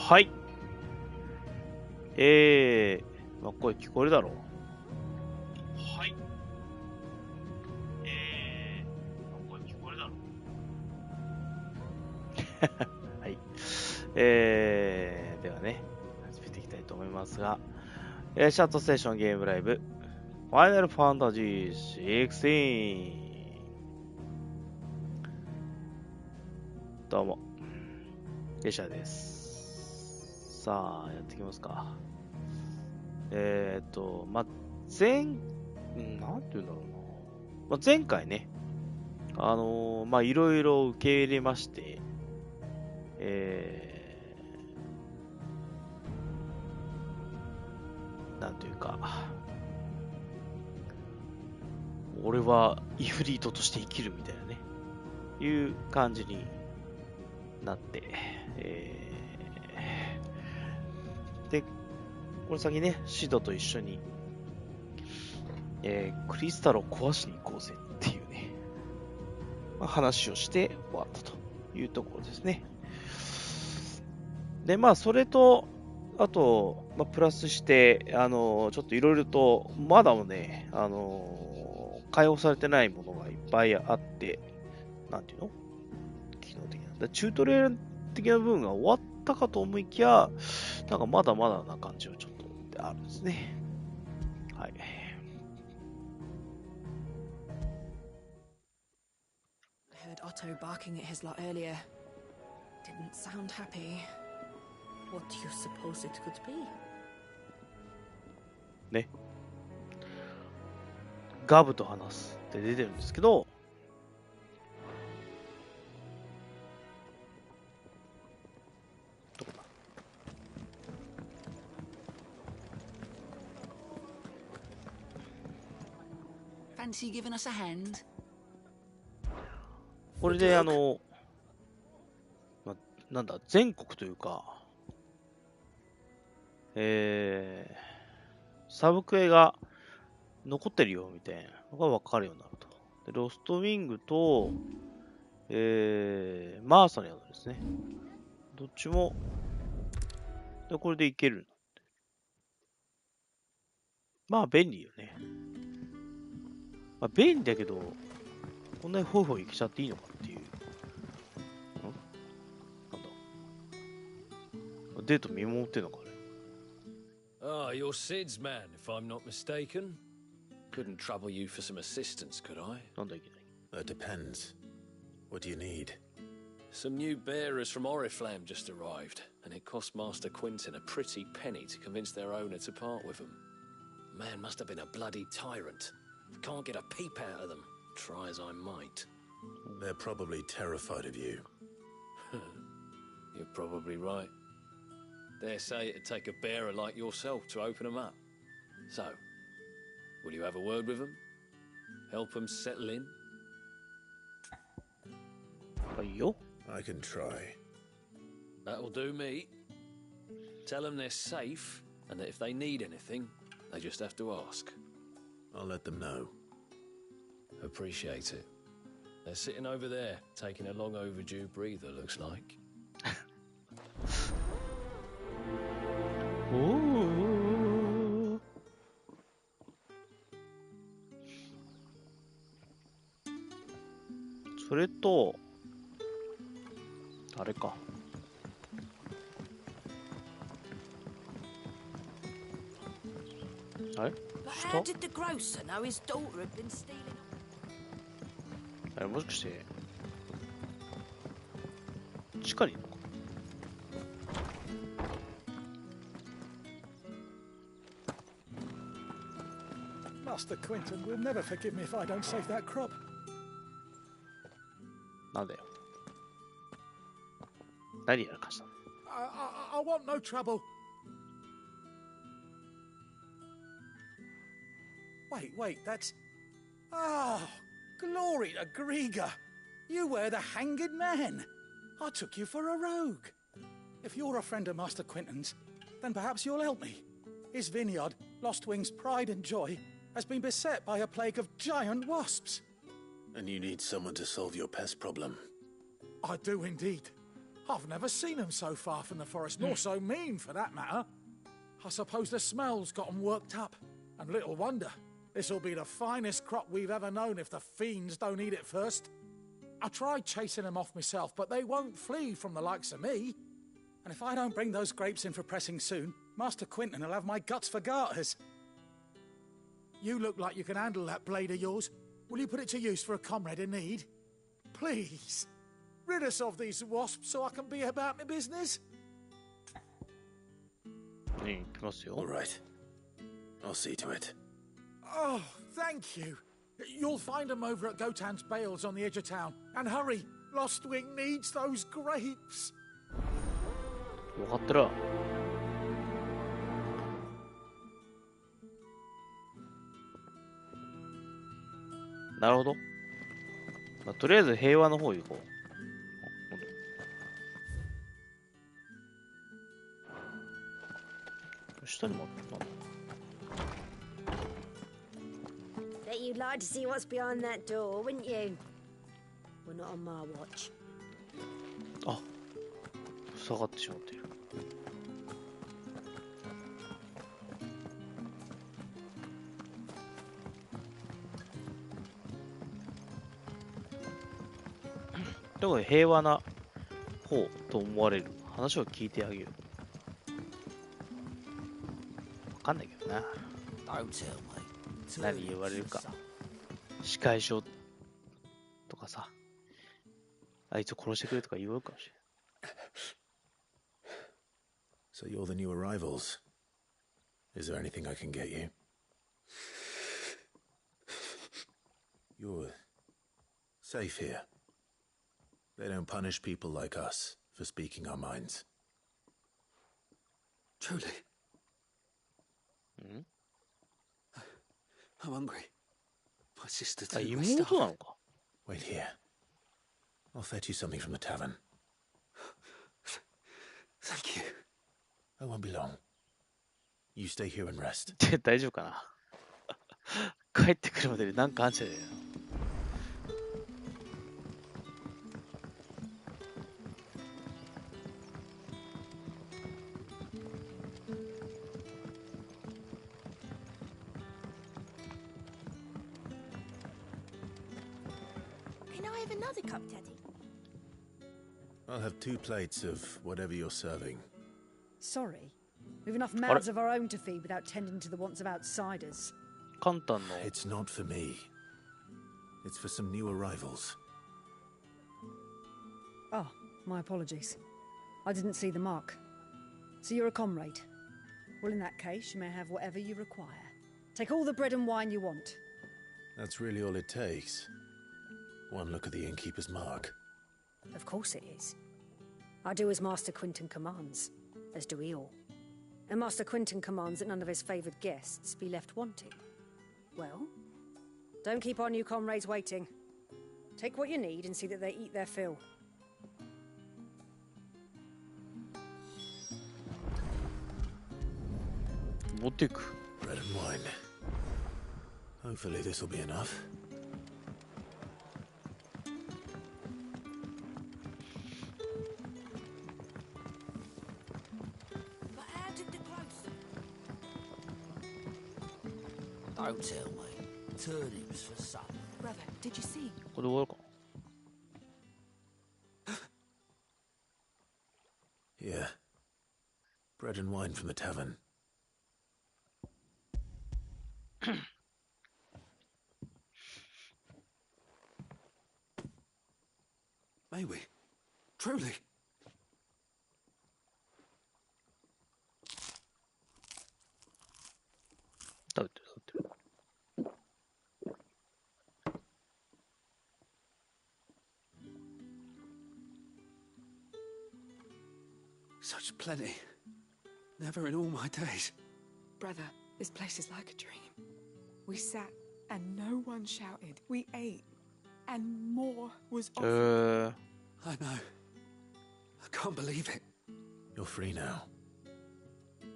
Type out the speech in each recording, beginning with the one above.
はい。まあ、声聞こえるだろう。はい。まあ、声聞こえるだろう。はい。ではね、始めていきたいと思いますが、シャットステーションゲームライブ、ファイナルファンタジーXVI。どうも、ヤシュアです。さあ、やっていきますか。まあ、なんて言うんだろうな。まあ、前回ね、まあ、いろいろ受け入れまして、なんというか、俺はイフリートとして生きるみたいなね、いう感じになって、で、この先ね、シドと一緒に、クリスタルを壊しに行こうぜっていうね、まあ、話をして終わったというところですね。で、まあ、それと、あと、まあ、プラスして、ちょっといろいろと、まだもね、解放されてないものがいっぱいあって、なんていうの？機能的な。チュートリアル的な部分が終わったかと思いきや、なんかまだまだな感じはちょっとあるんですね。はい。I heard Otto barking at his lot earlier. Didn't sound happy. What do you suppose it could be? ね。ガブと話すって出てるんですけど、どこだ？Fancy giving us a hand? これでなんだ、全国というか、サブクエが残ってるよみたいなのが分かるようになると。でロストウィングと、マーサの宿ですね。どっちも、でこれでいける。まあ便利よね。まあ便利だけど、こんなにホイホイいけちゃっていいのかっていう。なんだ。デート見守ってんのかね。Ah, you're Sid's man, if I'm not mistaken. Couldn't trouble you for some assistance, could I? なんだいきなり。That depends. What do you need? Some new bearers from Oriflamme just arrived, and it cost Master Quinton a pretty penny to convince their owner to part with them. Man must have been a bloody tyrant. Can't get a peep out of them, try as I might. They're probably terrified of you. You're probably right. Dare say it'd take a bearer like yourself to open them up. So, will you have a word with them? Help them settle in? いいよ。I can try. That'll do me. Tell them they're safe, and that if they need anything, they just have to ask. I'll let them know. Appreciate it. They're sitting over there, taking a long overdue breather, looks like. おー。それと、あれか。あれ？ How did the grocer know his daughter had been stealing? あれもしかして、地下にいるのか？ Master Quinton will never forgive me if I don't save that crop. なんだよ。何やらかしたの？ I want no trouble. Wait, that's... Oh, glory to Griga. You were the hanged man. I took you for a rogue. If you're a friend of Master Quinton's, then perhaps you'll help me. His vineyard, Lost Wing's pride and joy, has been beset by a plague of giant wasps. And you need someone to solve your pest problem. I do indeed. I've never seen them so far from the forest, nor so mean for that matter. I suppose the smell's got them worked up. And little wonder. This'll be the finest crop we've ever known if the fiends don't eat it first. I tried chasing them off myself, but they won't flee from the likes of me. And if I don't bring those grapes in for pressing soon, Master Quinton will have my guts for garters. You look like you can handle that blade of yours. Will you put it to use for a comrade in need? Please. Rid us of these wasps so I can be about my business. 行きますよ。 All right. I'll see to it. Oh, thank you. You'll find them over at Gotan's bales on the edge of town. And hurry, Lostwing needs those grapes. 分かったら。なるほど。まあ、とりあえず平和の方行こう。下にもあったな。 Bet you'd like to see what's behind that door, wouldn't you? Well, not on my watch. あ、塞がってしまっている。だから平和な方と思われる話を聞いてあげよう。わかんないけどな。何言われるか。仕返しをとかさ、あいつを殺してくれとか言うかもしれない。 So you're the new arrivals. Is there anything I can get you? You're safe here. They don't punish people like us for speaking our minds. Truly. I'm hungry. My sister too. Are you starving? Wait here. I'll fetch you something from the tavern. Thank you. I won't be long. You stay here and rest. 大丈夫かな。帰ってくるまでに何かあんちゃうよ。 Can I have another cup, Daddy? I'll have 2 plates of whatever you're serving. Sorry. We've enough mouths of our own to feed without tending to the wants of outsiders. 簡単の。 It's not for me. It's for some new arrivals. Oh, my apologies. I didn't see the mark. So you're a comrade. Well, in that case, you may have whatever you require. Take all the bread and wine you want. That's really all it takes. One look at the innkeeper's mark. Of course it is. I do as Master Quinton commands, as do we all. And Master Quinton commands that none of his favoured guests be left wanting. Well, don't keep our new comrades waiting. Take what you need and see that they eat their fill. Bread and wine. Hopefully this will be enough. But how did the close? Don't tell me. Turnips for supper. Brother, did you see? これで終わるか。 Here. Bread and wine from the tavern. May we? Truly? 食べてる食べてる。 Such plenty. Never in all my days. Brother, this place is like a dream. We sat and no one shouted. We ate and more was offered. I know. I can't believe it. You're free now.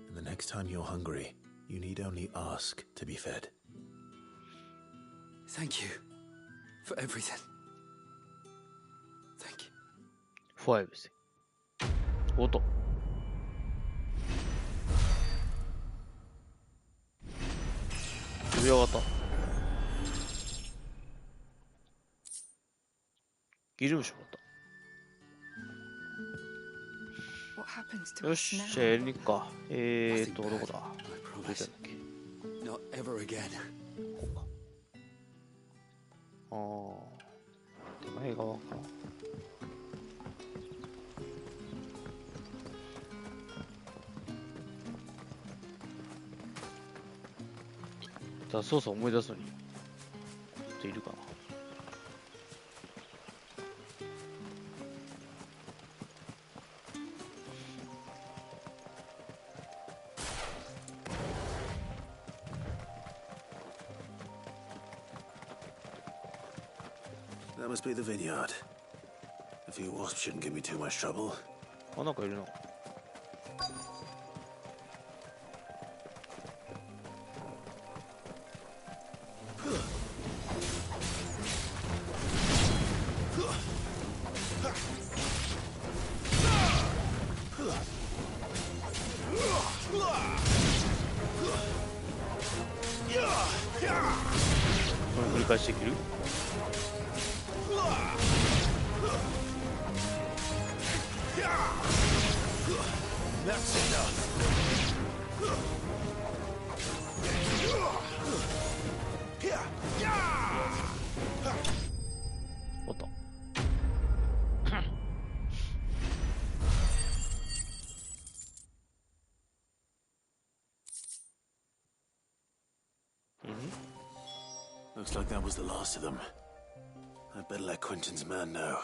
And the next time you're hungry, you need only ask to be fed. Thank you for everything. Thank you. 5です。おっと。飛び上がった。ギルムシもらった。よし、じゃあやりに行くか。どこだ。出たんだっけ。Not ever again. こうか。手前側かな。じゃあ操作思い出すのに人いるかな。That must be the vineyard. A few wasps shouldn't give me too much trouble. あ、なんかいるな。これ繰り返していける？おっと。Looks like that was the last of them. I'd better let Quentin's man know.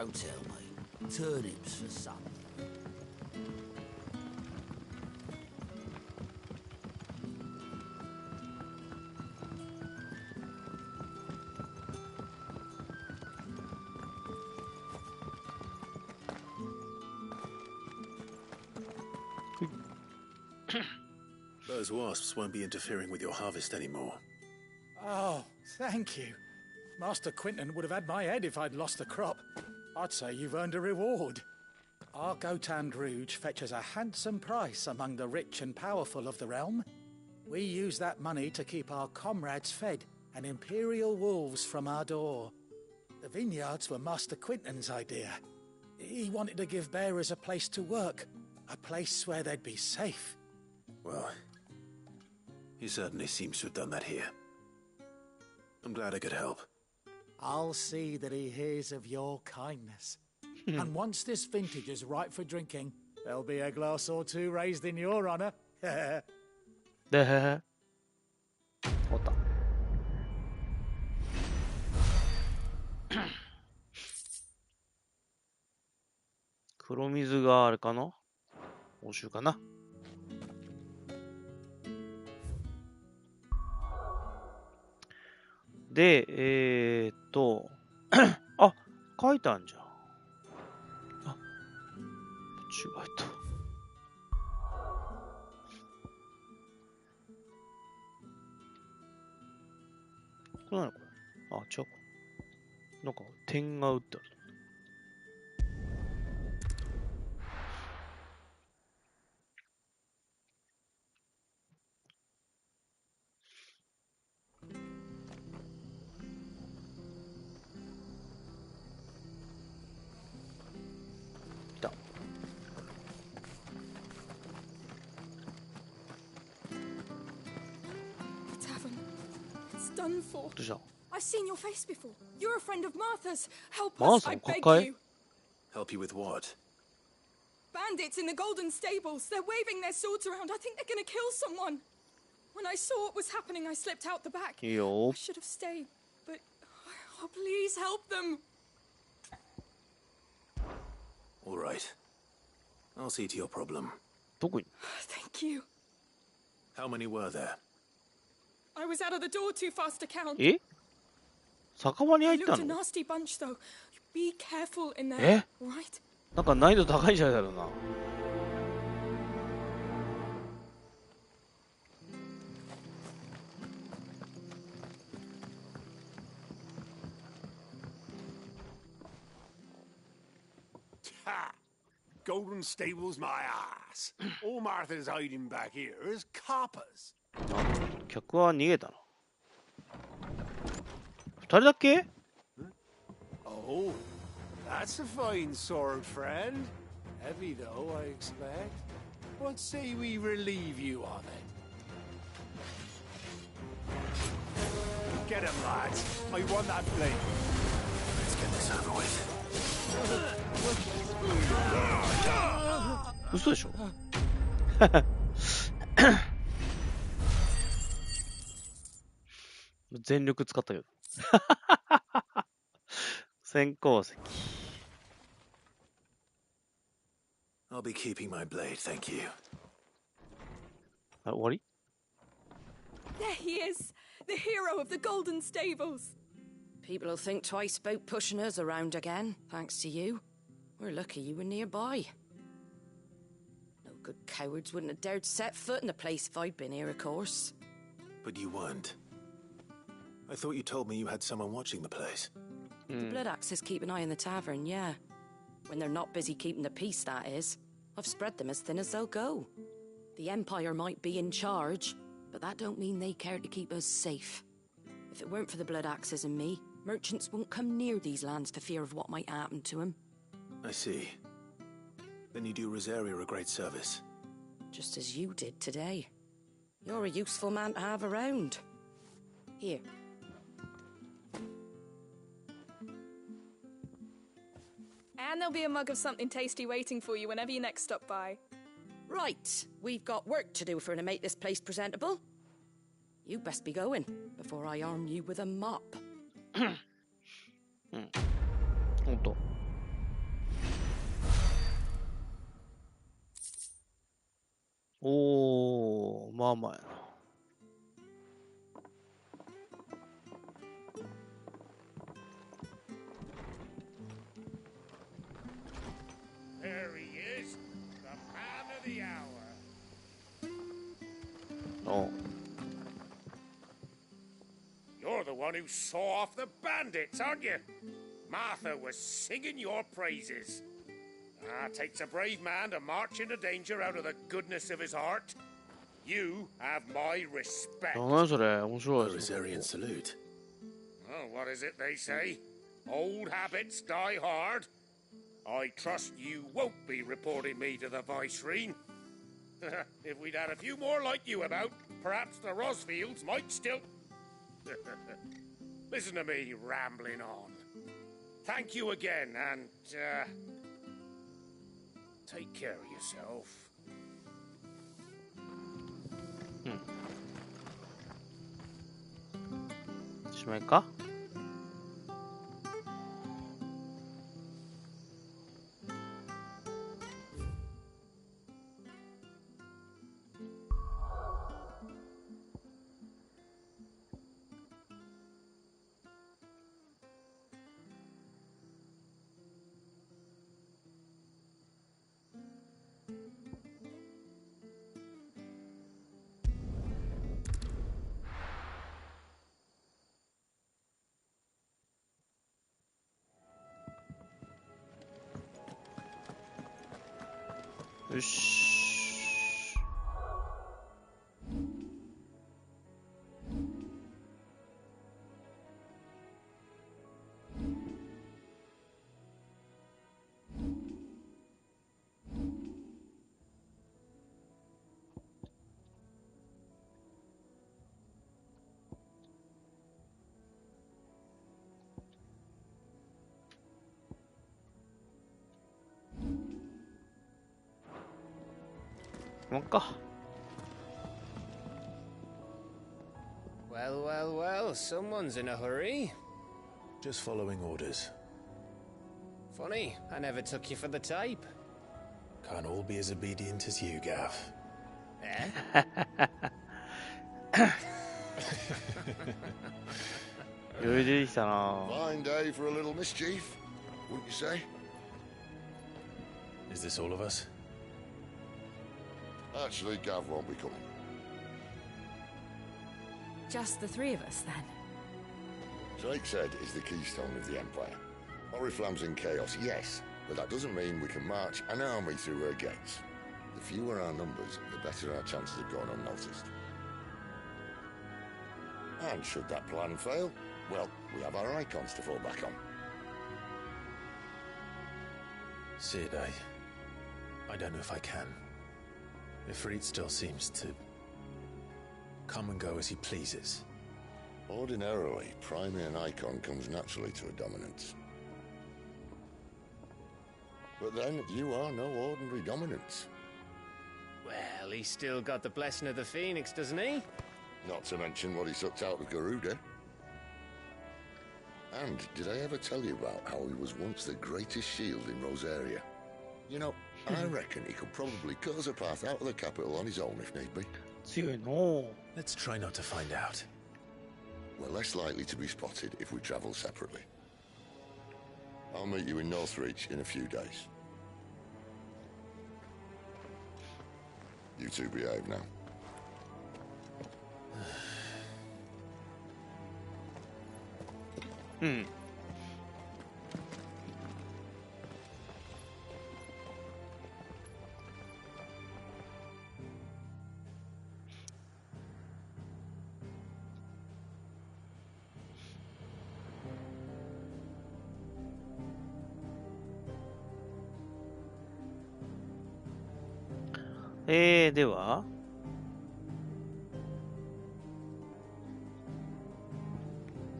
Don't tell me. Turnips for supper. Those wasps won't be interfering with your harvest anymore. Oh, thank you. Master Quentin would have had my head if I'd lost the crop. I'd say you've earned a reward. Our Gotand Rouge fetches a handsome price among the rich and powerful of the realm. We use that money to keep our comrades fed and imperial wolves from our door. The vineyards were Master Quentin's idea. He wanted to give bearers a place to work, a place where they'd be safe. Well, he certainly seems to have done that here. I'm glad I could help. I'll see that he hears of your kindness. And once this vintage is ripe for drinking, there'll be a glass or two raised in your honor. で、おった。黒水があれかな？報酬かな？で、あ、書いたんじゃん。あ、間違えた。これ何これ？あ、違うか。なんか点が打ってある。Done for. どうした？ I've seen your face before. You're a friend of Martha's. Help us, Martha, I beg okay. you. Help you with what? Bandits in the Golden Stables. They're waving their swords around. I think they're gonna kill someone. When I saw what was happening, I slipped out the back. Yo. I should have stayed, but oh, please help them. All right. I'll see to your problem. どこに Thank you. How many were there? I was out of the door too fast to count. え酒場に入 They った looked a の nasty bunch, though. Be careful in there, え right? なんか難易度高いじゃないだろうな。Ha! Golden Stables, my ass. All Martha's hiding back here is coppers. 客は逃げたの。二人だけ Oh, that's a fine sword, friend. Heavy though, I expect. What say we relieve you of it? Get him, lads. I want that blade. Let's get this over with. 嘘でしょ全力使ったけど。先行席。I'll be keeping my blade, thank you. あ、終わり There he is, the hero of the Golden Stables. People will think twice about pushing us around again, thanks to you. We're lucky you were nearby. No good cowards wouldn't have dared set foot in the place if I'd been here, of course. But you weren't. I thought you told me you had someone watching the place. The Blood Axes keep an eye on the tavern, yeah. When they're not busy keeping the peace, that is. I've spread them as thin as they'll go. The Empire might be in charge, but that don't mean they care to keep us safe. If it weren't for the Blood Axes and me, merchants won't come near these lands for fear of what might happen to them. I see. Then you do Rosaria a great service. Just as you did today. You're a useful man to have around. Here. And there'll be a mug of something tasty waiting for you whenever you next stop by. Right, we've got work to do to make this place presentable. You best be going before I arm you with a mop. ほんと。おー、まあまあやな。There he is, the man of the hour. おう You're the one who saw off the bandits, aren't you? Martha was singing your praises. Ah, takes a brave man to march into danger out of the goodness of his heart. You have my respect. 何それ面白いですね。 Rosarian salute. Oh, what is it they say? Old habits die hard. I trust you won't be reporting me to the Viceroy. If we'd had a few more like you about, perhaps the Rosfields might still... Listen to me rambling on. Thank you again, and, take care of yourself. しまいかよし。もんか。Well, well, well, someone's in a hurry. Just following orders. Funny, I never took you for the type. Can't all be as obedient as you, Gav. Eh? Fine day for a little mischief, wouldn't you say? Is this all of us? Actually, Gav won't be coming. Just the three of us, then? Drake said is the keystone of the Empire. Oriflamme's in chaos, yes, but that doesn't mean we can march an army through her gates. The fewer our numbers, the better our chances of going unnoticed. And should that plan fail, well, we have our icons to fall back on. Sid, I don't know if I can. Ifrit still seems to come and go as he pleases. Ordinarily, priming an icon comes naturally to a dominance. But then, you are no ordinary dominance. Well, he's still got the blessing of the Phoenix, doesn't he? Not to mention what he sucked out of Garuda. And did I ever tell you about how he was once the greatest shield in Rosaria? You know, I reckon he could probably cut us a path out of the capital on his own if need be. Let's try not to find out. We're less likely to be spotted if we travel separately. I'll meet you in Northreach in a few days. You two behave now.では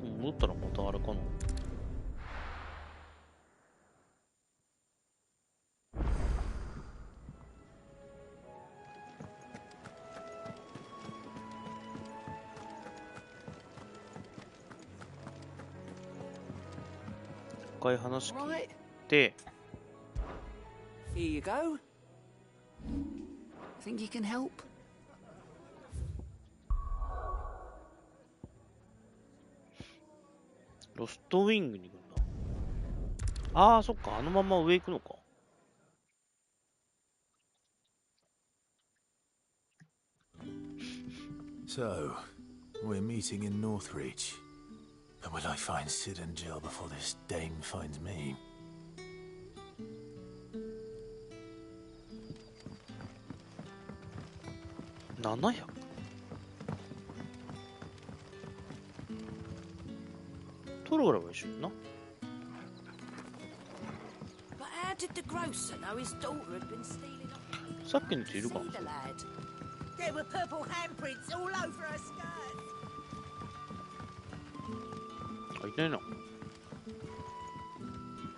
戻ったらまたあれかな。一回話聞いて。Here you go. Think you can help? ロストウィングに行くんだ。ああ、そっか、あのまま上行くのか。So, we're meeting in Northreach. But will I find Sid and Jill before this dame finds me? 700? トローラは一緒にな。 But how did the grocer know his daughter had been stealing off? さっきの人いるかな。 See the lad. There were purple handprints all over her skirt. あ、いないな。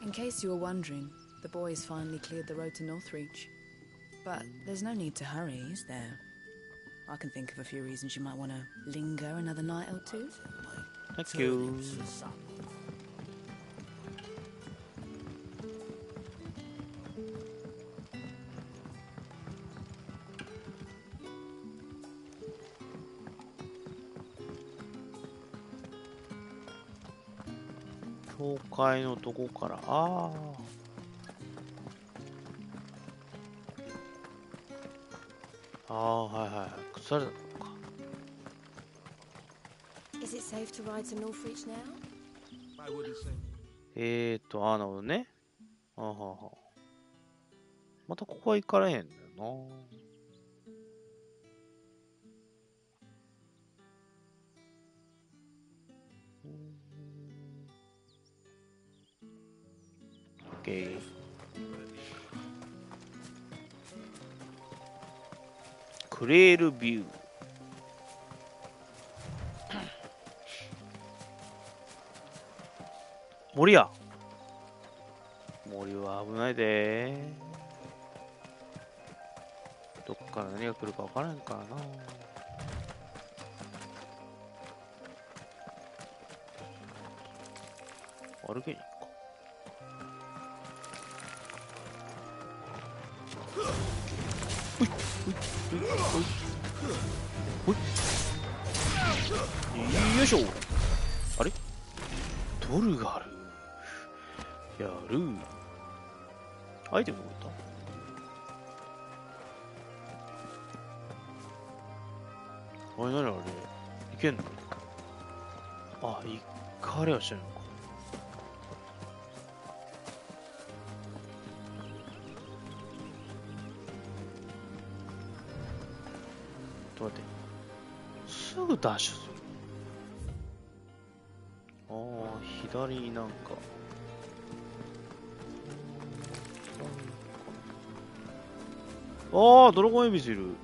In case you were wondering, the boys finally cleared the road to Northreach. But there's no need to hurry, is there? I can think of a few reasons you might want to linger another night or two. Thank you.「教会のとこから」ああ。 ああ、はいはい。腐れたのか。 Is it safe to ride to Northreach now? I wouldn't say. ああ、なるほどね。あはは。またここは行かれへんだよな。OK。クレールビュー。森や。森は危ないで。どっかから何が来るか分からんからな。歩けに行くか。ほいほいほいほいほい。よいしょ。あれトルガルやる。アイテムどこ行った？あれ何あれいけんの？あ、一回あれはしてんのか。ちょっと待って。すぐダッシュする。ああ、左になんか。ああ、ドラゴンエビスいる。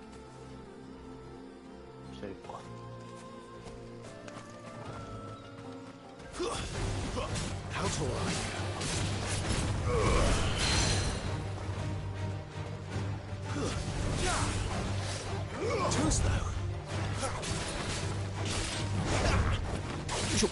下行こうか。よいしょ。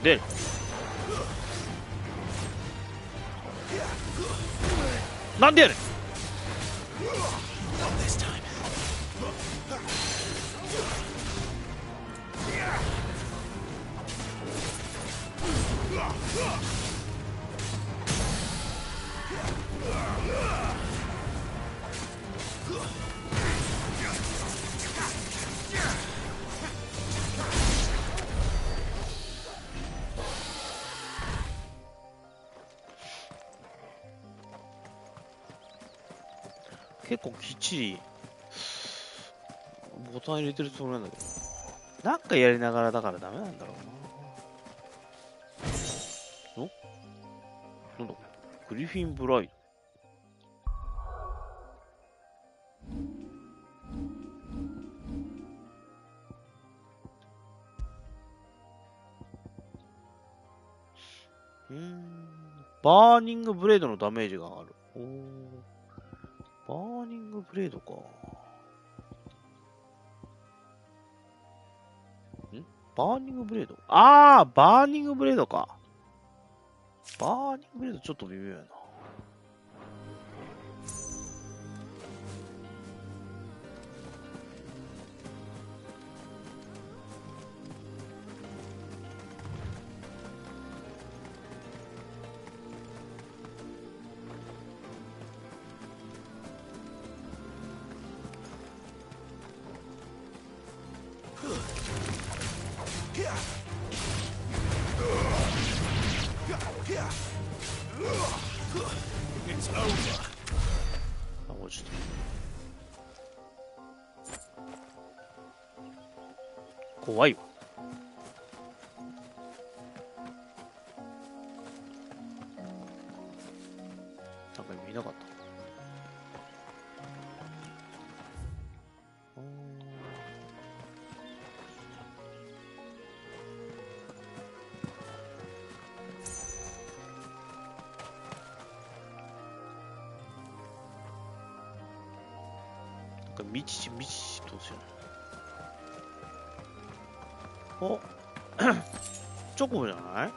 でなんでやねん。結構きっちりボタン入れてるつもりなんだけど、なんかやりながらだからダメなんだろうな。なんだこれ、グリフィンブライド。バーニングブレードのダメージが上がる。バーニングブレードか。バーニングブレード。あー、バーニングブレードか。バーニングブレードちょっと微妙やな。あ、落ちた。怖いわ。なんか今いなかった。みちみちどうしよう。おチョコボじゃない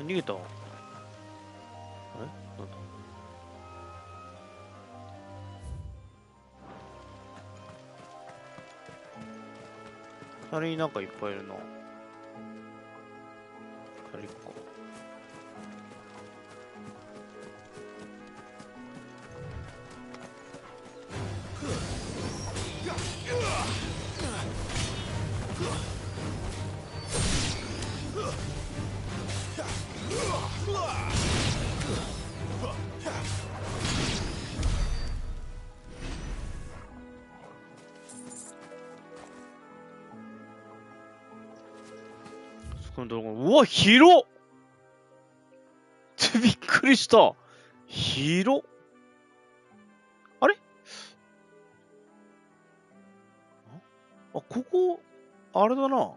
逃げた。あれなんだ。あれになんかいっぱいいるな。あれか。うわ、広っびっくりした。広っ。あれあ、ここ、あれだな。は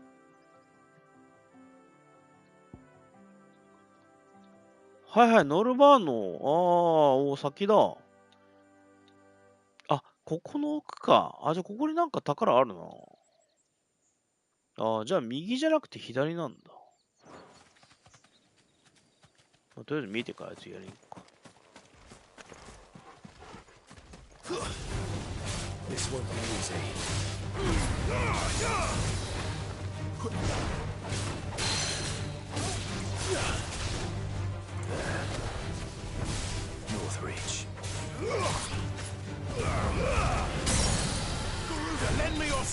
いはい、ノルバーの、先だ。あ、ここの奥か。あ、じゃあここになんか宝あるな。じゃあ右じゃなくて左なんだ。とりあえず見てからやつやりんか。This won't be easy. North Reach. Garuda, lend me your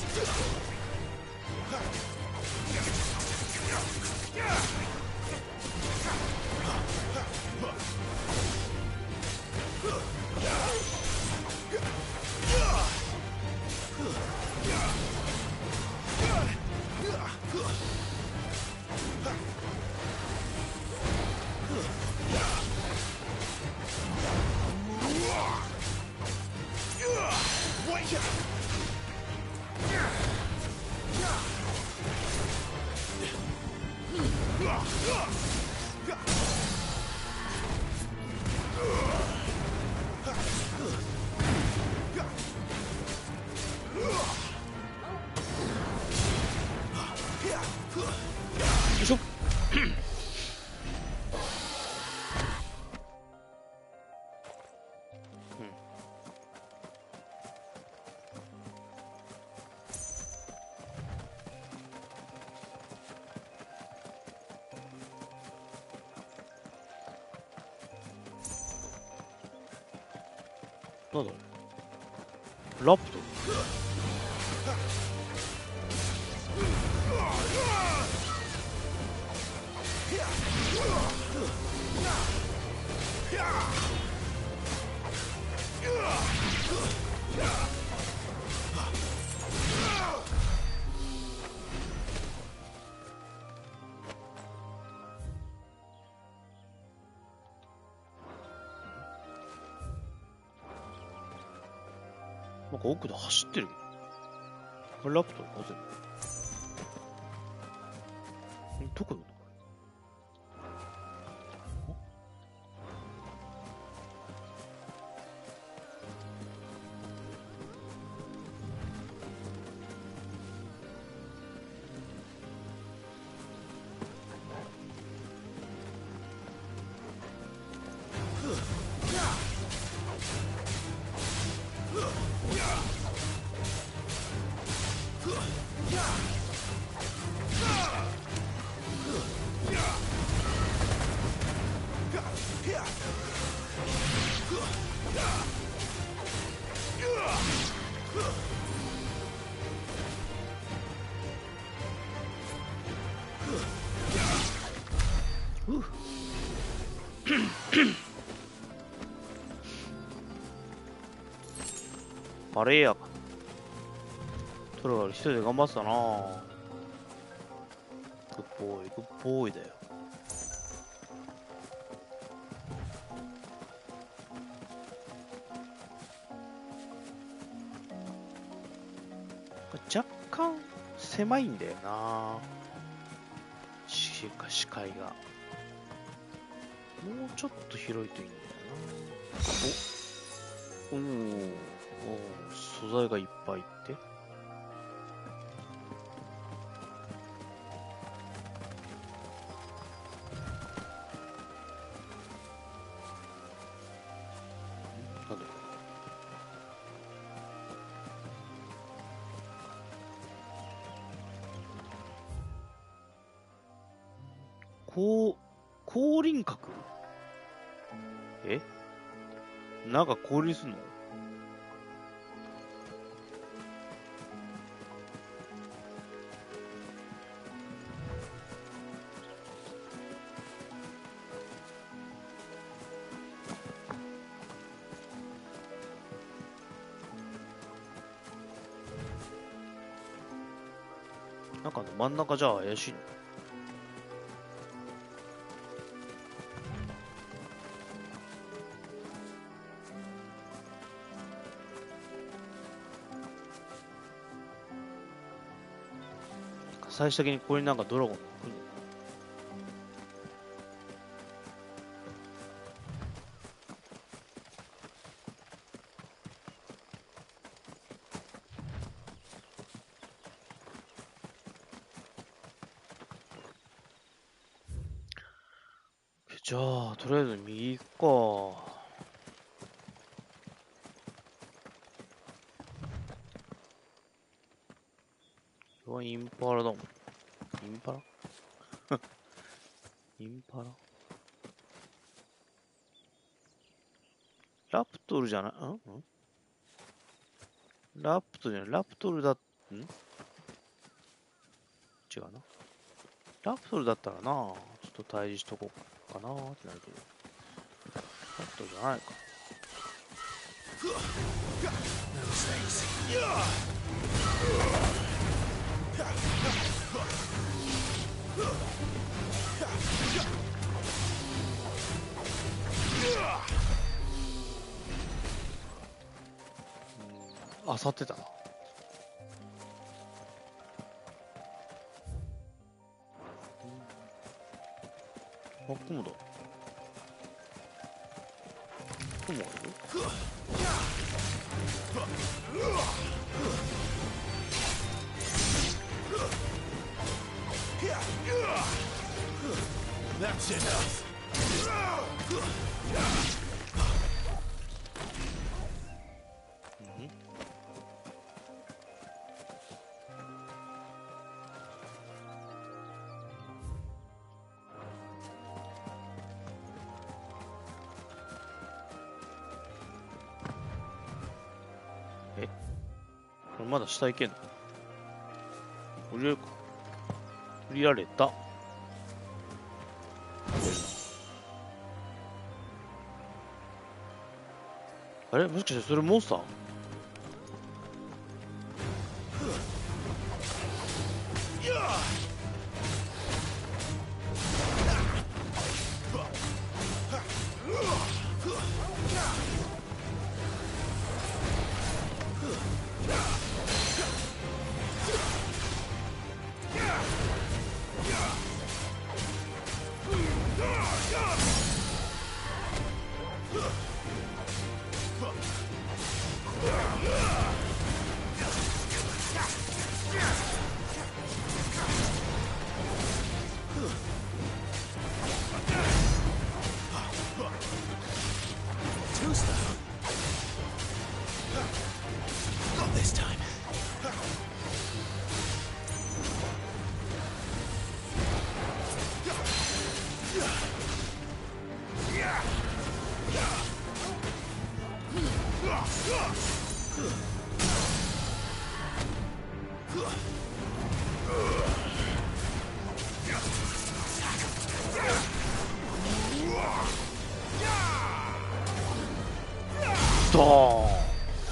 なんだラプトなんか奥で走ってるけど。これラプトなぜどこにいるのあれやか。トロが一人で頑張ってたなぁ。グッボーイ、グッボーイだよ。若干狭いんだよなぁ。視界が。もうちょっと広いといいんだよな。素材がいっぱいって。なんだ降臨閣？なんか降臨すんの？なんか真ん中じゃあ怪しいの？最終的にこれになんかドラゴン来るの？じゃあ、とりあえず右行くか。これはインパラだもん。インパラインパララプトルじゃない？ラプトルじゃない？ラプトルだ、違うな。ラプトルだったらな、ちょっと退治しとこうかなーってなるけど。ラプトルじゃないか。あさってたな。あ、雲だ。雲あるよ。That's enough. これまだ下行けんの？降りれるか？降りられた。あれもしかしてそれモンスター？ド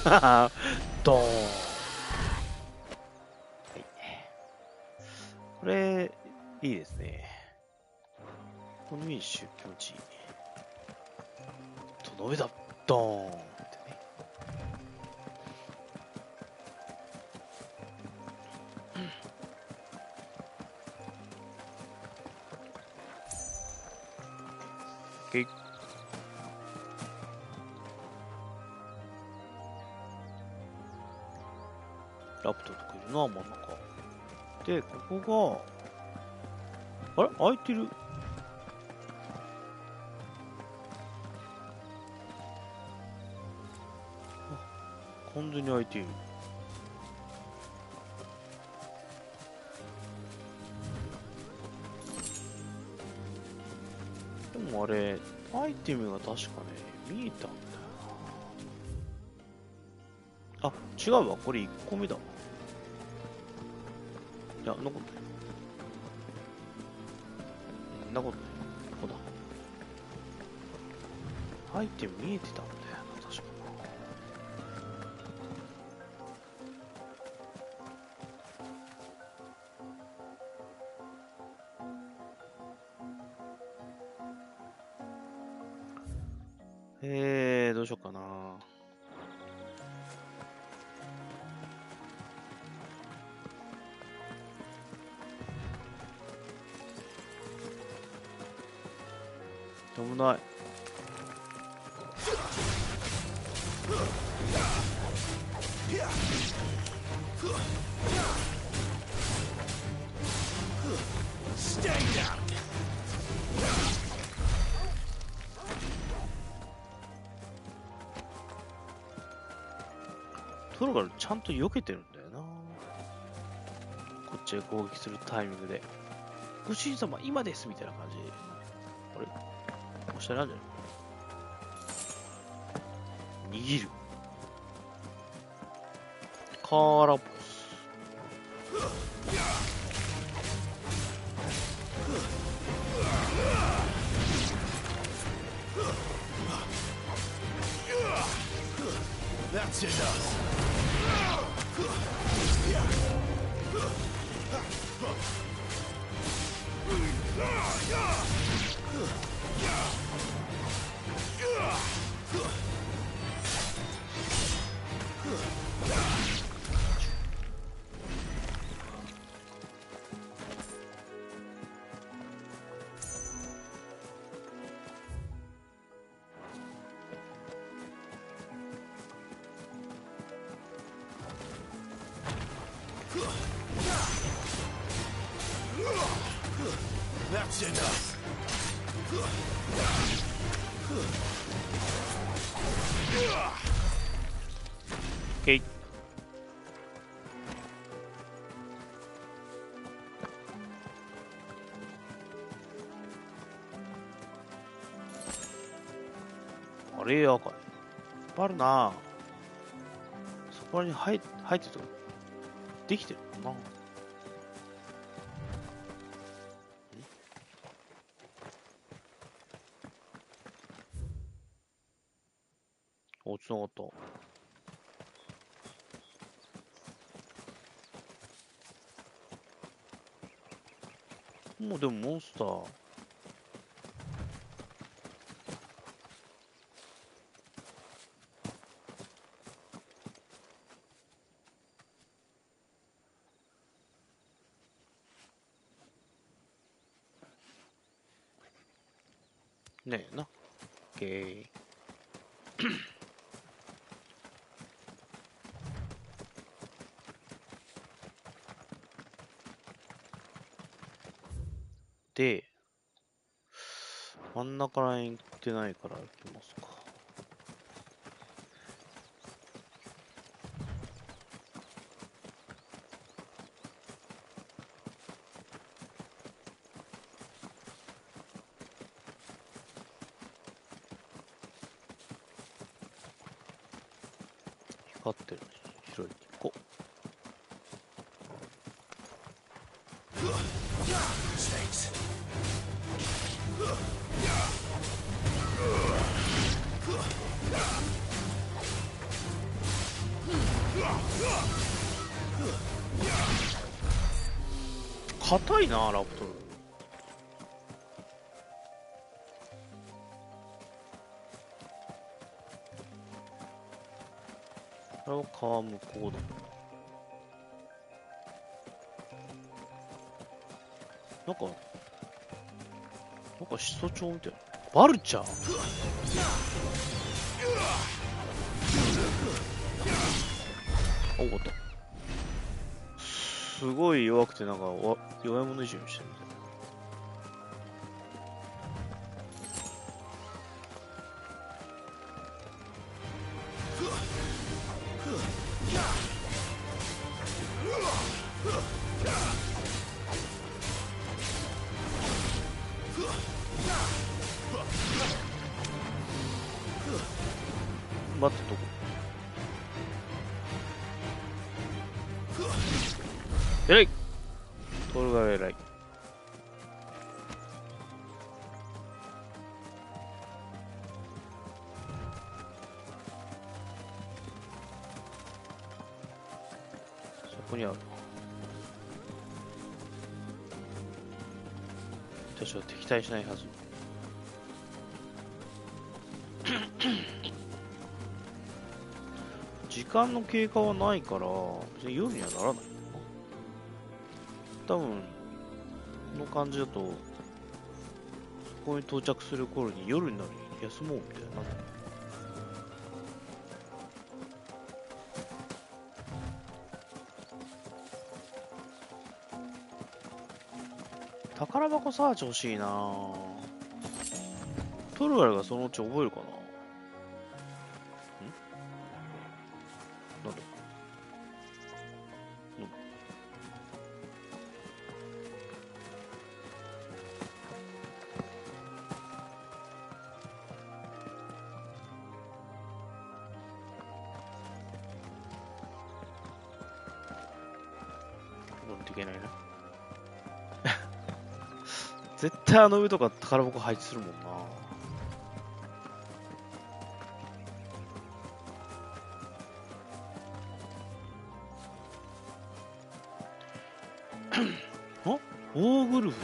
ーンドーン、はい、これいいですね。この民主気持ちいい。との上だドーンってね。ラプトとかいるな、真ん中。で、ここが、あれ開いてる。あ、完全に開いている。でもあれ、アイテムが確かね、見えたんだよな。あ、違うわ。これ1個目だわ。いや、残ってない。残ってない。ここだ。アイテム見えてたんだよな、確かな。どうしようかな。危ない。トロがちゃんと避けてるんだよな。こっちへ攻撃するタイミングで。ご主人様、今ですみたいな感じ。あれ押したらなんじゃない握る。カーラボス。That's enough. That's enough. Okay. あれやかい。いっぱいあるな。そこに入ってるとできてるのかな。お、つながった。もうでもモンスター。ねえな。オッケー。で、真ん中らへん行ってないから行きますか。光ってる白い行こう。硬いなラプトル。これは川向こうだ。なんか始祖鳥みたいな。バルチャー。おっと。すごい弱くて、なんか弱い者いじめしてるみたいな。待ってとこ。偉い。トルが偉い。そこにある。私は敵対しないはず。時間の経過はないから別に夜にはならないんだな。多分この感じだとここに到着する頃に夜になる。休もうみたいな。宝箱サーチ欲しいな。トルガルがそのうち覚えるかな。なんだ。なんといけないな。絶対あの上とか宝箱配置するもんな。あ、オーグルフ。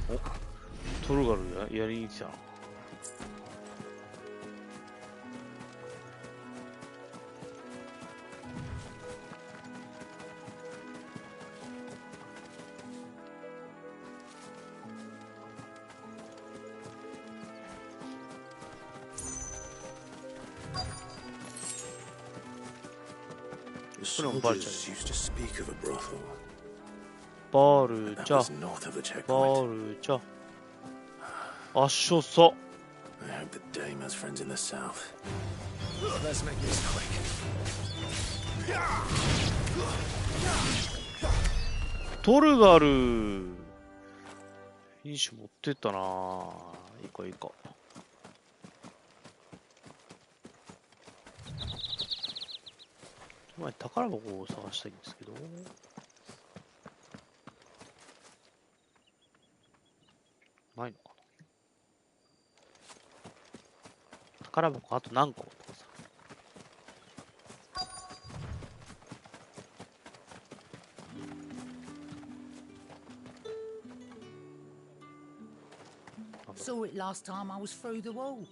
お、トルガルやりに来たな。The soldiers used to speak of a brothel. バルチャ That was north of the バ checkpoint. ルチャあっしょさ。 I hope the dame has friends in the south. Let's make this quick. トルガルフィニッシュ持ってったな。いいかいいか。前宝箱を探したいんですけど、ないのかな。宝箱あと何個とかさ。Saw it last time I was through the wall.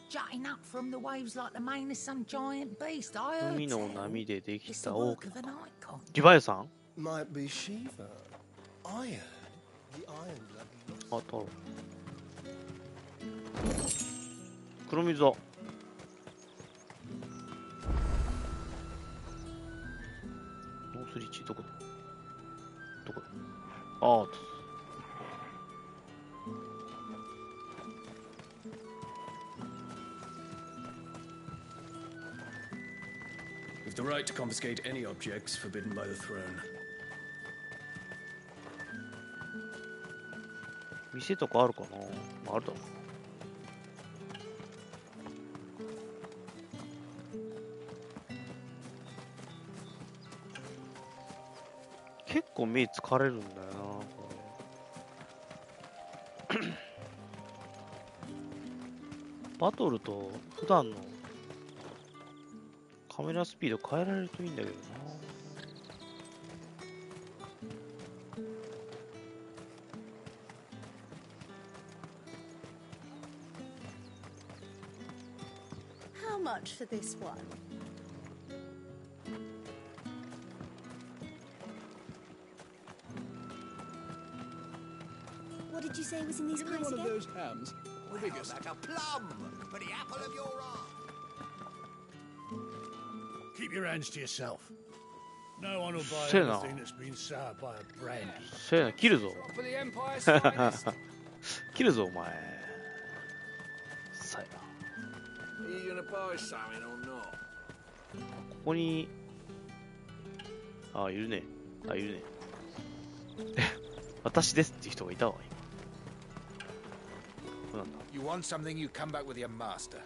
Jutting up from the waves like the mane of some giant beast. I heard 海の tell. 波ででき It's た the 大 work き of な an icon. リヴァイさん。 Might be Shiva. Iron. The iron blood. あと黒水だ。ノースリーチどこだどこだ。ああ、We've the right to confiscate any objects forbidden by the throne. 店とかあるかな。あるだろう。結構目疲れるんだよな。バトルと普段のカメラスピード変えられるといいんだけどな。How much for this one? What did you say was in these pies again? Those hams. The biggest. Like a plum for the apple of your eye. Keep your hands to yourself. No one will buy Sena. anything that's been soured by a brand. せやな、切るぞ。 For the Empire's finest. 切るぞ、お前。さやな。 Are you gonna buy something or not? ここに、あ、いるね。あ、いるね。私ですっていう人がいたわ、今。なんだ。 You want something, you come back with your master.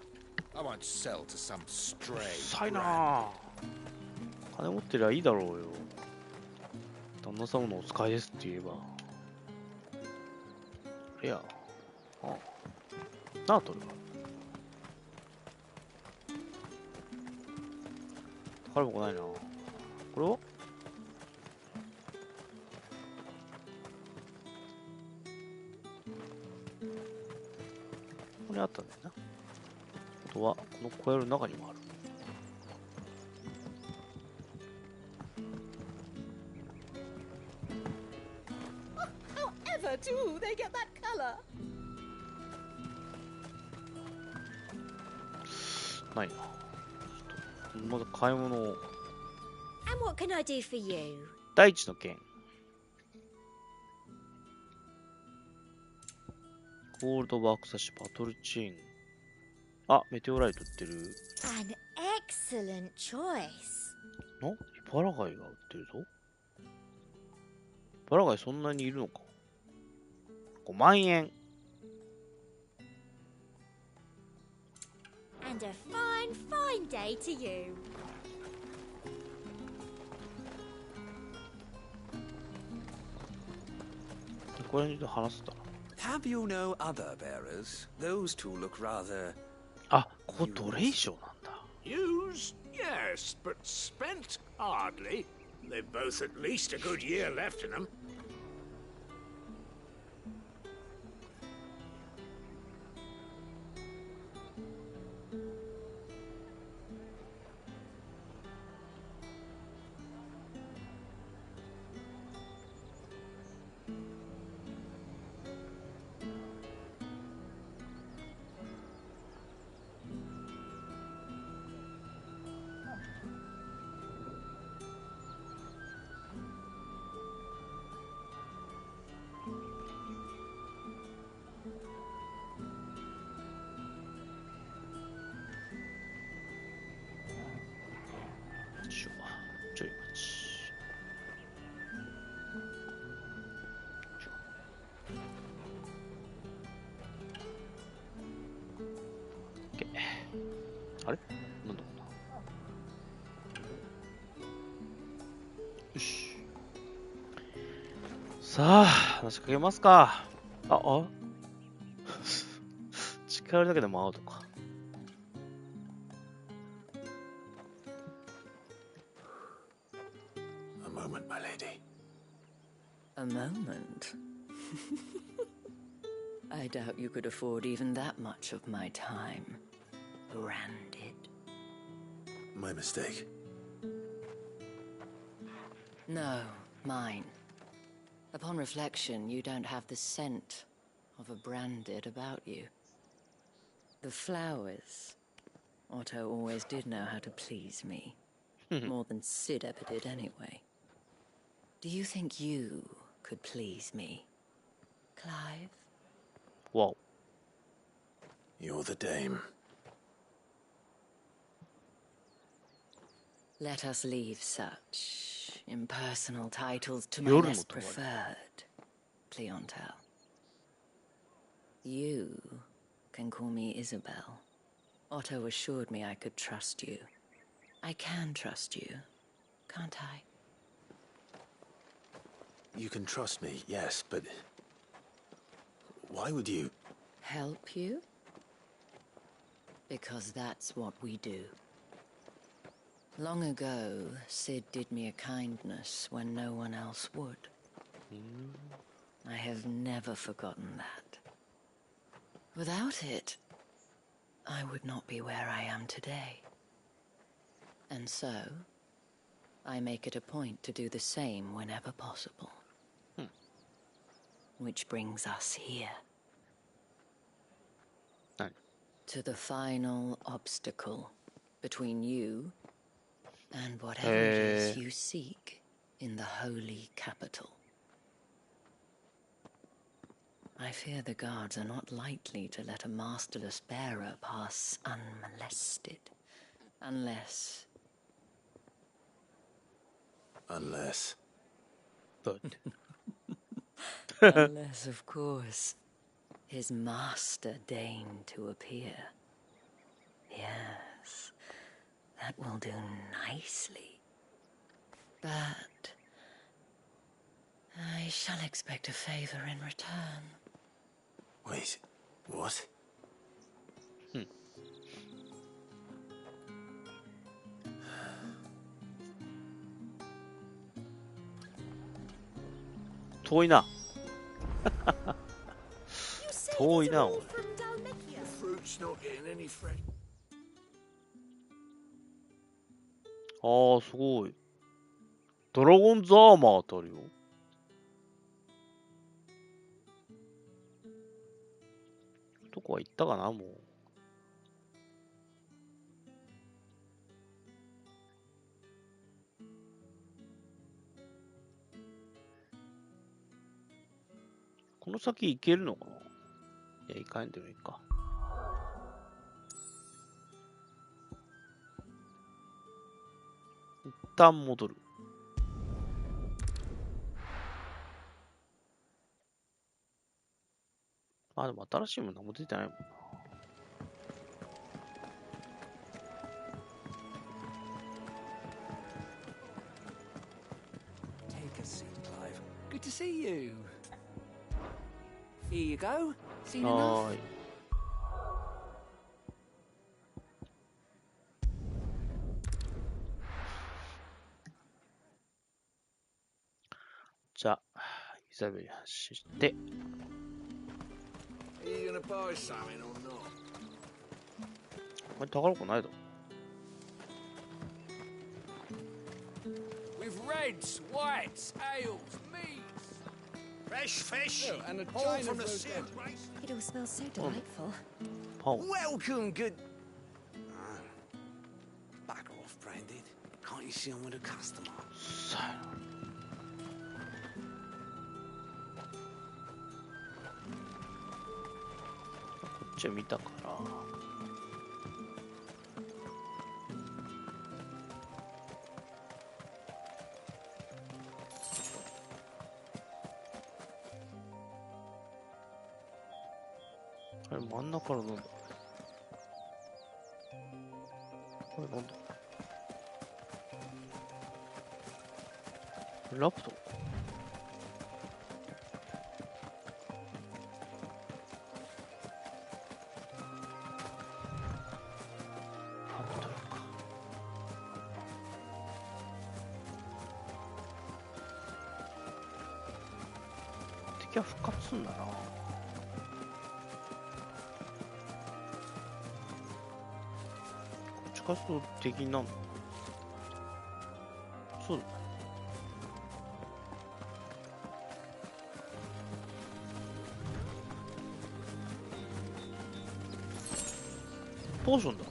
I won't sell to some stray. さいなあ。金持ってりゃいいだろうよ。旦那様のお使いですって言えば。いや。ああ。なあ、トルが。宝箱ないな。これはこにあったんだよな。あとは、この小屋の中にもある。However do they get that color? ないな。まず買い物を。And what can I do for you? 第一の剣。ゴールドワークサッシュバトルチェーン。あ、メテオライト売ってる。An excellent choice. バラガイが売ってるぞ。バラガイそんなにいるのか。5万円。And a fine, fine day to you. これで話せたら。Have you no other bearers? Those two look rather. あ、ここ奴隷商なんだ。Used? Yes, but spent hardly. They've both at least a good year left in them.ちょい待ち。あれなんだろうな。よし。さあ、話しかけますか。近寄るだけでもアウトか。A moment, my lady. A moment? I doubt you could afford even that much of my time. Branded. My mistake. No, mine. Upon reflection, you don't have the scent of a branded about you. The flowers. Otto always did know how to please me. More than Sid ever did anyway. Do you think you could please me, Clive? Whoa. You're the dame. Let us leave such impersonal titles to my less preferred clientele. You can call me Isabel. Otto assured me I could trust you. I can trust you, can't I? You can trust me, yes, but why would you? Help you? Because that's what we do. Long ago, Sid did me a kindness when no one else would. I have never forgotten that. Without it, I would not be where I am today. And so, I make it a point to do the same whenever possible. Which brings us here. To the final obstacle between you and whatever it is you seek in the holy capital. I fear the guards are not likely to let a masterless bearer pass unmolested. Unless... Unless, of course, his master deigned to appear. Yes, that will do nicely. But I shall expect a favor in return. Wait, what?遠いな。遠いな、おい。Just not getting any fresh. ああ、すごい。ドラゴンズアーマーってあるよ。どこは行ったかな、もう。この先行けるのかな。いや、行かんでもいいか。一旦戻る。あ、でも新しいもの何も出てないもんな。Take a seat, Clive. Good to see you. Here you go. Seen enough? はーい。じゃあ、イザベル走って。Are you gonna buy something or not? これ宝くないだろ。With reds, whites, ales, meads. Fresh fish. Oh, and a all china from the of sea. It all smells so delightful. パン。 Welcome, good. Back off, Branded. Can't you see I'm with a customer? さあ。こっちは見たから。あれ、真ん中からなんだ。これなんだ。ラプトルか。ラプトルか。敵は復活すんだな。こっち活動的になんだ。そうだ。ポーションだ。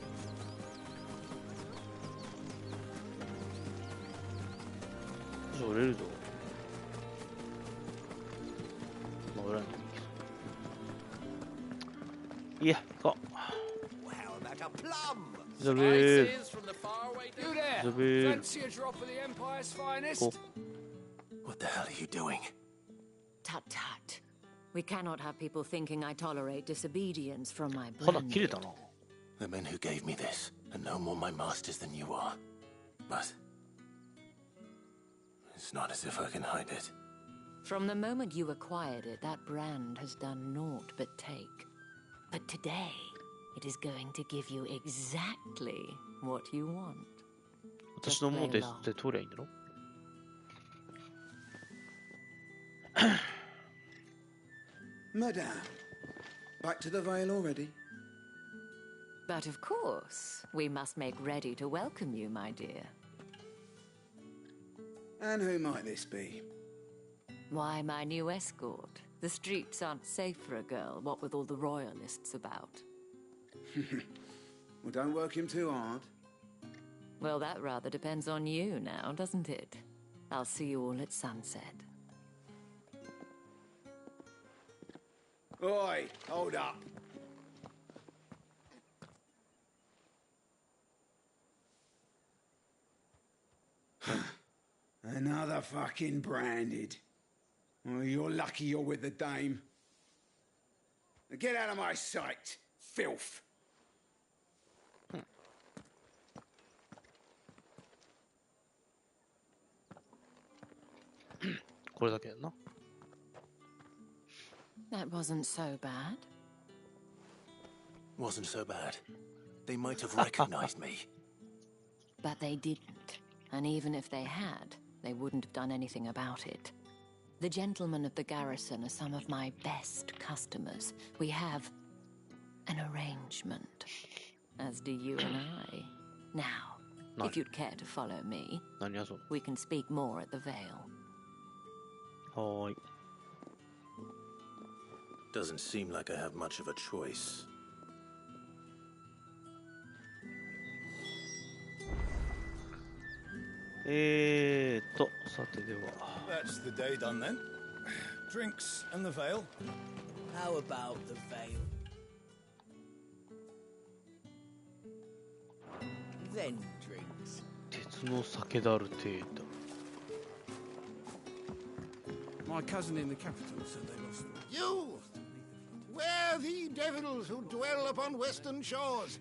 売れるぞ。まあ、売らないけど。いや、行こう。ザベー。ザベー。 Fancy a drop of the Empire's finest? What the hell are you doing? Tut tut. We cannot have people thinking I tolerate disobedience from my 肌 blend. 切れたな。 The men who gave me this are no more my masters than you are. But it's not as if I can hide it. From the moment you acquired it, that brand has done naught but take. But today, it is going to give you exactly what you want. 私のものですって通りゃいいんだろ。 Madame, back to the Vale already? But of course, we must make ready to welcome you, my dear. And who might this be? Why, my new escort. The streets aren't safe for a girl, what with all the royalists about. Well, don't work him too hard. Well, that rather depends on you now, doesn't it? I'll see you all at sunset. Oi, hold up. Another fucking branded. Oh, you're lucky you're with the dame. Now get out of my sight, filth. これだけやな。 That wasn't so bad. Wasn't so bad. They might have recognized me. But they didn't. And even if they had, they wouldn't have done anything about it. The gentlemen of the garrison are some of my best customers. We have an arrangement, as do you and I. Now, if you'd care to follow me, we can speak more at the Vale. Hi. Doesn't seem like I have much of a choice. That's the day done then. Drinks and the Vale. How about the Vale? Then drinks. 鉄の酒だる程度。 My cousin in the capital said they lost them. You! Where the devils who dwell upon western shores?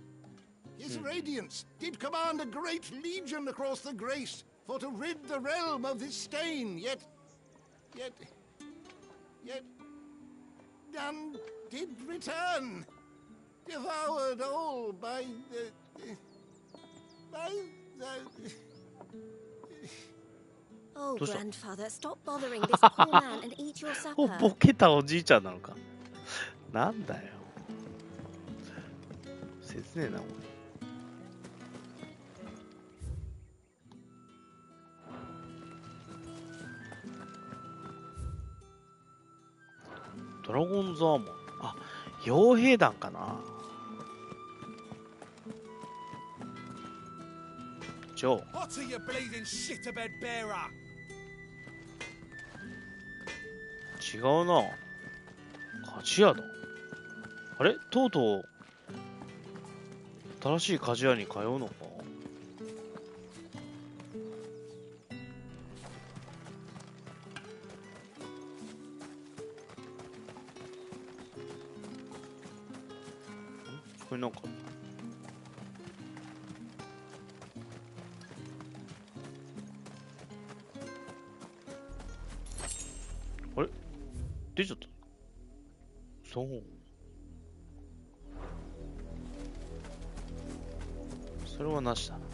His radiance did command a great legion across the Grace for to rid the realm of this stain, yet none did return, devoured all by the Oh, grandfather, stop bothering this poor man and eat your supper. ボケたおじいちゃんなのか。なんだよ。切ねえな、俺。ドラゴンズアーモン。あ、傭兵団かな。ジョー。 What are you bleeding shit-a-bed bearer? 違うな。鍛冶屋だ。あれとうとう新しい鍛冶屋に通うのか。これなんかあれ出ちゃった。そう。それはなしだな。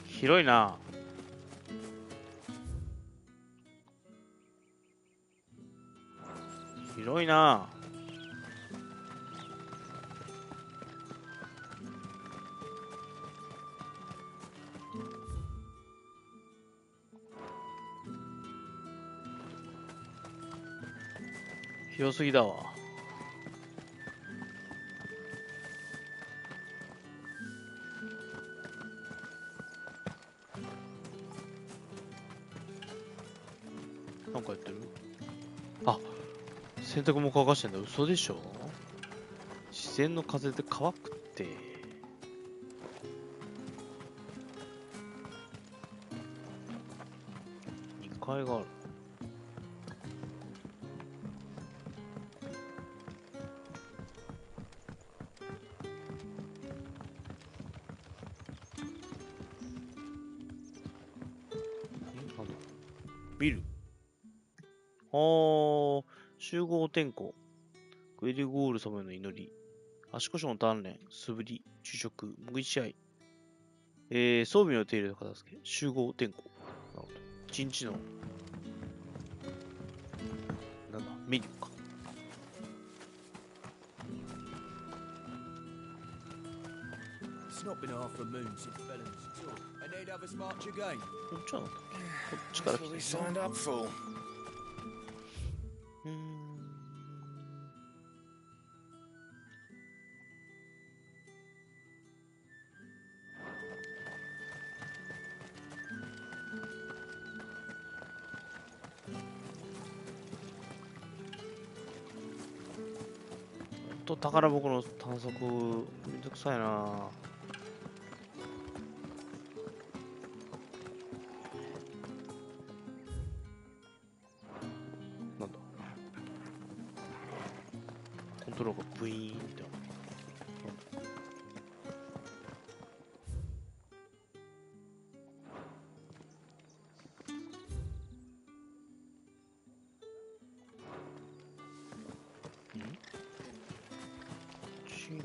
広いな。広いな。広すぎだわ。なんかやってる？あ、洗濯も乾かしてんだ。嘘でしょ？自然の風で乾くって。2階がある。ビル。集合天候。グエリゴール様への祈り。足腰の鍛錬。素振り。昼食。もぐい試合。装備の手入れと片付け。集合天候。なるほど。一日の。なんだ、メニューか。It's not been half a moon since Bellum's tour, and they'd have us march again. こっちはなんだっけ？こっちから来てる。 signed up for. 宝箱の探索めんどくさいな。なんだコントローラーがブイーンってしい。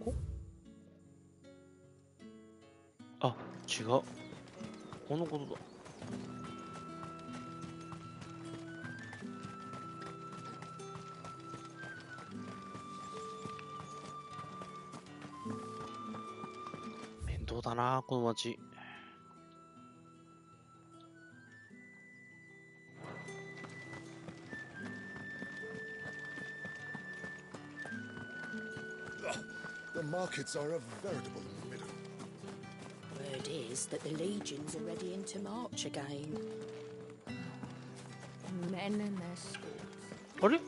ここ？あ、違う。このことだ。面倒だな、この街。The markets are a veritable middle. Word is that the legions are ready into march again. Men and their swords. あれ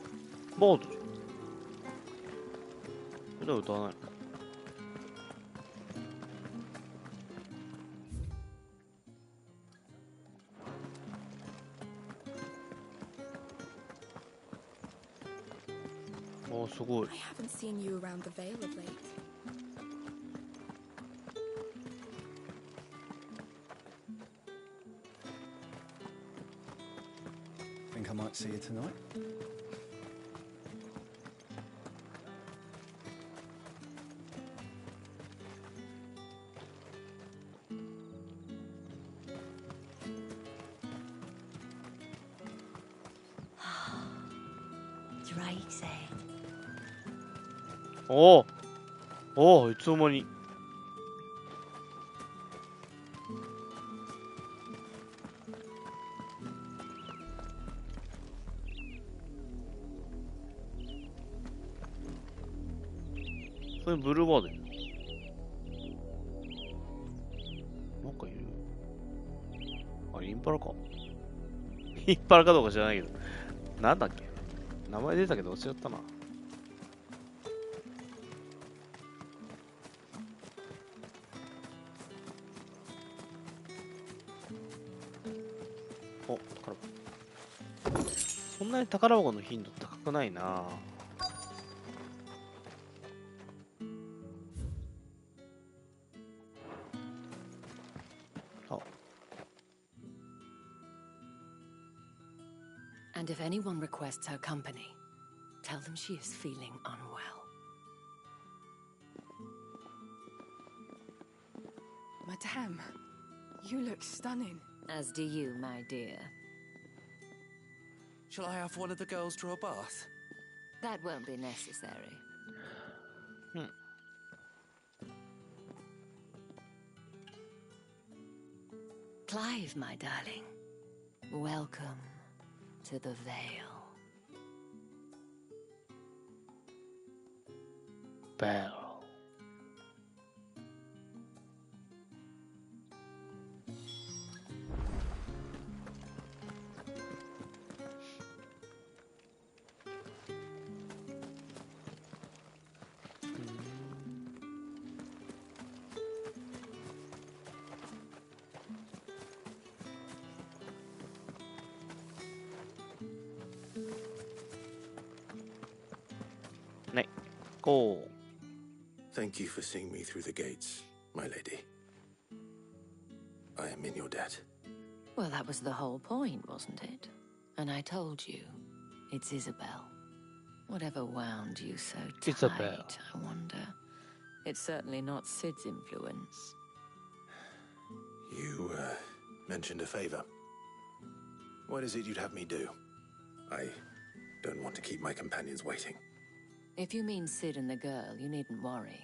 バードじゃん。歌歌わない。ああ、すごい。 I haven't seen you around the Vale of late. Think I might see you tonight? Drake's Head. おおおお、いつの間に。それブルーバードやな。なんかいる。あれ、インパラか。インパラかどうか知らないけど。なんだっけ、名前出たけど忘れちゃったな。お、宝箱。そんなに宝箱の頻度高くないな。And if anyone requests her company, tell them she is feeling unwell. Madame, you look stunning. As do you, my dear. Shall I have one of the girls draw a bath? That won't be necessary. Clive, my darling. Welcome to the Vale. Bell. Go. Thank you for seeing me through the gates, my lady. I am in your debt. Well, that was the whole point, wasn't it? And I told you, it's Isabel. Whatever wound you so tight, Isabel. I wonder. It's certainly not Sid's influence. You, mentioned a favor. What is it you'd have me do? I don't want to keep my companions waiting. If you mean Sid and the girl, you needn't worry.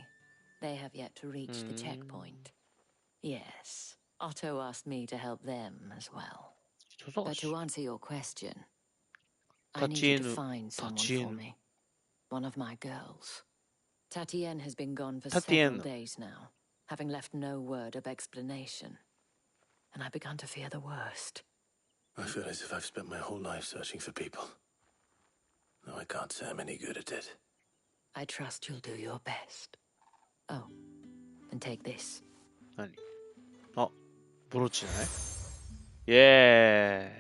They have yet to reach the checkpoint. Yes, Otto asked me to help them as well. But to answer your question, I need you to find someone for me. One of my girls. Tatienne has been gone for several days now, having left no word of explanation. And I've begun to fear the worst. I feel as if I've spent my whole life searching for people. Though I can't say I'm any good at it. I trust you'll do your best. Oh, and take this. 何？あ、ブローチじゃない？イエ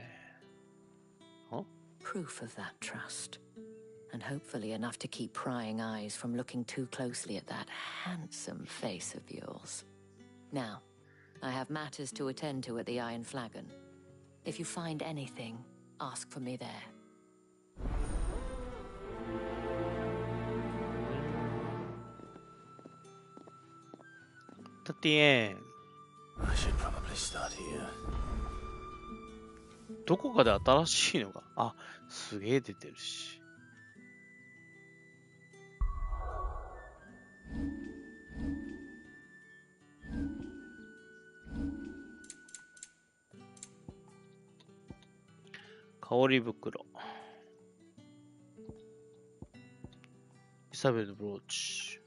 ーイ。Huh? Proof of that trust. And hopefully enough to keep prying eyes from looking too closely at that handsome face of yours. Now, I have matters to attend to at the Iron Flagon. If you find anything, ask for me there. At the end. I should probably start here. どこかで新しいのが、あ、すげえ出てるし。香り袋。イサベルのブローチ。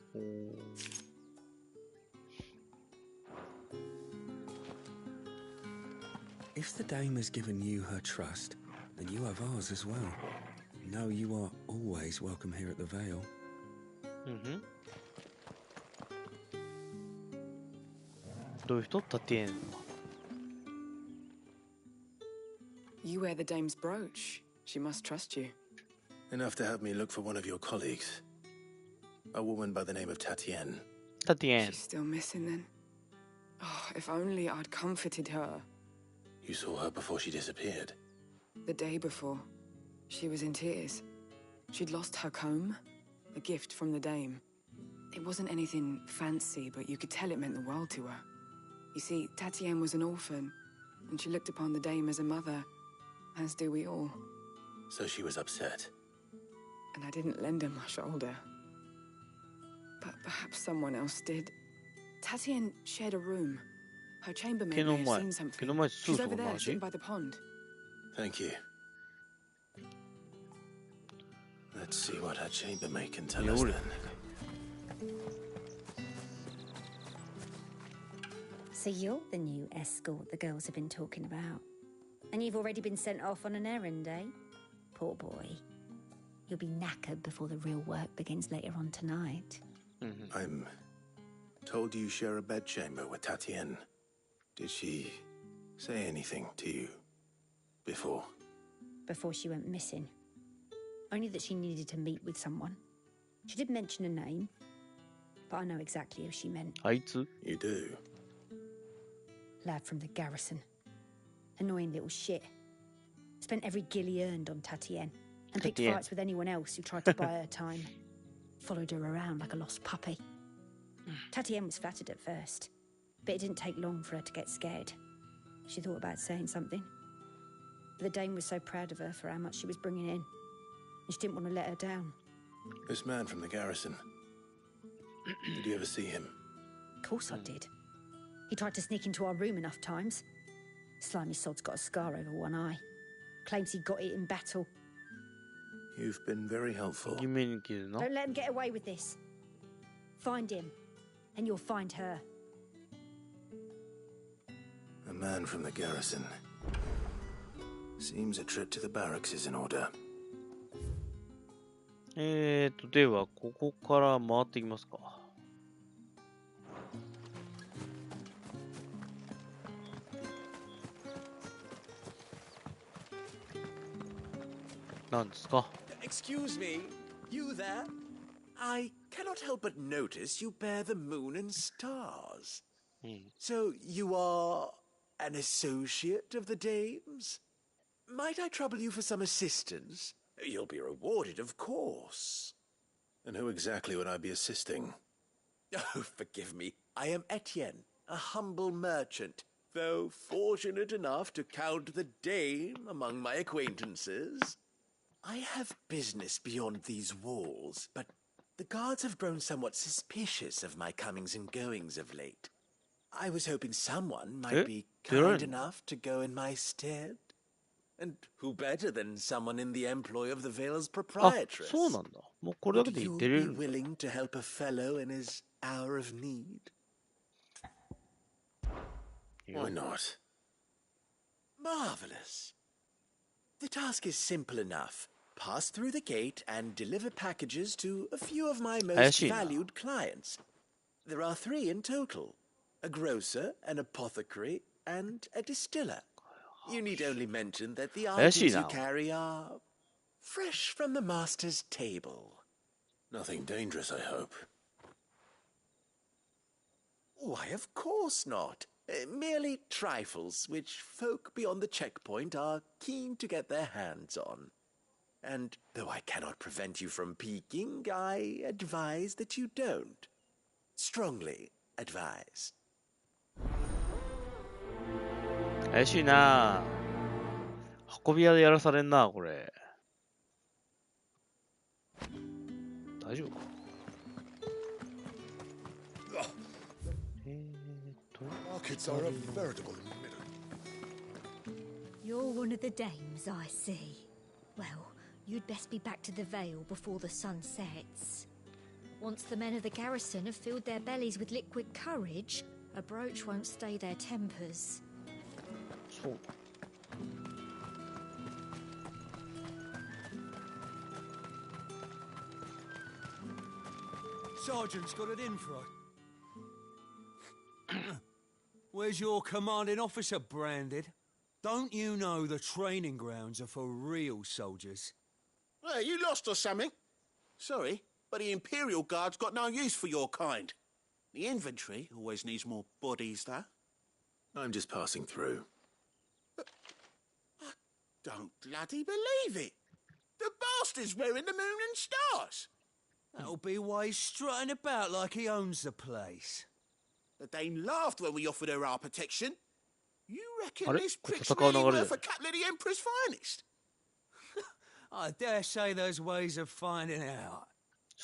If the dame has given you her trust, then you have ours as well. Know you are always welcome here at the Vale. Mm-hmm. どういう人？タティエン。 You wear the dame's brooch. She must trust you. Enough to have me look for one of your colleagues. A woman by the name of Tatienne. Tatienne. She's still missing then. Oh, if only I'd comforted her. You saw her before she disappeared? The day before. She was in tears. She'd lost her comb, a gift from the dame. It wasn't anything fancy, but you could tell it meant the world to her. You see, Tatienne was an orphan, and she looked upon the dame as a mother, as do we all. So she was upset. And I didn't lend her my shoulder. But perhaps someone else did. Tatienne shared a room. Her chambermaid may have seen something. She's over there, sitting by the pond. Thank you. Let's see what her chambermaid can tell us then. So you're the new escort the girls have been talking about. And you've already been sent off on an errand, eh? Poor boy. You'll be knackered before the real work begins later on tonight. I'm told you share a bedchamber with Tatienne. Did she say anything to you before? Before she went missing. Only that she needed to meet with someone. She did mention a name, but I know exactly who she meant. You do? Lad from the garrison. Annoying little shit. Spent every guil he earned on Tatienne, and picked fights with anyone else who tried to buy her time. Followed her around like a lost puppy. Tatienne was flattered at first, but it didn't take long for her to get scared. She thought about saying something. But the dame was so proud of her for how much she was bringing in, and she didn't want to let her down. This man from the garrison. Did you ever see him? Of course I did. He tried to sneak into our room enough times. Slimy sod's got a scar over one eye. Claims he got it in battle. You've been very helpful. Don't let him get away with this. Find him, and you'll find her. A man from the garrison. Seems a trip to the barracks is in order. ではここから回っていきますか。何ですか? Excuse me, you there? I cannot help but notice you bear the moon and stars. So you are an associate of the dame's? Might I trouble you for some assistance? You'll be rewarded, of course. And who exactly would I be assisting? Oh, forgive me. I am Etienne, a humble merchant, though fortunate enough to count the dame among my acquaintances. I have business beyond these walls, but the guards have grown somewhat suspicious of my comings and goings of late. I was hoping someone might be kind enough to go in my stead. And who better than someone in the employ of the Vale's proprietress? そうなんだ。もうこれだけで言ってる。 Would you be willing to help a fellow in his hour of need? Why not? Marvelous. The task is simple enough. Pass through the gate and deliver packages to a few of my most valued clients. There are 3 in total. A grocer, an apothecary, and a distiller. You need only mention that the items you carry are fresh from the master's table. Nothing dangerous, I hope. Why, of course not. Merely trifles which folk beyond the checkpoint are keen to get their hands on. And though I cannot prevent you from peeking, I advise that you don't. Strongly advise. 怪しいな。運び屋でやらされんな、これ。大丈夫か。Markets are a veritable middle. You're one of the dames, I see. Well, you'd best be back to the Vale before the sun sets. Once the men of the garrison have filled their bellies with liquid courage, a brooch won't stay their tempers. So. Sergeant's got it in for us. Where's your commanding officer, Branded? Don't you know the training grounds are for real soldiers? Hey, you lost or something? Sorry, but the Imperial Guard's got no use for your kind. The infantry always needs more bodies, though. I'm just passing through. I don't bloody believe it. The bastard's wearing the moon and stars. That'll be why he's strutting about like he owns the place. The dame laughed when we offered her our protection. You reckon this prick's really worth a couple of the Emperor's finest? I dare say there's ways of finding out.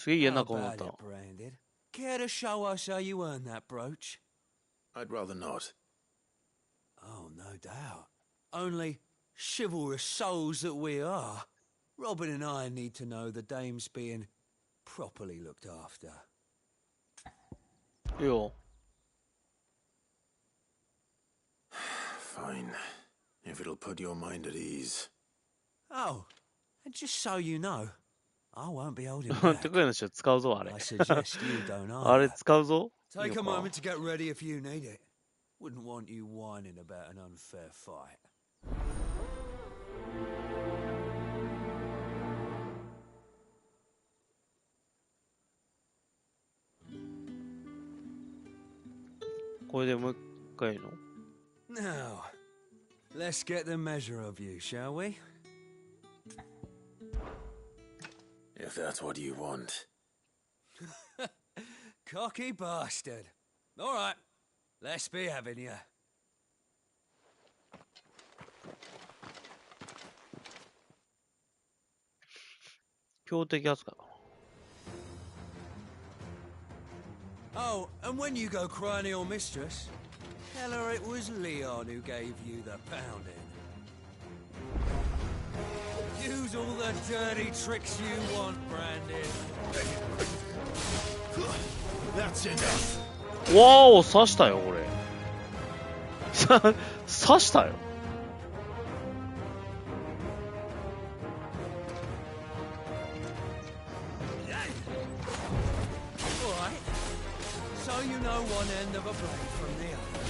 How about it, Branded? Care to show us how you earned that brooch? I'd rather not. Oh, no doubt. Only chivalrous souls that we are, Robin and I need to know the dame's being properly looked after. Yo. Fine. If it'll put your mind at ease. Oh, and just so you know, I won't be holding back. I suggest you don't either. Take a moment to get ready if you need it. Wouldn't want you whining about an unfair fight. Now, let's get the measure of you, shall we? If that's what you want. Cocky bastard. All right, let's be having you. Oh, and when you go crying to your mistress, tell her it was Leon who gave you the pounding. Use all the dirty tricks you want, Brandon. That's enough. わお、刺したよ、俺。刺したよ。Alright. So you know one end of a blade from the other.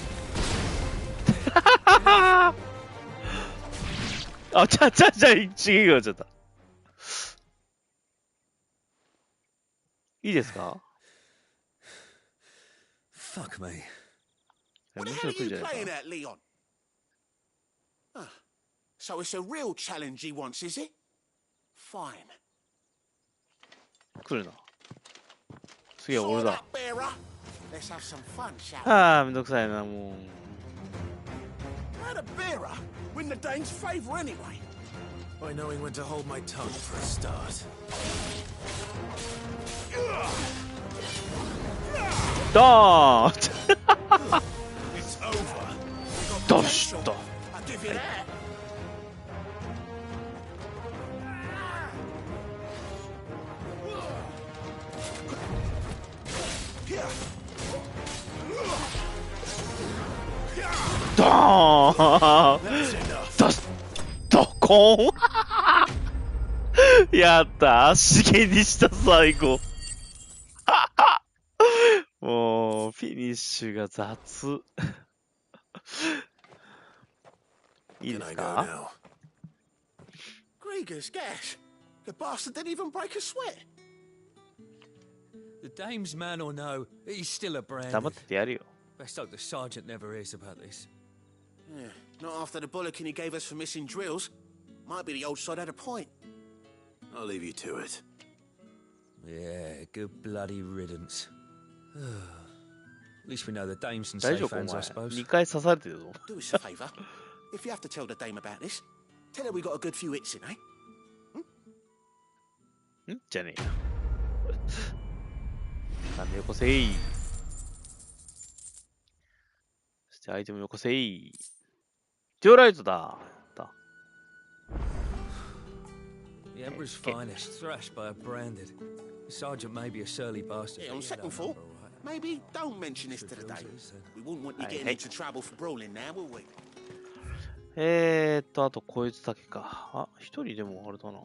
あ、違うよ、ちょっと。いいですか Fuck me. What the hell are you playing at, Leon? Ah, so it's a real challenge he wants, is it? Fine. 来るな。次は俺だ。 Let's have some fun, shall we? ああ、めんどくさいな、もう。How'd a bearer win the Dane's favour anyway? By knowing when to hold my tongue for a start. ドーン It's over. どうした I'll give you that. Here. ドーンドコーンやった足毛にした最後もうフィニッシュが雑いいですか Grieger's gas. The bastard didn't even break a sweat. The dame's man or no, he's still a brand. 黙っててやるよ Best hope the sergeant never hears about this. Yeah, not after the bollocking he gave us for missing drills. Might be the old sod had a point. I'll leave you to it. Yeah, good bloody riddance. At least we know the dame's some safe hands, I suppose. 2回刺されてるぞ。 Do us a favour. If you have to tell the dame about this, tell her we got a good few hits in, eh? んじゃねえよ。金よこせい。そしてアイテムよこせい。デュアライトだ。The Emperor's finest, thrashed by a branded. The sergeant may be a surly bastard. Yeah, on second thought, maybe don't mention this to the dame. We wouldn't want you getting into trouble for brawling now, will we? あとこいつだけか。あ、一人でもあれだな。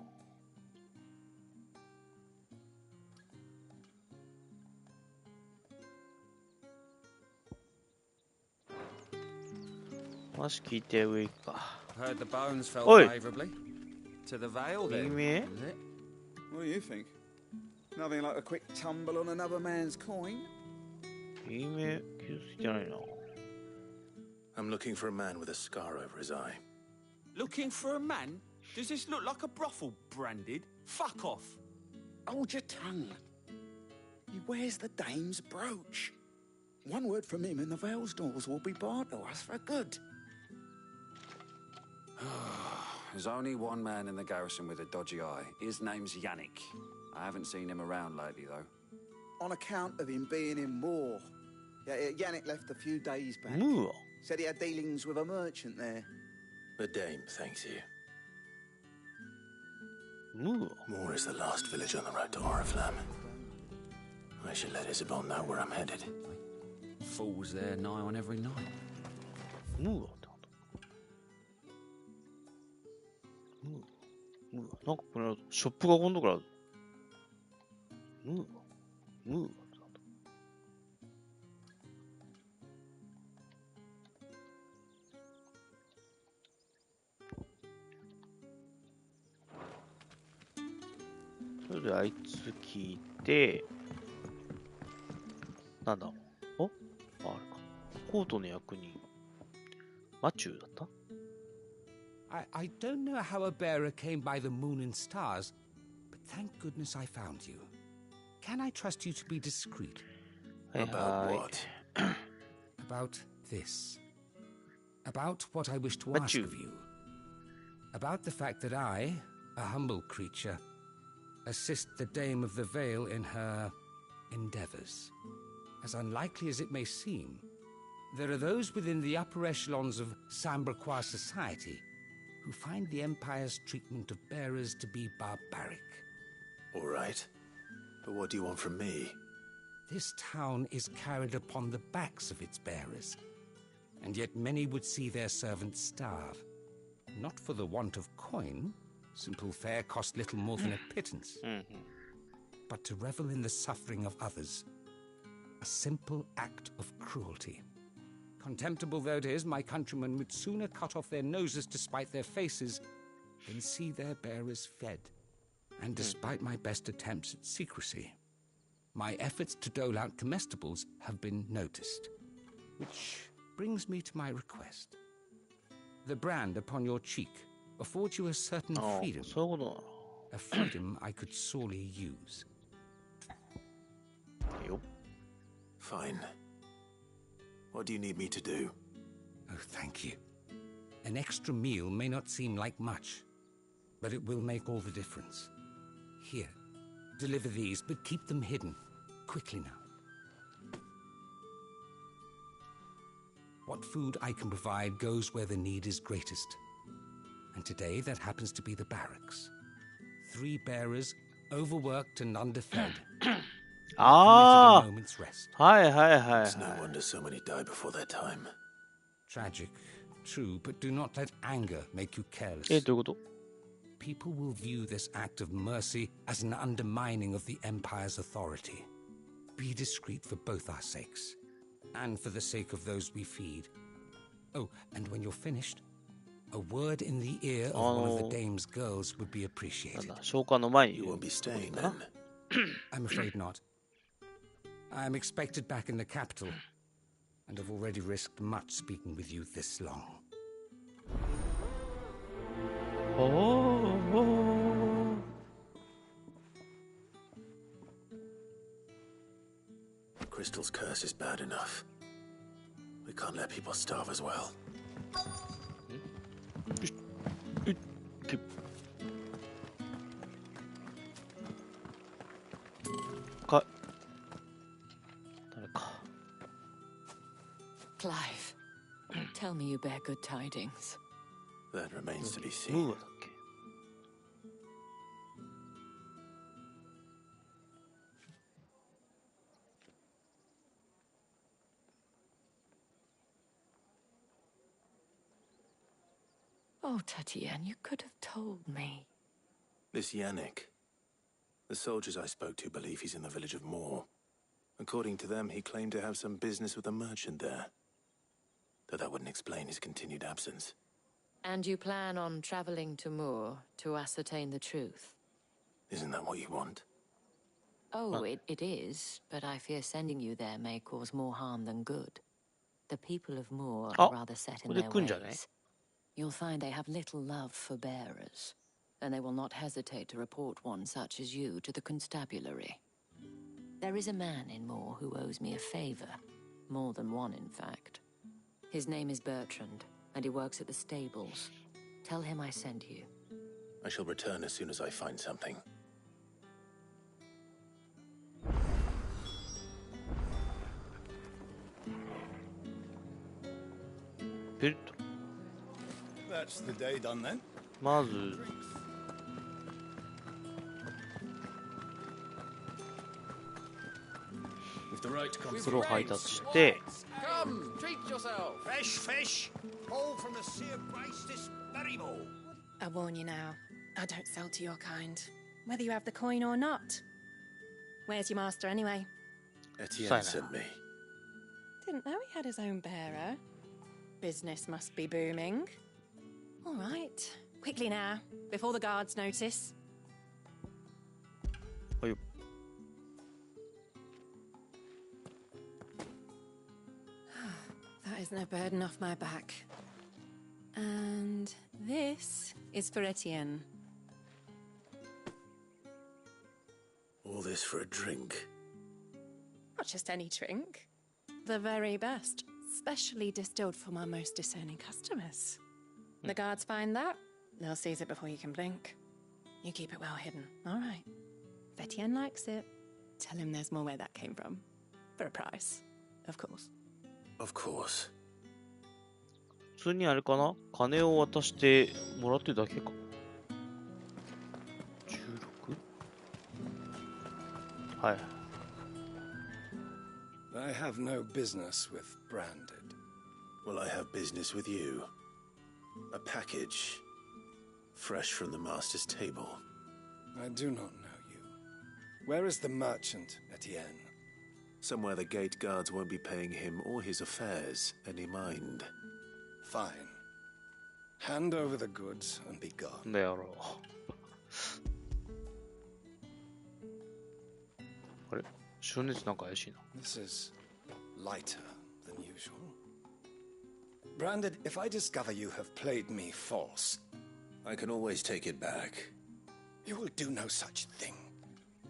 話聞いて上行くか。Heard the bones fell おい。 favorably. To the Vale, いい then. め。 What do you think? Nothing like a quick tumble on another man's coin? いいめ。傷ついてないな。I'm looking for a man with a scar over his eye. Looking for a man? Does this look like a brothel, branded? Fuck off. Hold your tongue. He wears the dame's brooch. One word from him and the Vale's doors will be barred to us for good. There's only one man in the garrison with a dodgy eye. His name's Yannick. I haven't seen him around lately, though. On account of him being in war. Yeah, Yannick left a few days back. Ooh. Said he had dealings with a merchant there. The dame thanks you. Ooh. Moore is the last village on the road to Oriflamme. I should let Isabel know where I'm headed. Fools there nigh on every night. Ooh. なんかこれショップが今度からそれであいつ聞いてなんだおあれかコートの役人マチューだった I don't know how a bearer came by the moon and stars, but thank goodness I found you. Can I trust you to be discreet? About what? About this. About what I wish to ask of you. About the fact that I, a humble creature, assist the Dame of the Vale in her endeavors. As unlikely as it may seem, there are those within the upper echelons of Sambraquois society who find the Empire's treatment of bearers to be barbaric. All right. But what do you want from me? This town is carried upon the backs of its bearers, and yet many would see their servants starve. Not for the want of coin, simple fare cost little more than a pittance, but to revel in the suffering of others, a simple act of cruelty. Contemptible though it is, my countrymen would sooner cut off their noses to spite their faces than see their bearers fed. And despite my best attempts at secrecy, my efforts to dole out comestibles have been noticed. Which brings me to my request. The brand upon your cheek affords you a certain freedom. A freedom I could sorely use. Fine. What do you need me to do? Oh, thank you. An extra meal may not seem like much, but it will make all the difference. Here, deliver these, but keep them hidden. Quickly now. What food I can provide goes where the need is greatest. And today, that happens to be the barracks. 3 bearers, overworked and underfed. Ah! Hi. It's no wonder so many die before their time. Tragic, true, but do not let anger make you careless. People will view this act of mercy as an undermining of the Empire's authority. Be discreet for both our sakes, and for the sake of those we feed. Oh, and when you're finished, a word in the ear of one of the Dame's girls would be appreciated. You won't be staying then? I'm afraid not. I'm expected back in the capital. and have already risked much speaking with you this long. Crystal's curse is bad enough. We can't let people starve as well. Clive, tell me you bear good tidings. That remains to be seen. Oh, Tatienne, you could have told me. This Yannick. The soldiers I spoke to believe he's in the village of Moor. According to them, he claimed to have some business with a merchant there. Though that wouldn't explain his continued absence. And you plan on traveling to Moor to ascertain the truth? Isn't that what you want? Oh, it is, but I fear sending you there may cause more harm than good. The people of Moor are rather set in their ways. You'll find they have little love for bearers, and they will not hesitate to report one such as you to the constabulary. There is a man in Moor who owes me a favor. More than one, in fact. His name is Bertrand, and he works at the stables. Tell him I sent you. I shall return as soon as I find something. That's the day done then. まず風呂配達して Come, treat yourself. Fresh fish. All from the sea of grace this very morning. I warn you now, I don't sell to your kind, whether you have the coin or not. Where's your master anyway? Etienne sent me. Didn't know he had his own bearer. Business must be booming. All right, quickly now, before the guards notice. That is no burden off my back. And this is for Etienne. All this for a drink? Not just any drink. The very best, specially distilled for my most discerning customers. The guards find that, they'll seize it before you can blink. You keep it well hidden, all right? If Etienne likes it, tell him there's more where that came from. For a price, of course. Of course. 普通にあれかな、金を渡してもらってるだけか。16？ はい。I have no business with Branded. Well, I have business with you. A package. Fresh from the master's table. I do not know you. Where is the merchant, Etienne? Somewhere the gate guards won't be paying him or his affairs any mind. Fine. Hand over the goods and be gone. だやろう。あれ？春熱なんか怪しいな。This is lighter than usual. Branded, if I discover you have played me false, I can always take it back. You will do no such thing.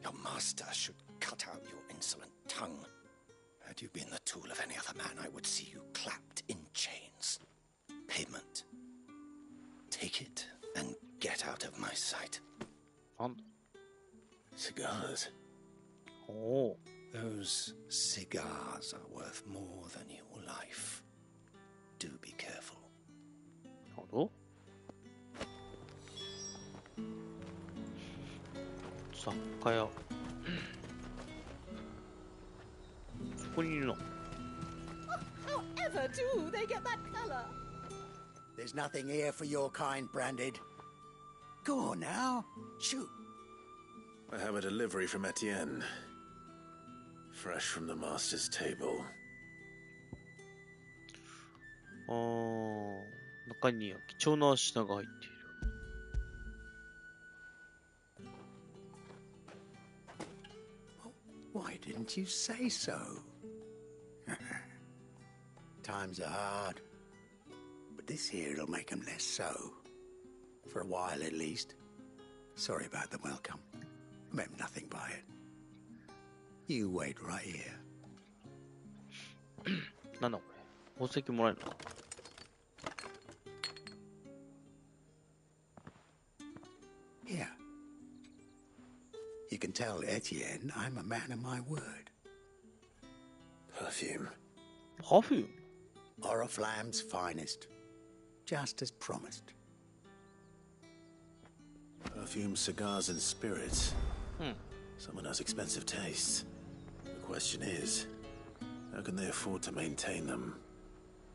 Your master should cut out your insolent tongue. Had you been the tool of any other man, I would see you clapped in chains. Payment. Take it and get out of my sight. Cigars. Oh. Those cigars are worth more than your life. Do be careful. なるほど。雑貨屋。そこにいるの。However do they get that color? There's nothing here for your kind, Branded. Go on now, shoot. I have a delivery from Etienne. Fresh from the master's table. あー、中には貴重な品が入っている。Why didn't you say so? times are hard. But this here'll make 'em less so. For a while at least. Sorry about the welcome. Meant nothing by it. You wait right here. なんだこれ。宝石もらえるのか。Here. You can tell Etienne I'm a man of my word. Perfume. Perfume? Oriflamme's finest. Just as promised. Perfume, cigars, and spirits. Someone has expensive tastes. The question is, how can they afford to maintain them?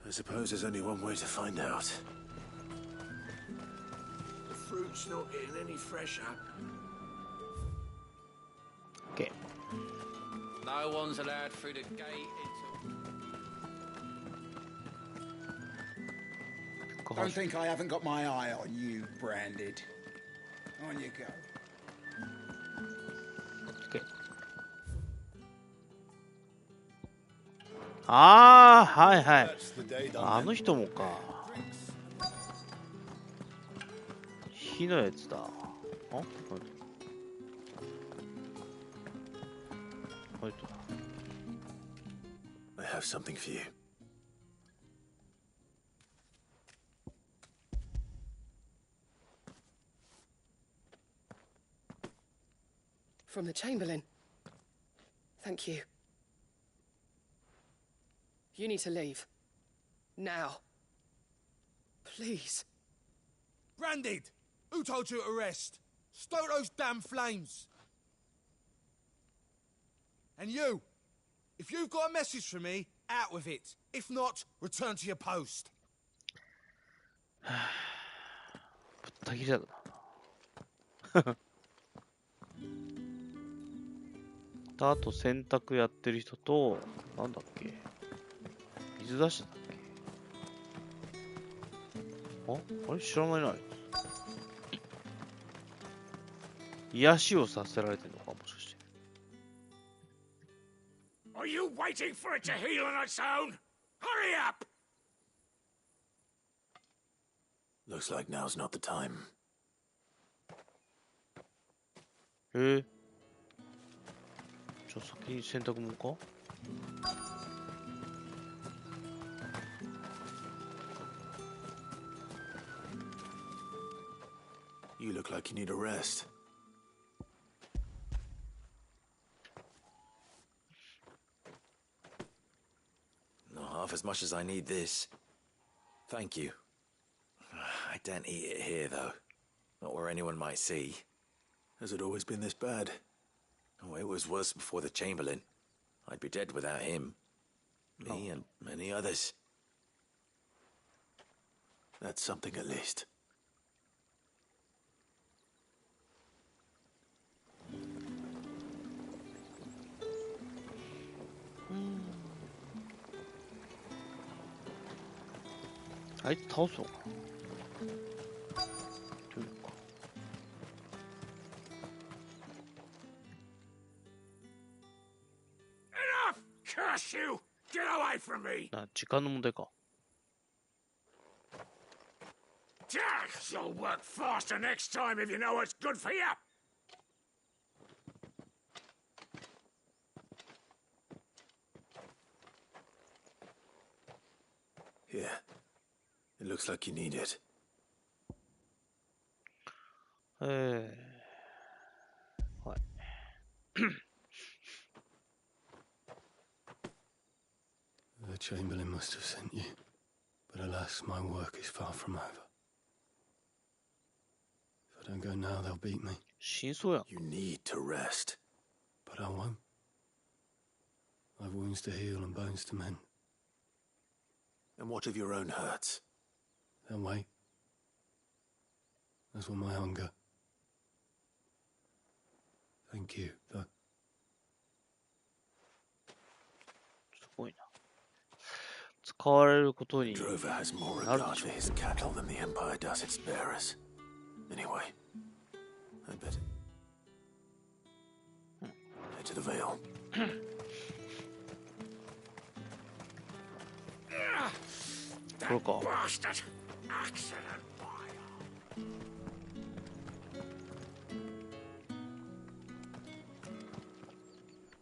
I suppose there's only one way to find out. The fruit's not getting any fresher. Okay. No one's allowed through the gate until... Don't think I haven't got my eye on you, Branded. On you go. Okay. ああ、はいはい。あの人もか。火のやつだ。あ、I have something for you. From the Chamberlain. Thank you. You need to leave. Now. Please. Branded! Who told you to rest? Stoke those damn flames! And you! If you've got a message for me, out with it. If not, return to your post. ぶった切れだな。あと洗濯やってる人と、なんだっけ、水出しだっけ。あれ知らないな。癒しをさせられてるのかもしかして。Are you waiting for it to heal on its own? Hurry up! Looks like now's not the time. じゃあ先に洗濯物か。You look like you need a rest. Not half as much as I need this. Thank you. I daren't eat it here, though. Not where anyone might see. Has it always been this bad? Oh, it was worse before the Chamberlain. I'd be dead without him. Me and many others. That's something at least. I thought so. Enough! Curse you! Get away from me! 時間の問題か。You'll work faster next time if you know what's good for you! Here. It looks like you need it. What? The Chamberlain must have sent you, but alas, my work is far from over. If I don't go now, they'll beat me. You need to rest. But I won't. I've wounds to heal and bones to mend. And what of your own hurts? They'll wait. As will my hunger. Thank you, though. すごいな。使われることに Drover has more regard for his cattle than the Empire does its bearers. Anyway, I bet. Head to the Vale. これか。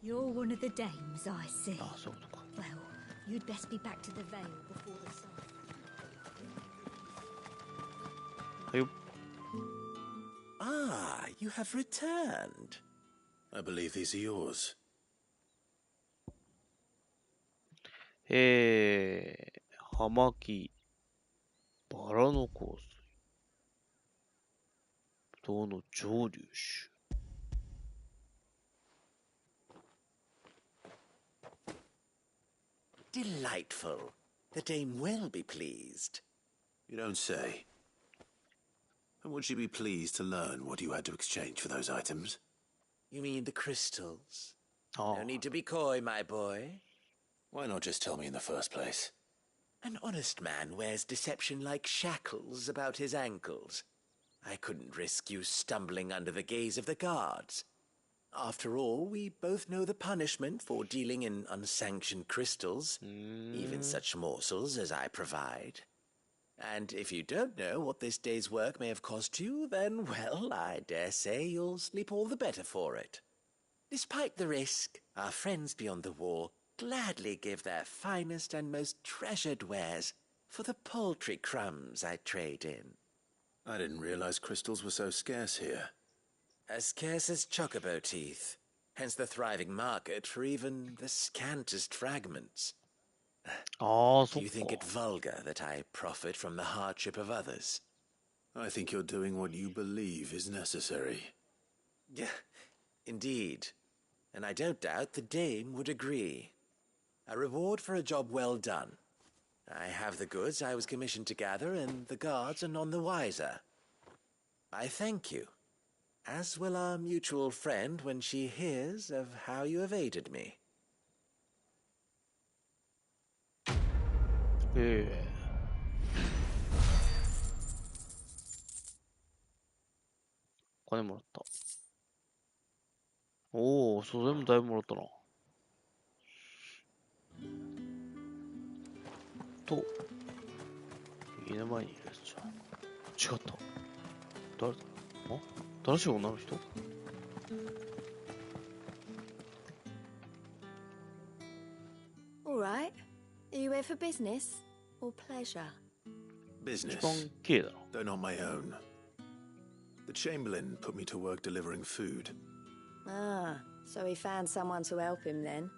You're one of the dames, I see. あ、そういうことか。Well, you'd best be back to the Vale before the sun. はいよ。Ah, you have returned. I believe these are yours. 葉巻、バラの香水、ぶどうの蒸留酒。Delightful. The dame will be pleased. You don't say. And would she be pleased to learn what you had to exchange for those items? You mean the crystals? Oh. No need to be coy, my boy. Why not just tell me in the first place? An honest man wears deception like shackles about his ankles. I couldn't risk you stumbling under the gaze of the guards. After all, we both know the punishment for dealing in unsanctioned crystals, even such morsels as I provide. And if you don't know what this day's work may have cost you, then, well, I dare say you'll sleep all the better for it. Despite the risk, our friends beyond the wall gladly give their finest and most treasured wares for the paltry crumbs I trade in. I didn't realize crystals were so scarce here. As scarce as chocobo teeth, hence the thriving market for even the scantest fragments. Do you think it vulgar that I profit from the hardship of others? I think you're doing what you believe is necessary. Indeed, and I don't doubt the dame would agree. A reward for a job well done. I have the goods I was commissioned to gather, and the guards are none the wiser. I thank you, as will our mutual friend when she hears of how you have aided me. 金もらった。おお、それもだいぶもらったな。と、家の前にいるやつじゃん。違った。誰だ？あ？新しい女の人？ All right. Are you here for business or pleasure? Business, 一番綺麗だな。 though not my own. The Chamberlain put me to work delivering food. Ah, so he found someone to help him then.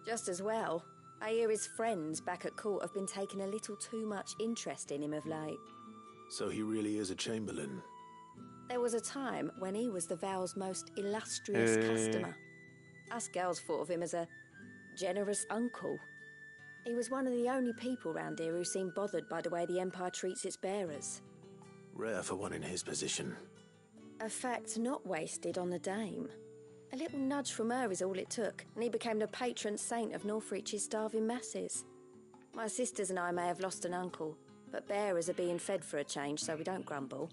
Just as well. I hear his friends back at court have been taking a little too much interest in him of late. So he really is a Chamberlain. There was a time when he was the Vale's most illustrious customer. Us girls thought of him as a generous uncle. He was one of the only people round here who seemed bothered by the way the Empire treats its bearers. Rare for one in his position. A fact not wasted on the dame. A little nudge from her is all it took, and he became the patron saint of Northreach's starving masses. My sisters and I may have lost an uncle, but bearers are being fed for a change, so we don't grumble.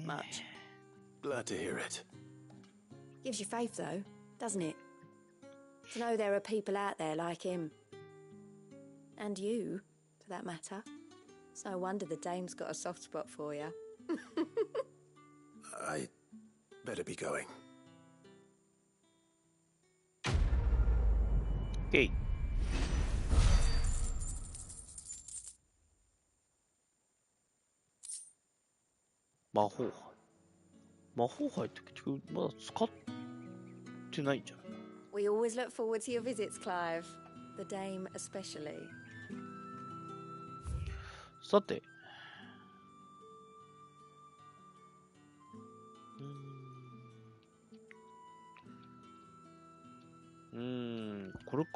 Much. Glad to hear it. Gives you faith, though, doesn't it? To know there are people out there like him. And you, for that matter. It's no wonder the dame's got a soft spot for you. I better be going. Okay. 魔法杯って結局まだ使ってないんじゃない？ We always look forward to your visits, Clive. The dame especially. さて。これか。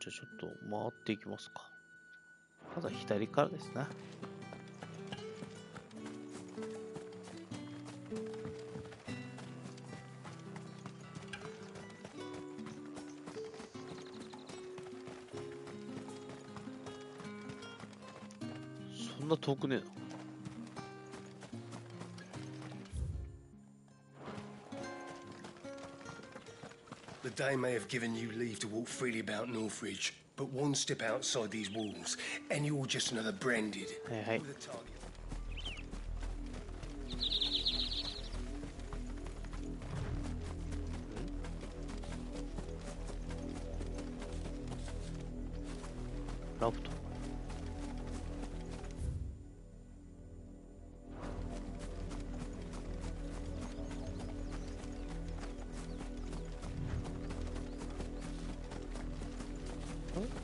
じゃあちょっと回っていきますか。まずは左からですね。そんな遠くねえな。The Dame may have given you leave to walk freely about Northridge, but one step outside these walls, and you're just another branded. Hey. With a target. ラプト。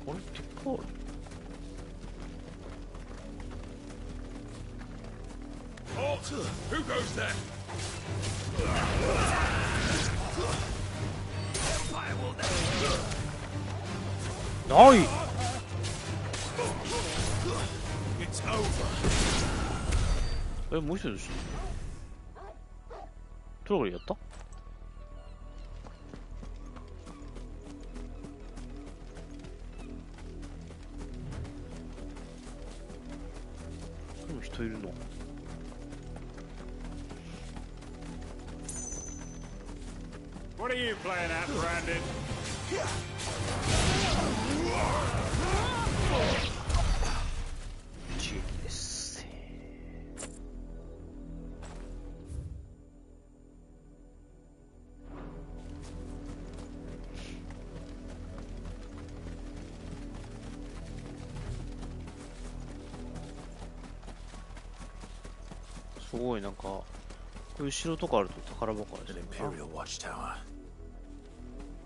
これ結構Oh, who goes there? Nice. It's over. もう一人でしょ。トラゴリやった？でも人いるの。What are you playing at, Brandon? 地域です。すごいなんかこういう城とかあると宝箱あるね。 Imperial Watchtower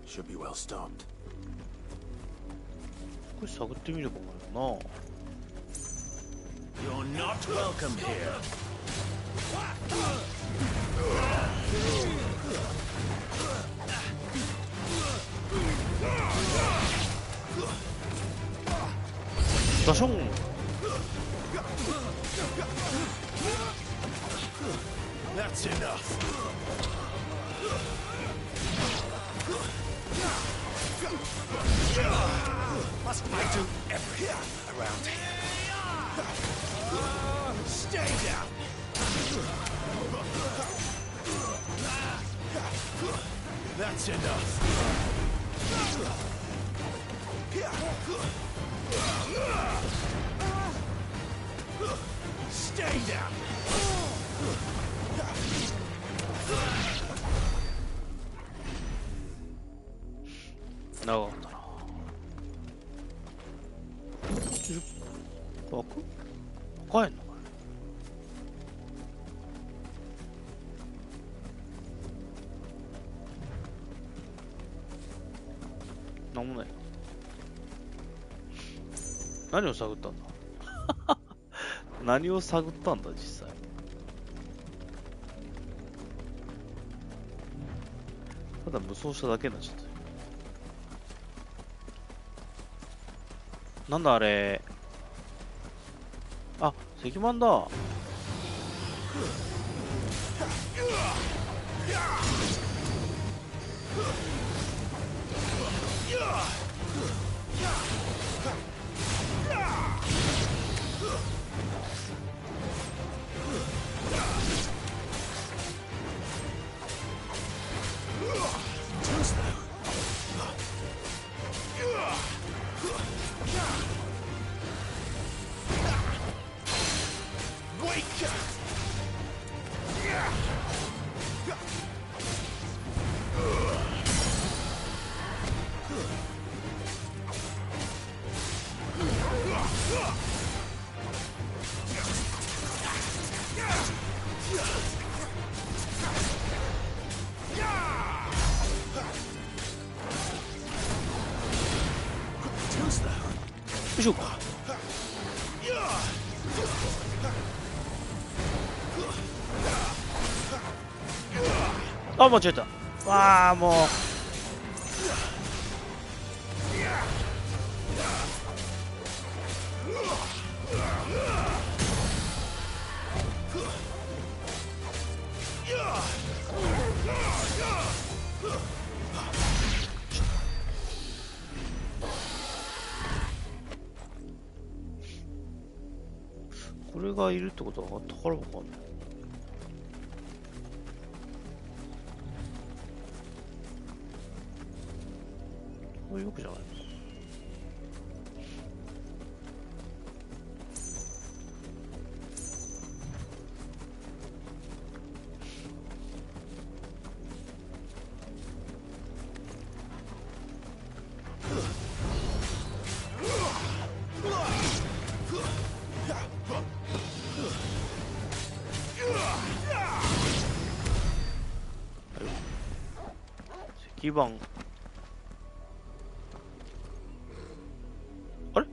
should be well stocked. これ探ってみれば分かるな。 You're not welcome here. ダション。 That's enough. Must I do everything around here? Stay down. That's enough. Stay down. 長かったな。開く？開えんのかね。なんもない。何を探ったんだ何を探ったんだ実際。ただ無双しただけになっちゃった。なんだあれ。あ、石板だ。よいしょ。あ、間違えた。わあ、もう。これがいるってことは宝箱あるの？そういうわけじゃないのか。石板。あれ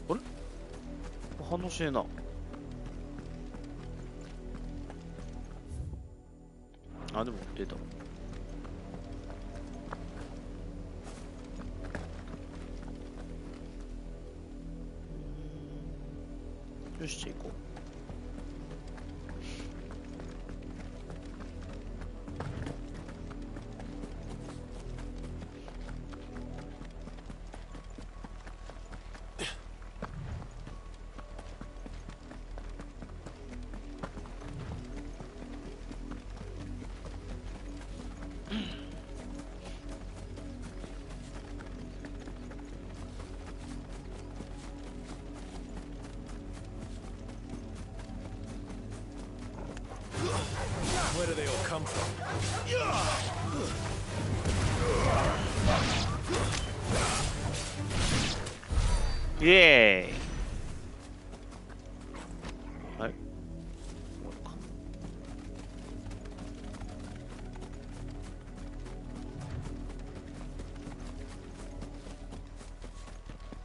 あれ反応しねえな。あ、でも出た。よし、じゃあ行こう。Where do they all come from? Yay! はい。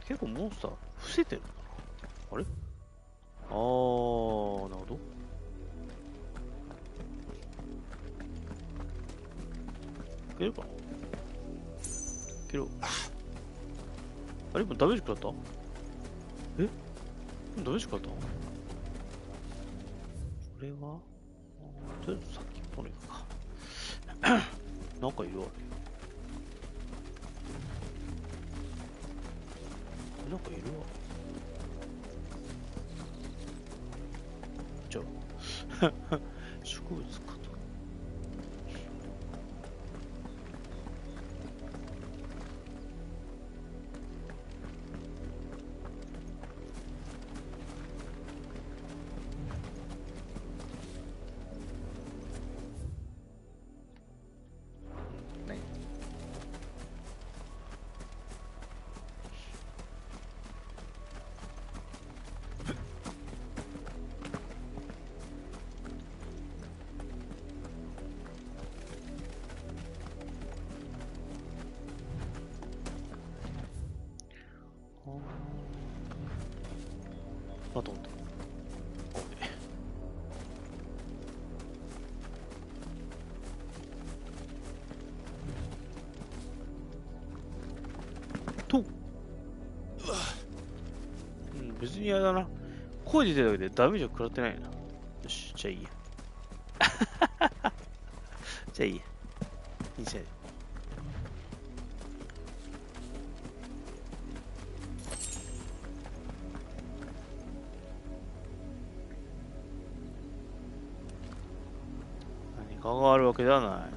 結構モンスター伏せてるのかな。あれ？あー、なるほど。いけるかな。いける。あれ、今ダメージ食らった？え？ダメージ食らった？これはとりあえずさっきこれか。なんかいるわ。なんかいるわ。じゃあ、植物かと。あ、と思った。と、うん、別にあれだな。声出てるだけでダメージは食らってないな。よし、じゃあいいや。じゃあいいや。いいじゃん。何かがあるわけではない。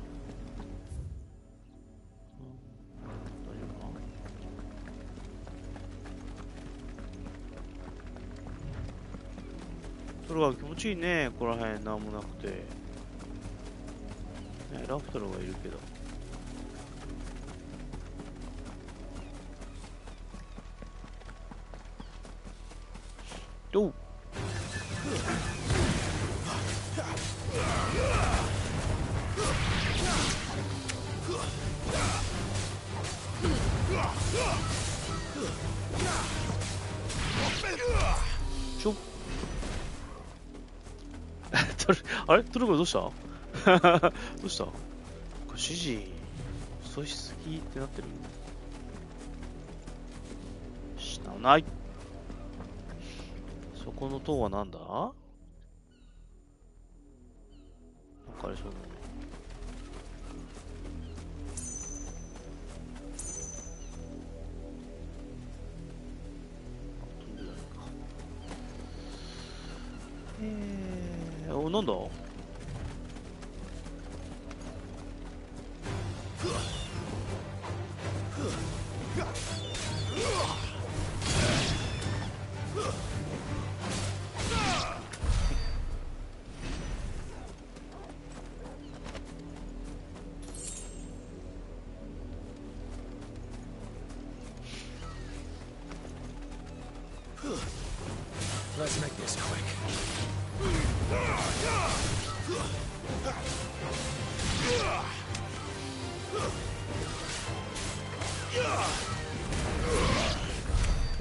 それが気持ちいいね、ここら辺なんもなくて。ね、ラフトルがいるけど。おう。ちょあれトルコどうしたどうした指示遅しすぎってなってるしなない。そこの塔はなんだ。なんかあれそうだね。なんだ Let's make this quick.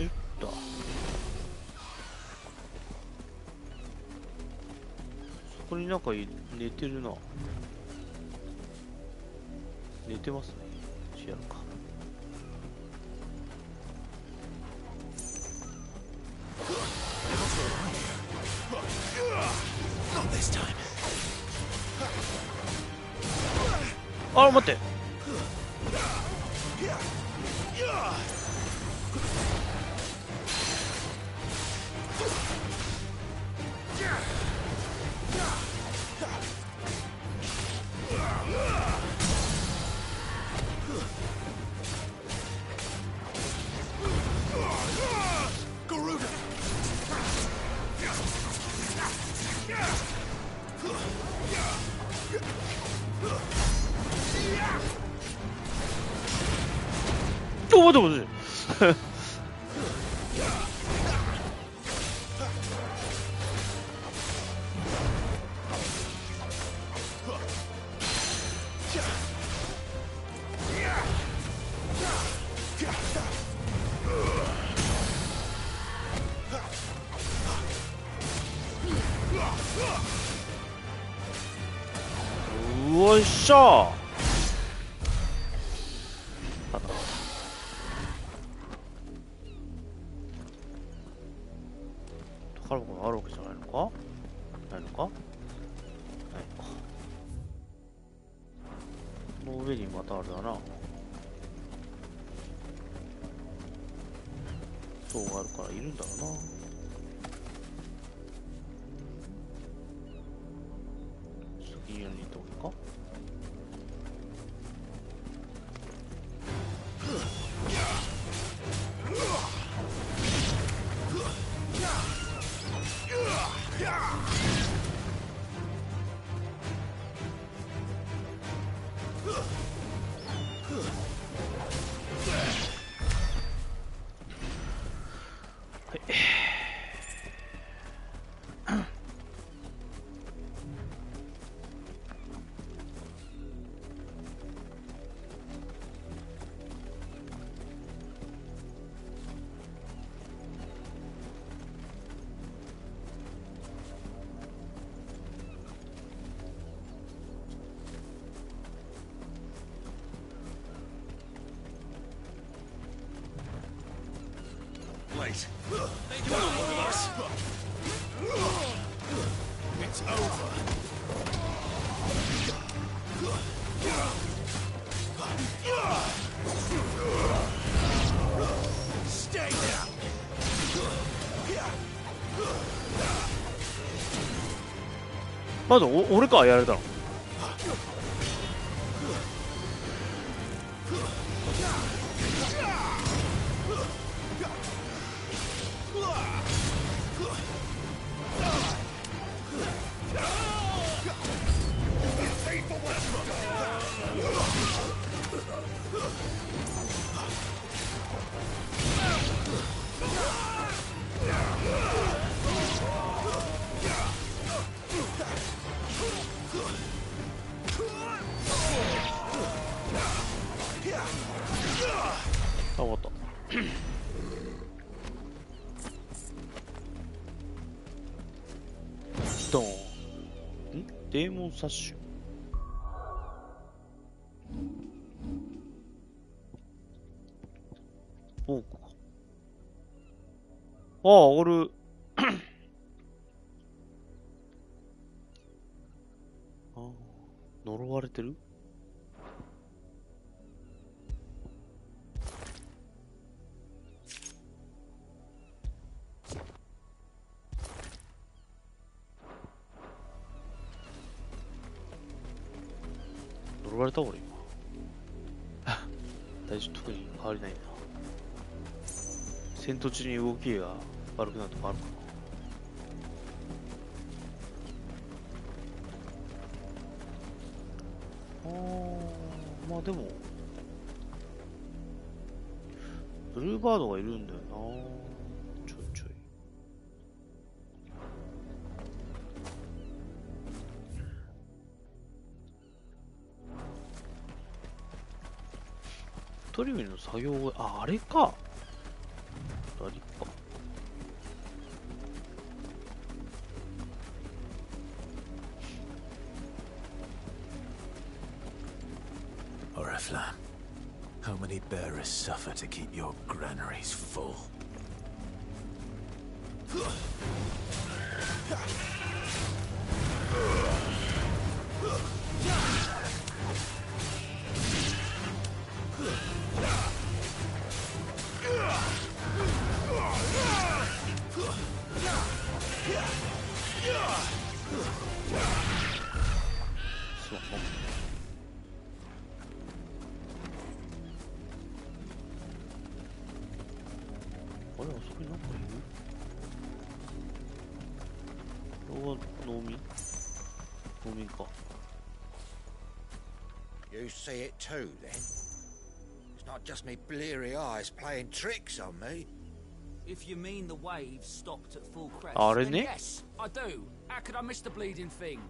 いった。そこになんか寝てるな。寝てますね。やるか。あ、待って。待って待ってよっしゃー。宝箱があるわけじゃないのか？ないのか？ないのか。この上にまたあれだな。塔があるからいるんだろうな。次にとか？Late. They don't want of us. It's over. Stay down. まだ俺かやられたの。あ、終わった。ドーン。デーモンサッシュ。ボークか。ああ、上がる。ああ、呪われてる？呪われた俺今。大丈夫、特に変わりないな。戦闘中に動きが悪くなるとかあるかな。まあでもブルーバードがいるんだよな。ちょいちょい。トリミの作業が、あ、あれか。立派。Oriflamme, how many bearers suffer to keep your granaries full? You see it too, then? It's not just me bleary eyes playing tricks on me. If you mean the waves stopped at full crest, then yes, I do. How could I miss the bleeding thing?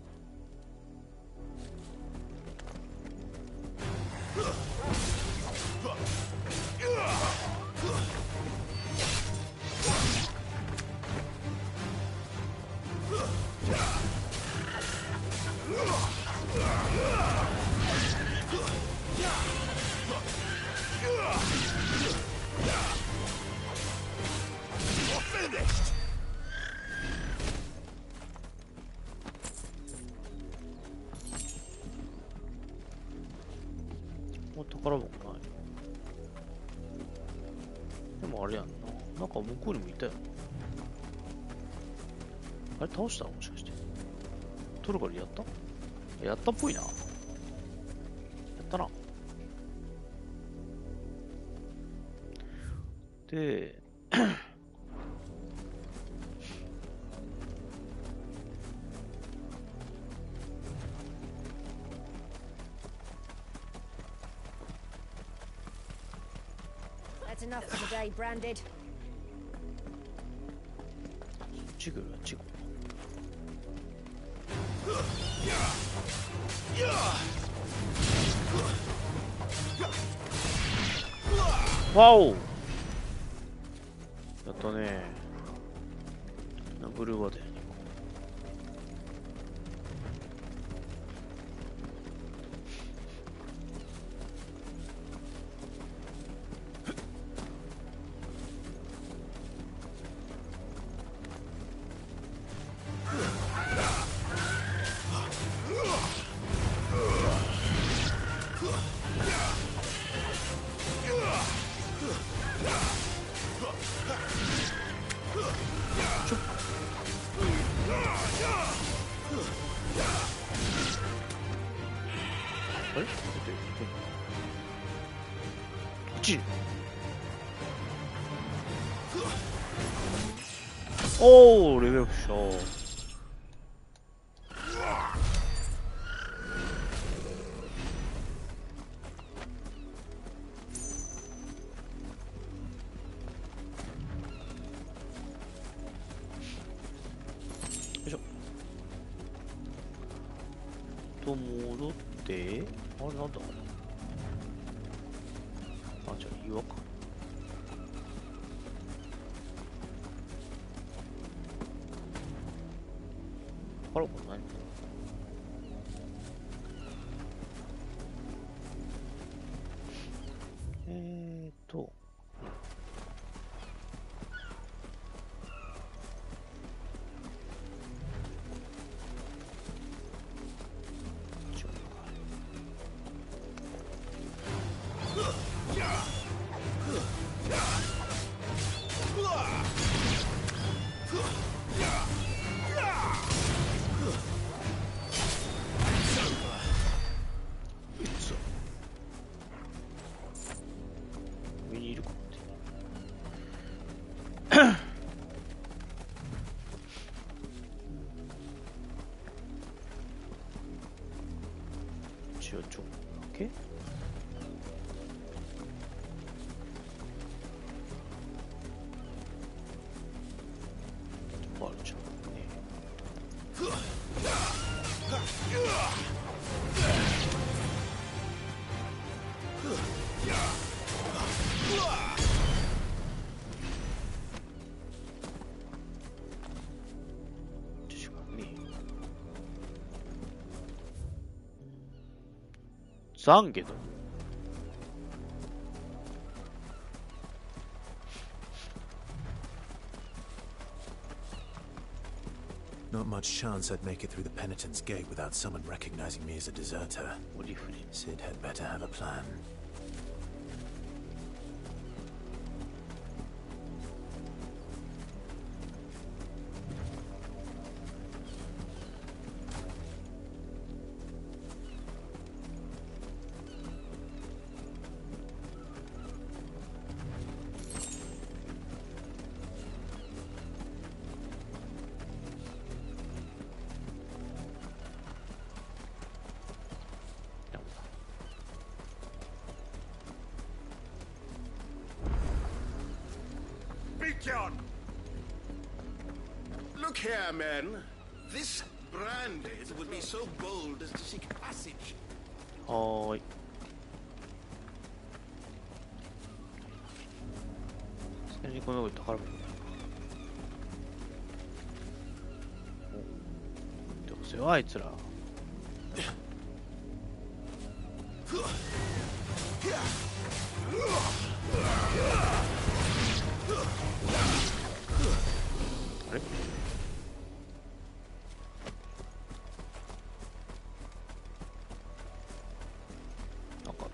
Finished! もう宝箱ない。でもあれやんな。なんか向こうにもいたよな。あれ倒したのもしかして。トルコでやった？やったっぽいな。やったな。で、That's enough for today, Branded. チグルはチグル。わお。やったね。ブルーワードやね。おー、レベルアップした。よいしょ。と戻って、あれなんだあ、じゃあ岩か。あら、これ何？をちょっとだけ。あるじゃんね。懺悔だ。Not much chance I'd make it through the penitent's gate without someone recognizing me as a deserter. Sid had better have a plan. Look here, men. This branded would be so bold as to seek passage. はーい。それにこの上宝箱。どうせよあいつら。あれ？なんか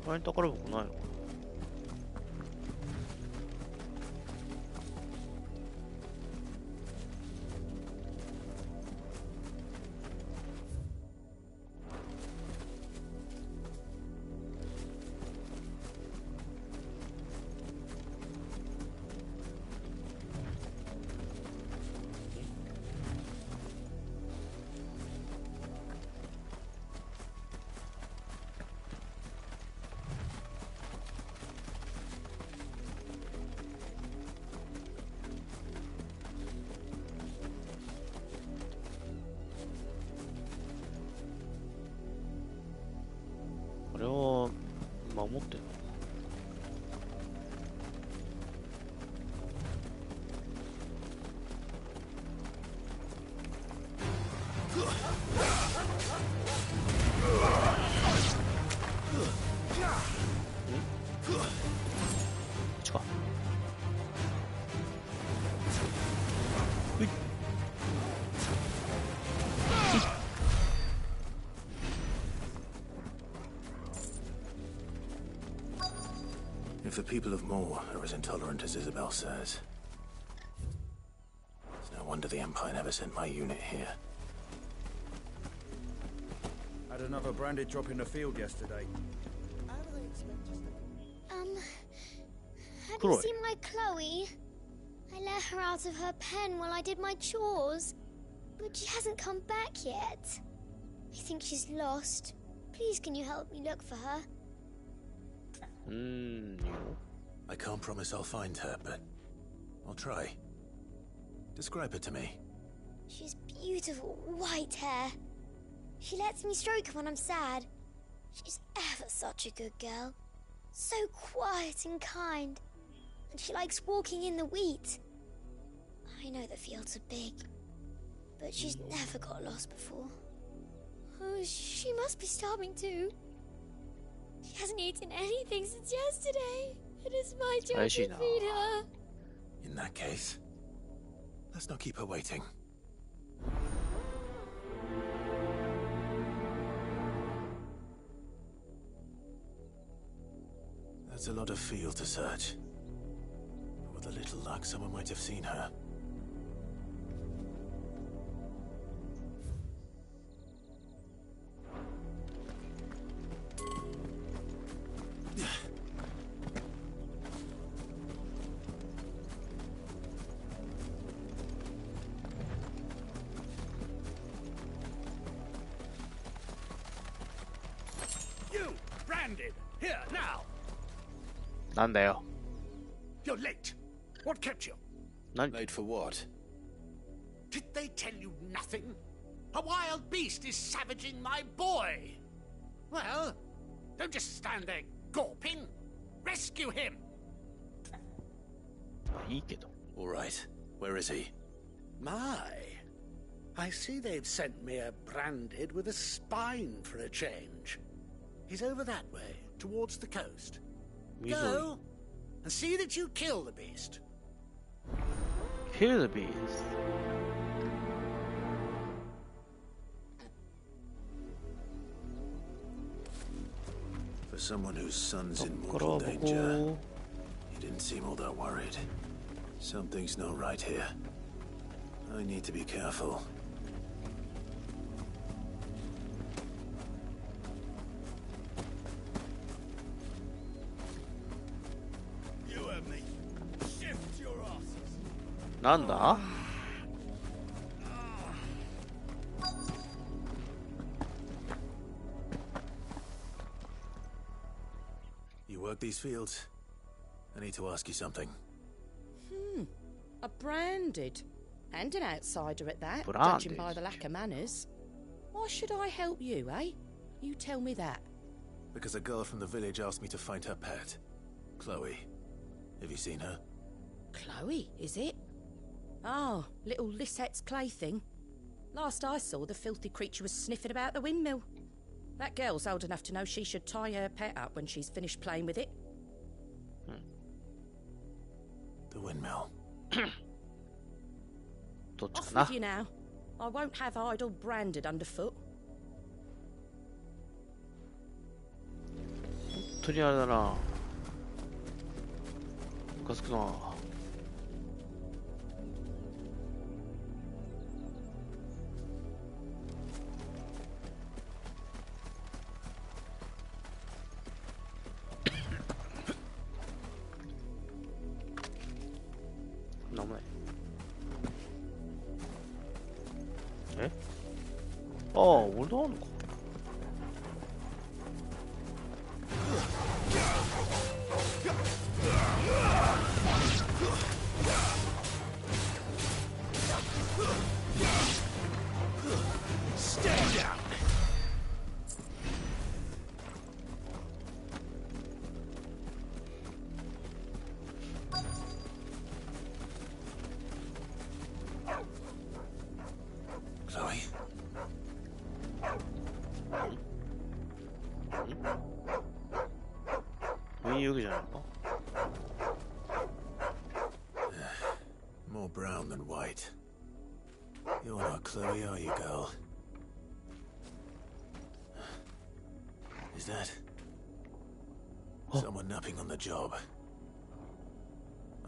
これに宝箱ないのかな。これは守ってんの？If the people of Moor are as intolerant as Isabel says, it's no wonder the Empire never sent my unit here. Had another branded drop in the field yesterday. Have you seen my Chloe? I let her out of her pen while I did my chores, but she hasn't come back yet. I think she's lost. Please, can you help me look for her? I can't promise I'll find her, but I'll try. Describe her to me. She's beautiful, white hair. She lets me stroke her when I'm sad. She's ever such a good girl. So quiet and kind. And she likes walking in the wheat. I know the fields are big, but she's never got lost before. Oh, she must be starving too. She hasn't eaten anything since yesterday. It is my job to feed her. In that case, let's not keep her waiting. That's a lot of field to search. With a little luck, someone might have seen her. You, branded, here now. なんだよ。 You're late. What kept you? Late for what? Did they tell you nothing? A wild beast is savaging my boy. Well, don't just stand there gawping. Rescue him. いいけど。 All right. Where is he? My, I see they've sent me a branded with a spine for a change. He's over that way, towards the coast. Go and see that you kill the beast. Kill the beast. For someone whose son's in mortal danger, he didn't seem all that worried. Something's not right here. I need to be careful. You heard me. Shift your asses. なんだ You work these fields? I need to ask you something. A branded. And an outsider at that, Branded. judging by the lack of manners. Why should I help you, eh? You tell me that. Because a girl from the village asked me to find her pet. Chloe. Have you seen her? Chloe, is it? Oh, little Lisette's plaything. Last I saw, the filthy creature was sniffing about the windmill. That girl's old enough to know she should tie her pet up when she's finished playing with it. The windmill. Off with you now. I won't have idle branded underfoot. 本当にあれだな。ムカつくな。なんもない。え？ああ、俺だのか。Stand down. Chloe? More brown than white. You're not Chloe, are you, girl? Is that someone napping on the job?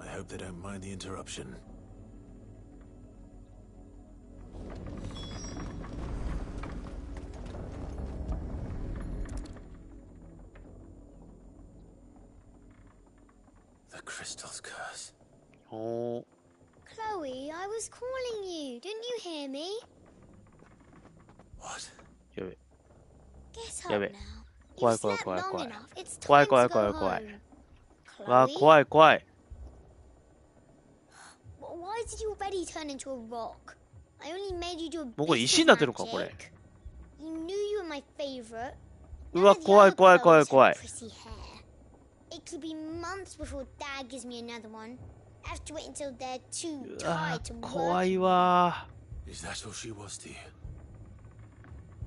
I hope they don't mind the interruption. The crystal's curse. Oh. Chloe, I was calling you. Didn't you hear me? What? Get up now. 怖い怖い怖い Long 怖い enough. It's 怖い time 怖い to 怖 go い怖い home. わあ Chloe? 怖い怖い Why did you already turn into a rock? I only made you do a もうこれ bit 石に of なってるのかこれ magic. You knew you were my favorite. うわ怖い怖い怖い怖い Pretty hair. It could be months before Dad gives me another one. I have to wait until they're too うわ tired to work. 怖いわ Is that all she was to you?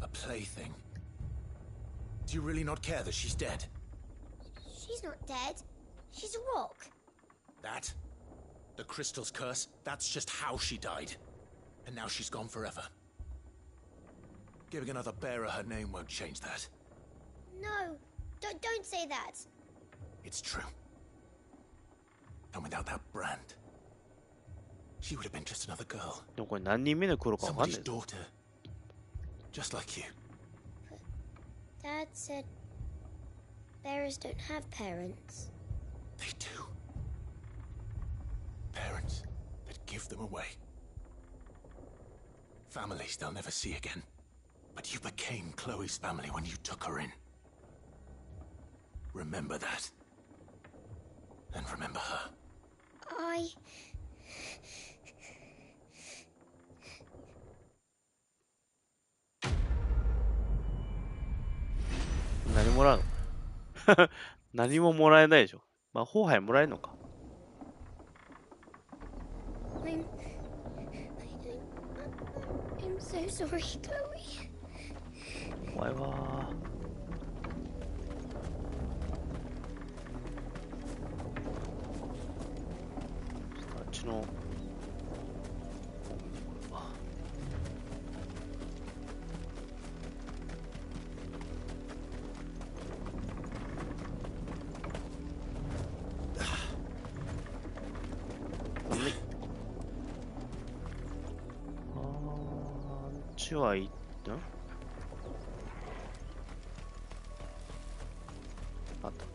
A plaything? Do you really not care that she's dead? She's not dead. She's a rock. That? The crystal's curse? That's just how she died. And now she's gone forever. Giving another bearer her name won't change that. No, don't say that. It's true. And without that brand, she would have been just another girl. でもこれ何人目の頃かわかんない Somebody's daughter. Just like you. Dad said bearers don't have parents. They do. Parents that give them away. Families they'll never see again. But you became Chloe's family when you took her in. Remember that. And remember her.何もらうの何ももらえないでしょ。魔法杯もらえるのか。I'm so sorry, Chloe. 怖いわあっちのあっちはいったあった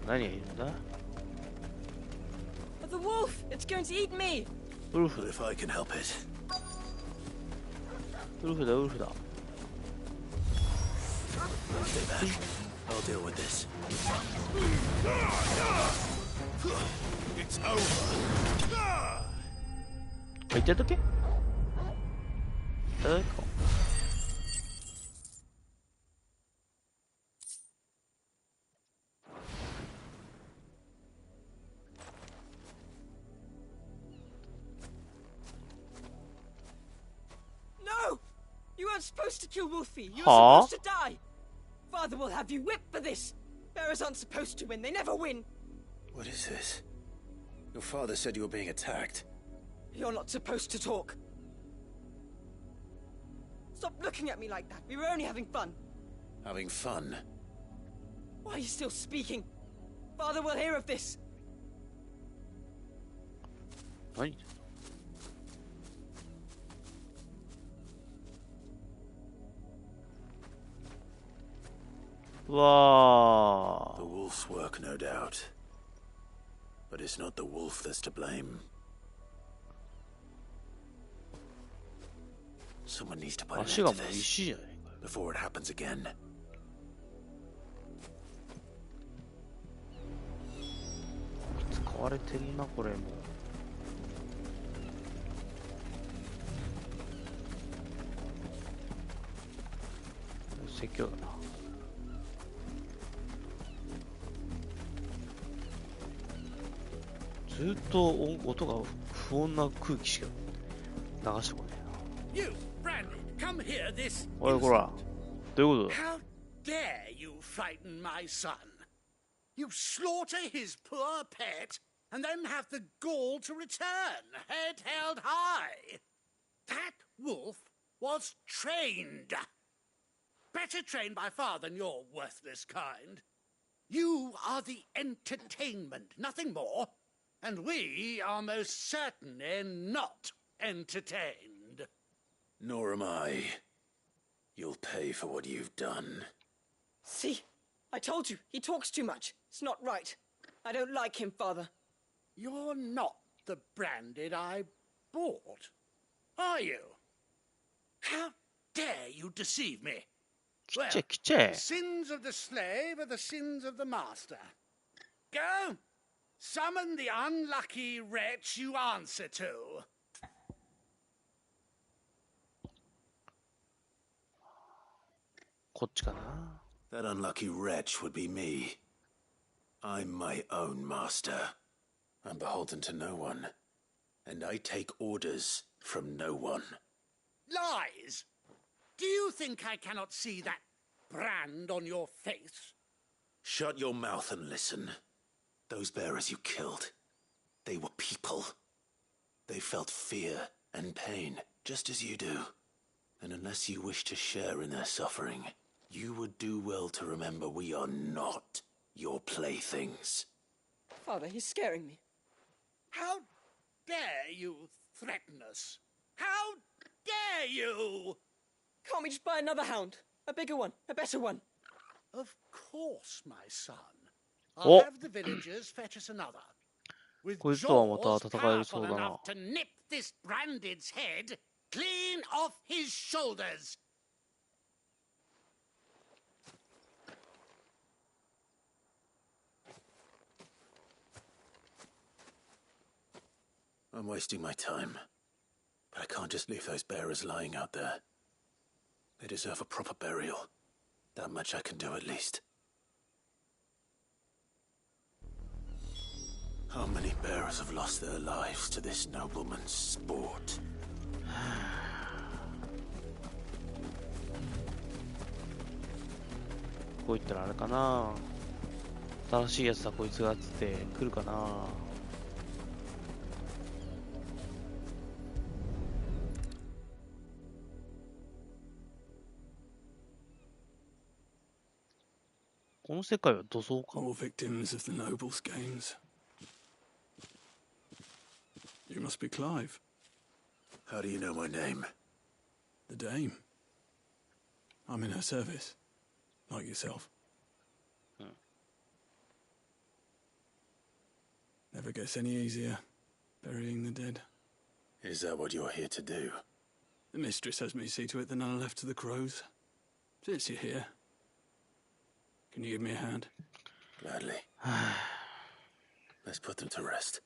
何がいるんだ The wolf! It's going to eat me! ウルフ If I can help it. ウルフだウルフだ Stay back. I'll deal with this. It's over. 行っちゃったっけいただくか No! You weren't supposed to kill Wolfie. You were Huh? supposed to die. Father will have you whipped for this. Bearers aren't supposed to win. They never win. What is this? Your father said you were being attacked. You're not supposed to talk. Stop looking at me like that. We were only having fun. Having fun? Why are you still speaking? Father will hear of this. 何うわ The wolf's work, no doubt. But it's not the wolf that's to blame. Someone needs to put an 足 end が to もう this 石じゃないか before it happens again. 使われてるなこれも説教だなずっと音が不穏な空気しか流してこない You, Brandy, come here this なおいこらどういうことだ How dare you frighten my son? You slaughter his poor pet and then have the gall to return, head held high. That wolf was trained. Better trained by far than your worthless kind. You are the entertainment, nothing more. And we are most certainly not entertained. Nor am I. You'll pay for what you've done. See? I told you. He talks too much. It's not right. I don't like him, Father. You're not the branded I bought, are you? How dare you deceive me? Well, the sins of the slave are the sins of the master. Go! Summon the unlucky wretch you answer to. こっちかな That unlucky wretch would be me. I'm my own master. I'm beholden to no one, and I take orders from no one. Lies! Do you think I cannot see that brand on your face? Shut your mouth and listen. Those bearers you killed, they were people. They felt fear and pain, just as you do. And unless you wish to share in their suffering, you would do well to remember we are not your playthings. Father, he's scaring me. How dare you threaten us? How dare you? Can't we just buy another hound? A bigger one, a better one. Of course, my son. Oh. I'll have the villagers fetch us another. With こいつとはまた jaws 戦えるそう powerful だな。 enough to nip this branded's head clean off his shoulders. I'm wasting my time. But I can't just leave those bearers lying out there. They deserve a proper burial. That much I can do at least. How many bearers have lost their lives to this nobleman's sport? こう言ったらあれかな。新しいやつだこいつがっつって来るかな。この世界は土蔵か。 All victims of the nobles' games. You must be Clive. How do you know my name? The Dame. I'm in her service, like yourself. Never gets any easier, burying the dead. Is that what you're here to do? The mistress has me see to it that none are left to the crows. Since you're here, can you give me a hand? Gladly. Let's put them to rest.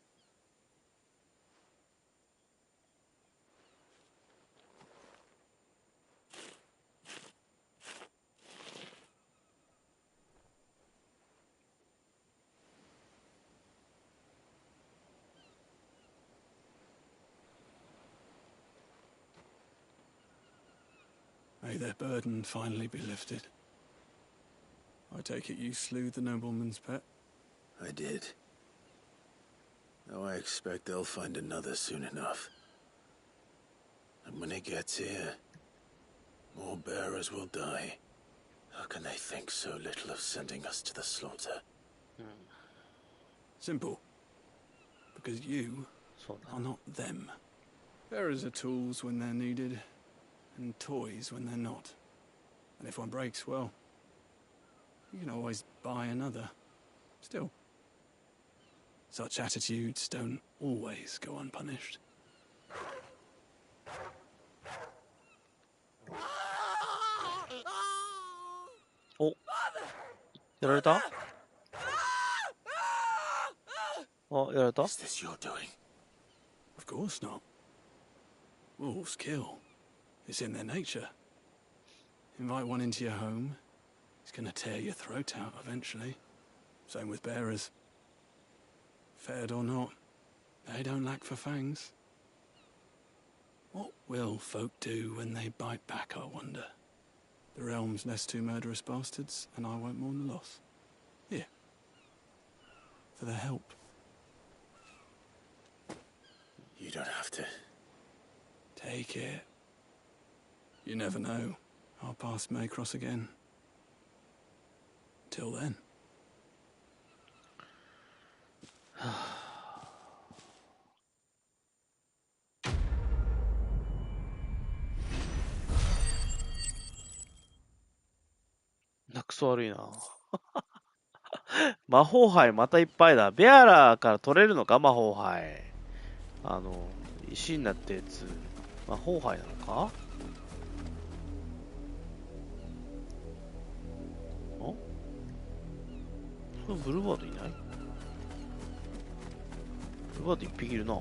May their burden finally be lifted. I take it you slew the nobleman's pet? I did. Now I expect they'll find another soon enough. And when it gets here, more bearers will die. How can they think so little of sending us to the slaughter? Simple. Because you are not them. Bearers are tools when they're needed, and toys when they're not. And if one breaks, well, you can always buy another. Still, such attitudes don't always go unpunished. Oh, やられた? あ、やられた? Is this your doing? Of course not. Wolves kill. It's in their nature. Invite one into your home, he's gonna tear your throat out eventually. Same with bearers. Fed or not, they don't lack for fangs. What will folk do when they bite back, I wonder? The realm's less two murderous bastards, and I won't mourn the loss. Here. For their help. You don't have to. Take it. You never know. Our paths may cross again. Till then. なくそ悪いな。魔法杯またいっぱいだ。ベアラーから取れるのか魔法杯。石になったやつ。魔法杯なのか？ブルーバードいない？ブルーバード一匹いるな。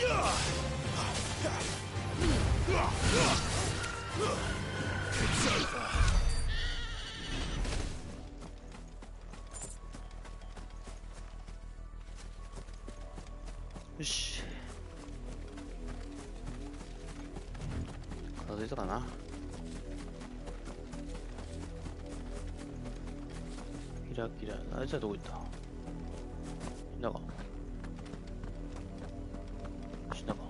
よし。片付いたかな。キラキラ。あいつはどこ行った？なんか。なんか。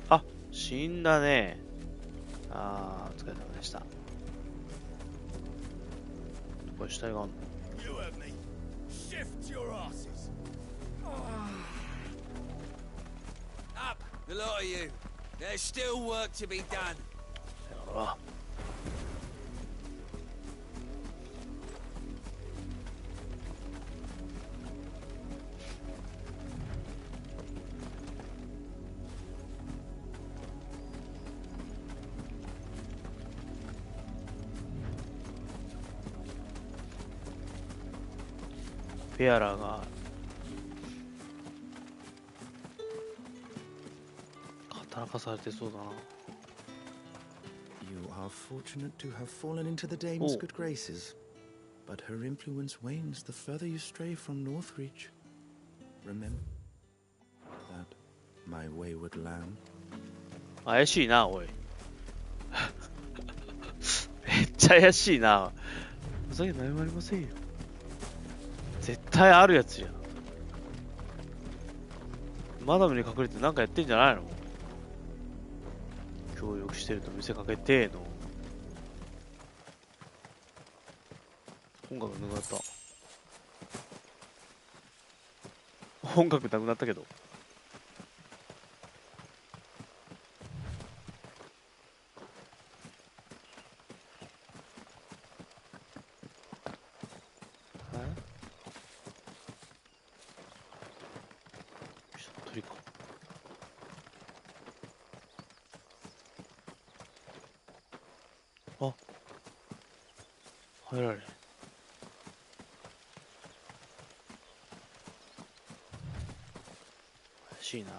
あ、死んだね。あー、お疲れ様でした。これ死体があんの？Shift your asses. Up, the lot of you. There's still work to be done. ペアラーが働かされてそうだな。You are fortunate to have fallen into the dame's good graces, but her influence wanes the further you stray from Northreach. Remember that, my wayward lamb. 怪しいな、おい。めっちゃ怪しいな。ふざけて何もありませんよ。絶対あるやつじゃん。マダムに隠れて何かやってんじゃないの？協力してると見せかけての。音楽なくなった。音楽なくなったけど。あ、入られ。怪しいな。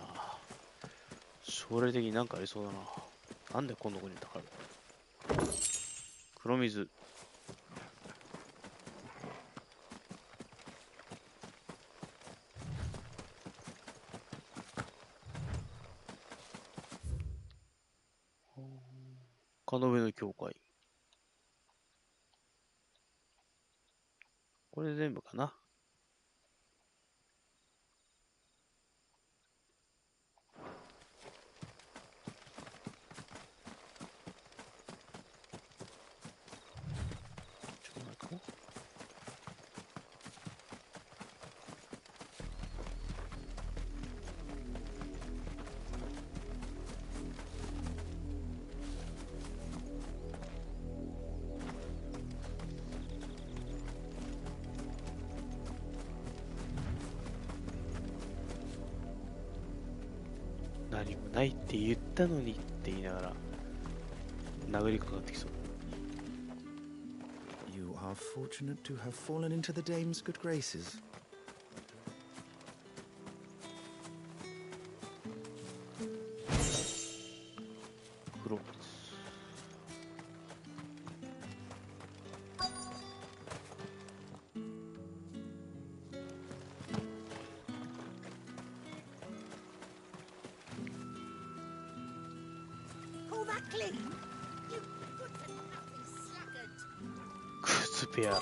将来的になんかありそうだな。なんでこんなとこにいたから。黒水。丘の上の教会。これで全部かな。何もないって言ったのにって言いながら殴りかかってきそう。You are fortunate to have fallen into the dame's good graces.靴ペア。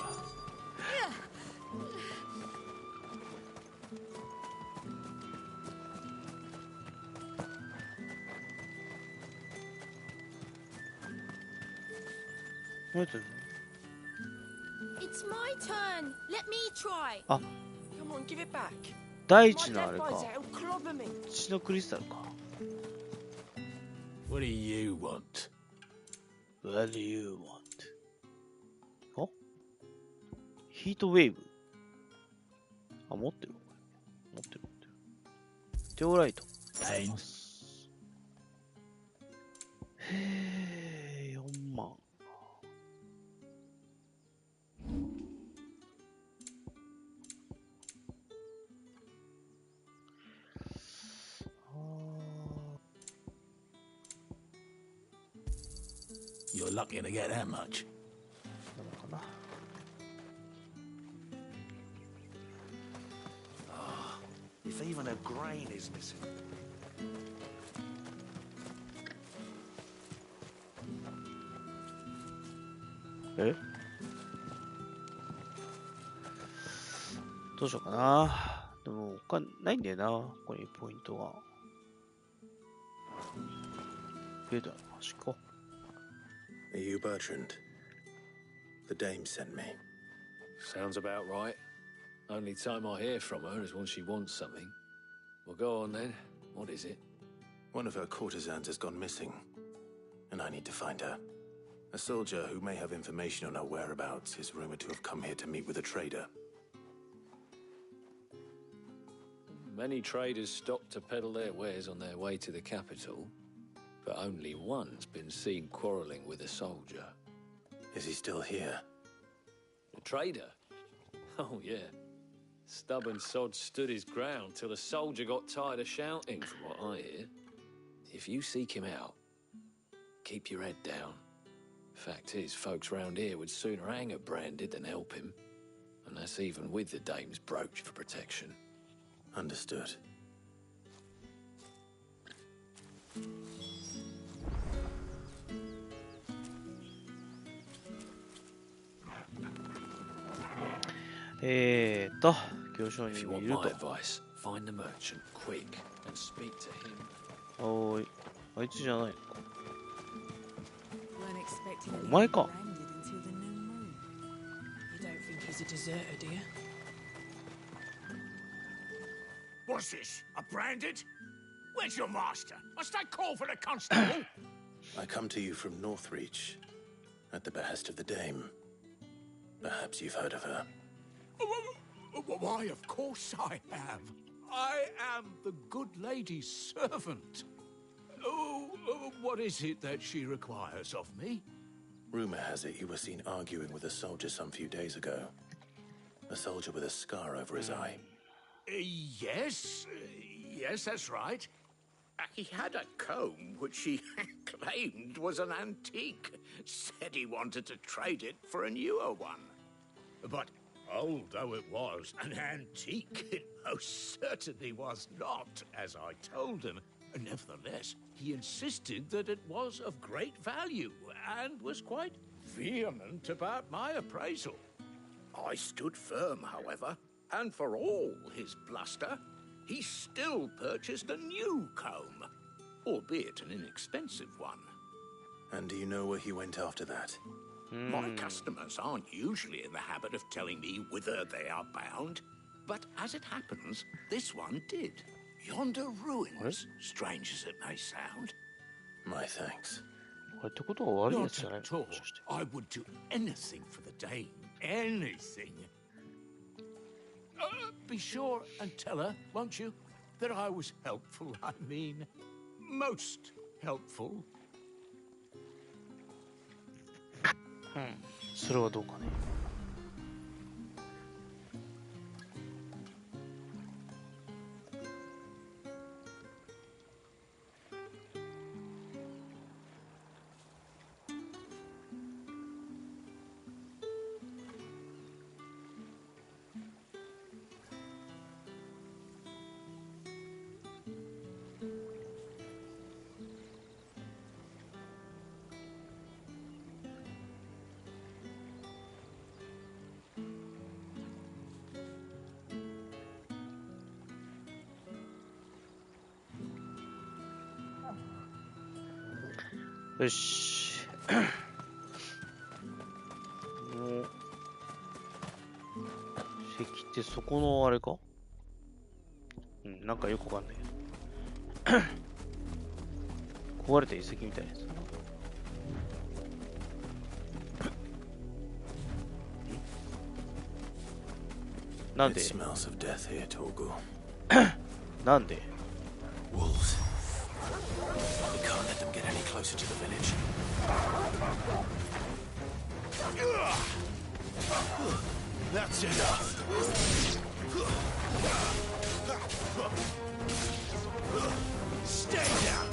It's my turn. Let me try. あ、 Come on, give it back. 大地のあれ My か。 dad finds out, he'll clobber me. 血のクリスタルか。What do you want? What do you want? あ、ヒートウェーブ。あ、持ってる。持ってる。テオライト。はい。へえ、4万。lucky to get that much. If even a grain is missing. え？どうしようかな。でも他ないんだよな、ここにポイントが。ベータの話か。Are you Bertrand? The dame sent me. Sounds about right. Only time I hear from her is when she wants something. Well, go on then. What is it? One of her courtesans has gone missing, and I need to find her. A soldier who may have information on her whereabouts is rumored to have come here to meet with a trader. Many traders stop to peddle their wares on their way to the capital, but only one's been seen quarrelling with a soldier. Is he still here? A trader? Oh, yeah. Stubborn sod stood his ground till the soldier got tired of shouting, from what I hear. If you seek him out, keep your head down. Fact is, folks round here would sooner hang a branded than help him. And that's even with the dame's brooch for protection. Understood. If you want my advice, find the merchant quick and speak to him. おーい、あいつじゃないのか。 Weren't expecting お前か。 branded until the new moon. You don't think he's a deserter, do you? What's this? A branded? Where's your master? Must I call for the constable? I come to you from Northreach, at the behest of the dame. Perhaps you've heard of her. Why, of course I have. I am the good lady's servant. What is it that she requires of me? Rumor has it you were seen arguing with a soldier some few days ago. A soldier with a scar over his eye. Yes, that's right. He had a comb which he claimed was an antique. Said he wanted to trade it for a newer one. But old though it was, an antique it most certainly was not, as I told him. Nevertheless, he insisted that it was of great value and was quite vehement about my appraisal. I stood firm, however, and for all his bluster, he still purchased a new comb, albeit an inexpensive one. And do you know where he went after that? My customers aren't usually in the habit of telling me whither they are bound, but as it happens, this one did. Yonder ruins, strange as it may sound. My thanks. Not at all. I would do anything for the dame. Anything. Be sure and tell her, won't you, that I was helpful. I mean, most helpful. それはどうかね。よし。もう、石ってそこのあれか？うん、なんかよくわかんないけど。壊れた遺跡みたいなやつ。なんで？ It smells of death here, Torgal. なんで？ Wolves. We can't let them get any closer to the village. That's enough. Stay down.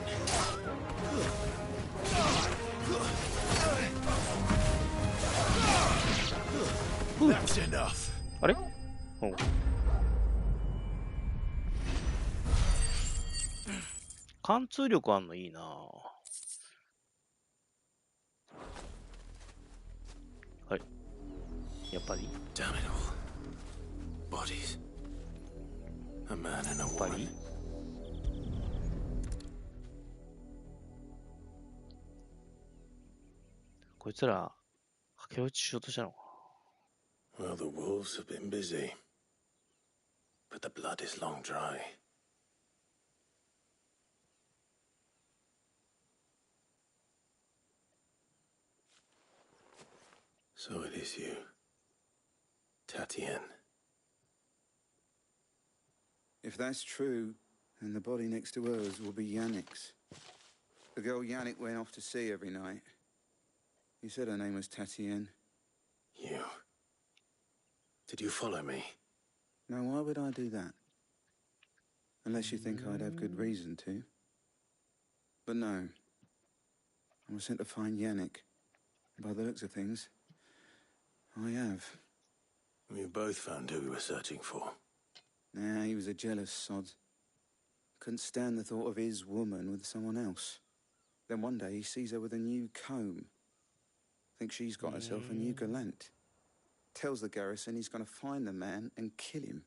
貫通力あんのいいな。はい。やっぱり。Damn it all. Bodies. A man and a woman. こいつら駆け落ちしようとしたのか。Well, the wolves have been busy, but the blood is long dry. So it is you, Tatienne. If that's true, then the body next to hers will be Yannick's. The girl Yannick went off to see every night. You said her name was Tatienne. You. Did you follow me? Now, why would I do that? Unless you think I'd have good reason to. But no. I was sent to find Yannick. By the looks of things, I have. We both found who we were searching for. Nah, he was a jealous sod. Couldn't stand the thought of his woman with someone else. Then one day he sees her with a new comb. Thinks she's got herself a new gallant. Tells the garrison he's going to find the man and kill him.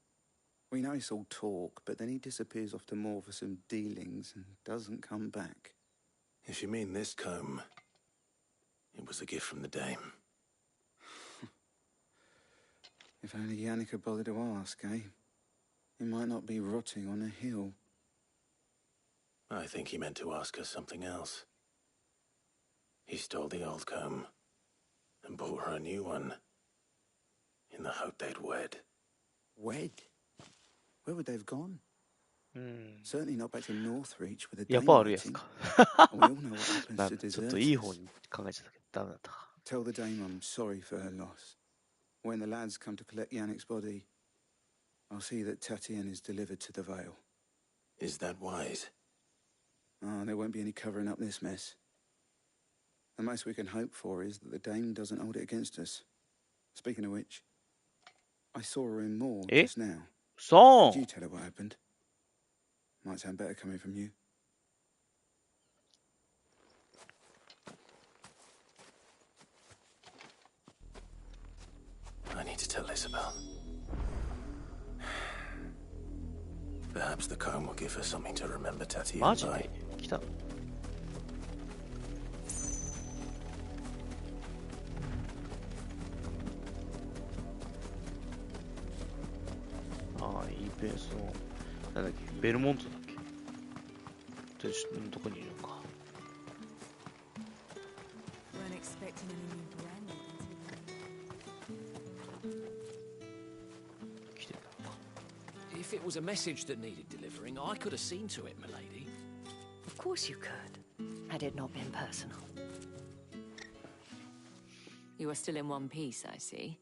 We know it's all talk, but then he disappears off to Moor for some dealings and doesn't come back. If you mean this comb, it was a gift from the dame. If only Yannick had bothered to ask, eh? He might not be rotting on a hill. I think he meant to ask her something else. He stole the old comb and bought her a new one in the hope they'd wed. Wed? Where would they have gone? Certainly not back to Northreach with a やっ dame ぱあるやつ waiting. か。 We all know what happens なん to だちょっといい方 deserters. に考えちゃったけどダメだったか。 Tell the dame I'm sorry for her loss. When the lads come to collect Yannick's body, I'll see that Tatienne is delivered to the Vale. Is that wise? Oh, there won't be any covering up this mess. The most we can hope for is that the dame doesn't hold it against us. Speaking of which, I saw her in Moor just now. So. Did you tell her what happened? Might sound better coming from you. I need to tell Isabel. Perhaps the comb will give her something to remember Tatienne マジ by. で来た。ああ、いいペースの、なんだっけ、ベルモントだっけ。どこにいるのか。Weren't expecting any new branding. 来てたのか。If it was a message that needed delivering, I could have seen to it, milady. Of course you could, had it not been personal. You are still in one piece, I see.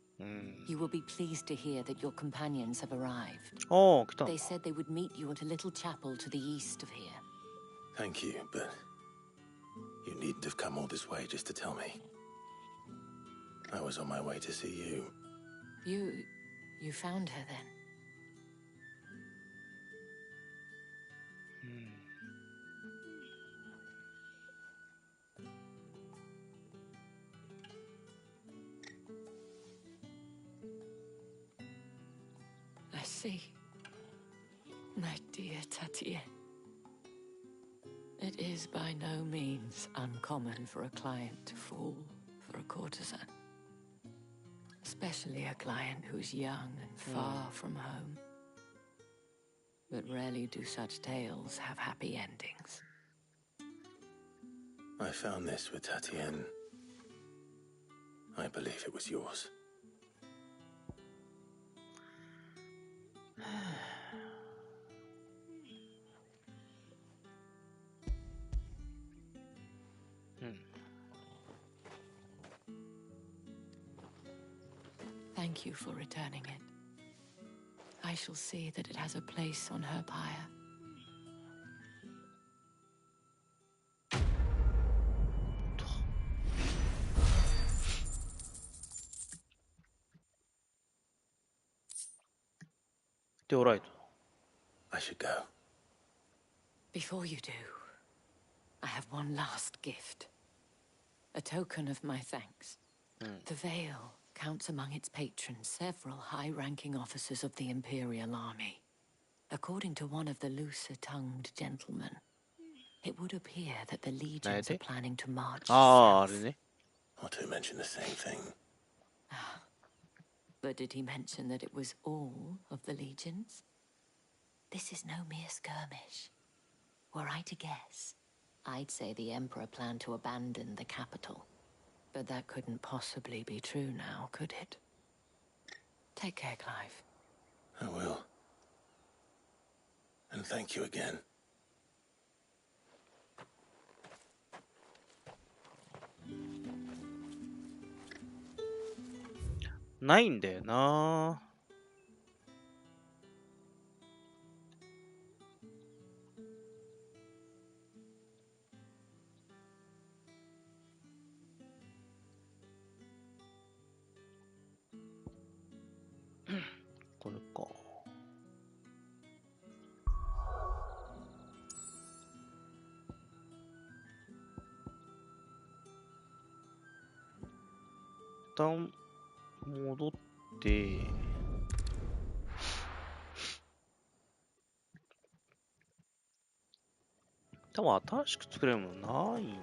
You will be pleased to hear that your companions have arrived. Oh,来た。 They said they would meet you at a little chapel to the east of here. Thank you, but you needn't have come all this way just to tell me. I was on my way to see you. You found her then? I see. My dear Tatienne. It is by no means uncommon for a client to fall for a courtesan. Especially a client who's young and far from home. But rarely do such tales have happy endings. I found this with Tatienne. I believe it was yours. Thank you for returning it. I shall see that it has a place on her pyre. Alright. I should go. Before you do, I have one last gift. A token of my thanks. The Vale counts among its patrons several high-ranking officers of the Imperial Army. According to one of the looser-tongued gentlemen, it would appear that the legions are planning to march south. Not to mention the same thing. But did he mention that it was all of the legions? This is no mere skirmish. Were I to guess, I'd say the Emperor planned to abandon the capital. But that couldn't possibly be true now, could it? Take care, Clive. I will. And thank you again.ないんだよな。これか。一旦戻って、多分新しく作れるものないん。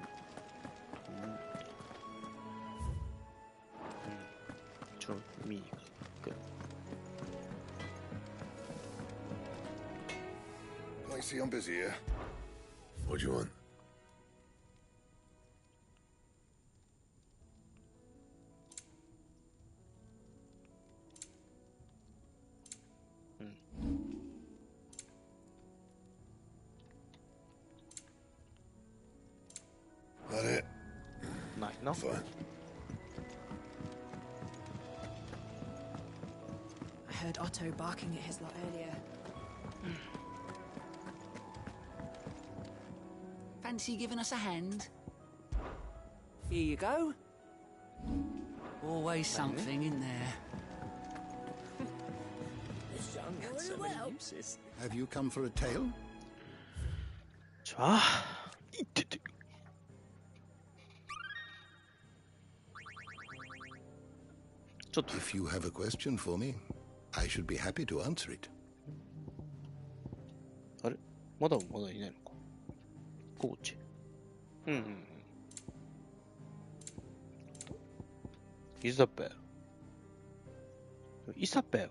ちょっと見に行く。I see I'm busy here. What do you want? That it? No. Fine. I heard Otto barking at his lot earlier. Fancy giving us a hand? Here you go. Always something in there. This young had so many uses. Have you come for a tale? If you have a question for me, I should be happy to answer it. あれまだいないのか。コーチ。Isabel. Isabel.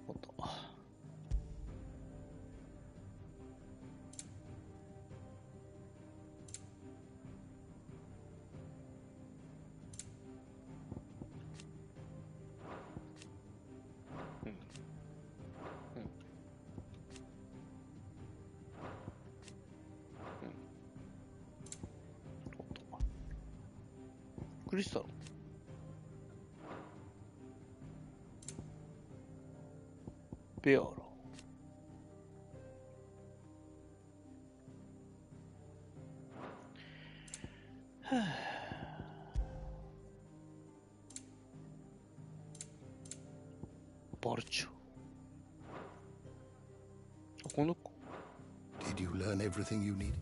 おっと。クリスタルベアラバルチョこの子 Did you learn everything you needed?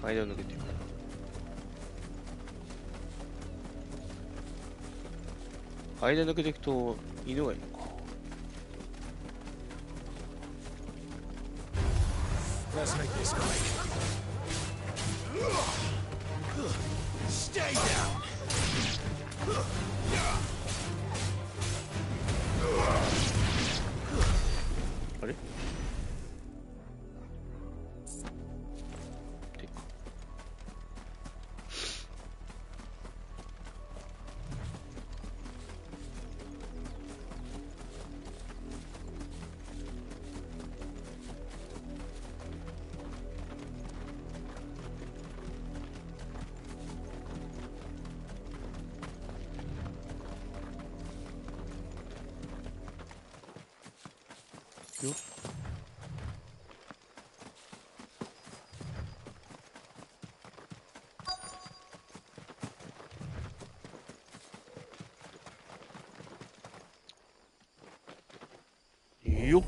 間を抜けていく。間抜けていくと犬がいるのか。Let's make this quick. Stay down. あれ？よ。よっ。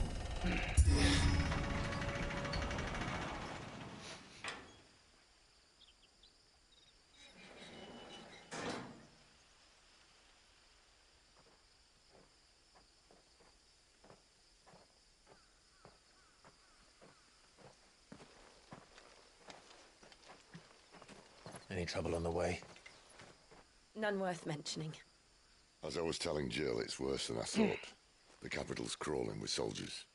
Any trouble on the way? None worth mentioning. As I was telling Jill, it's worse than I thought. The capital's crawling with soldiers.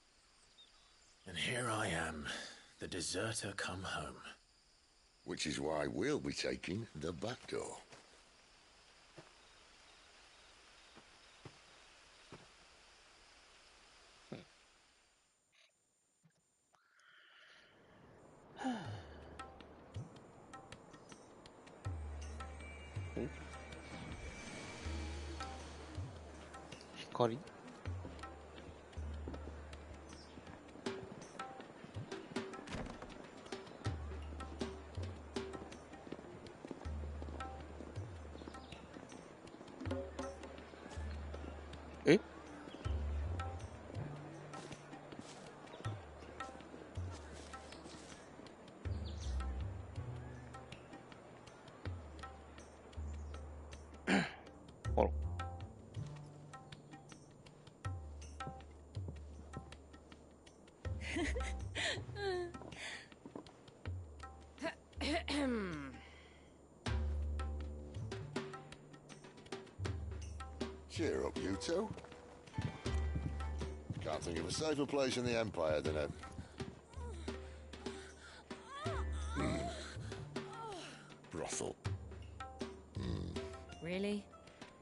And here I am, the deserter come home. Which is why we'll be taking the back door.光えあらCheer up, you two. Can't think of a safer place in the Empire than a... brothel. Really?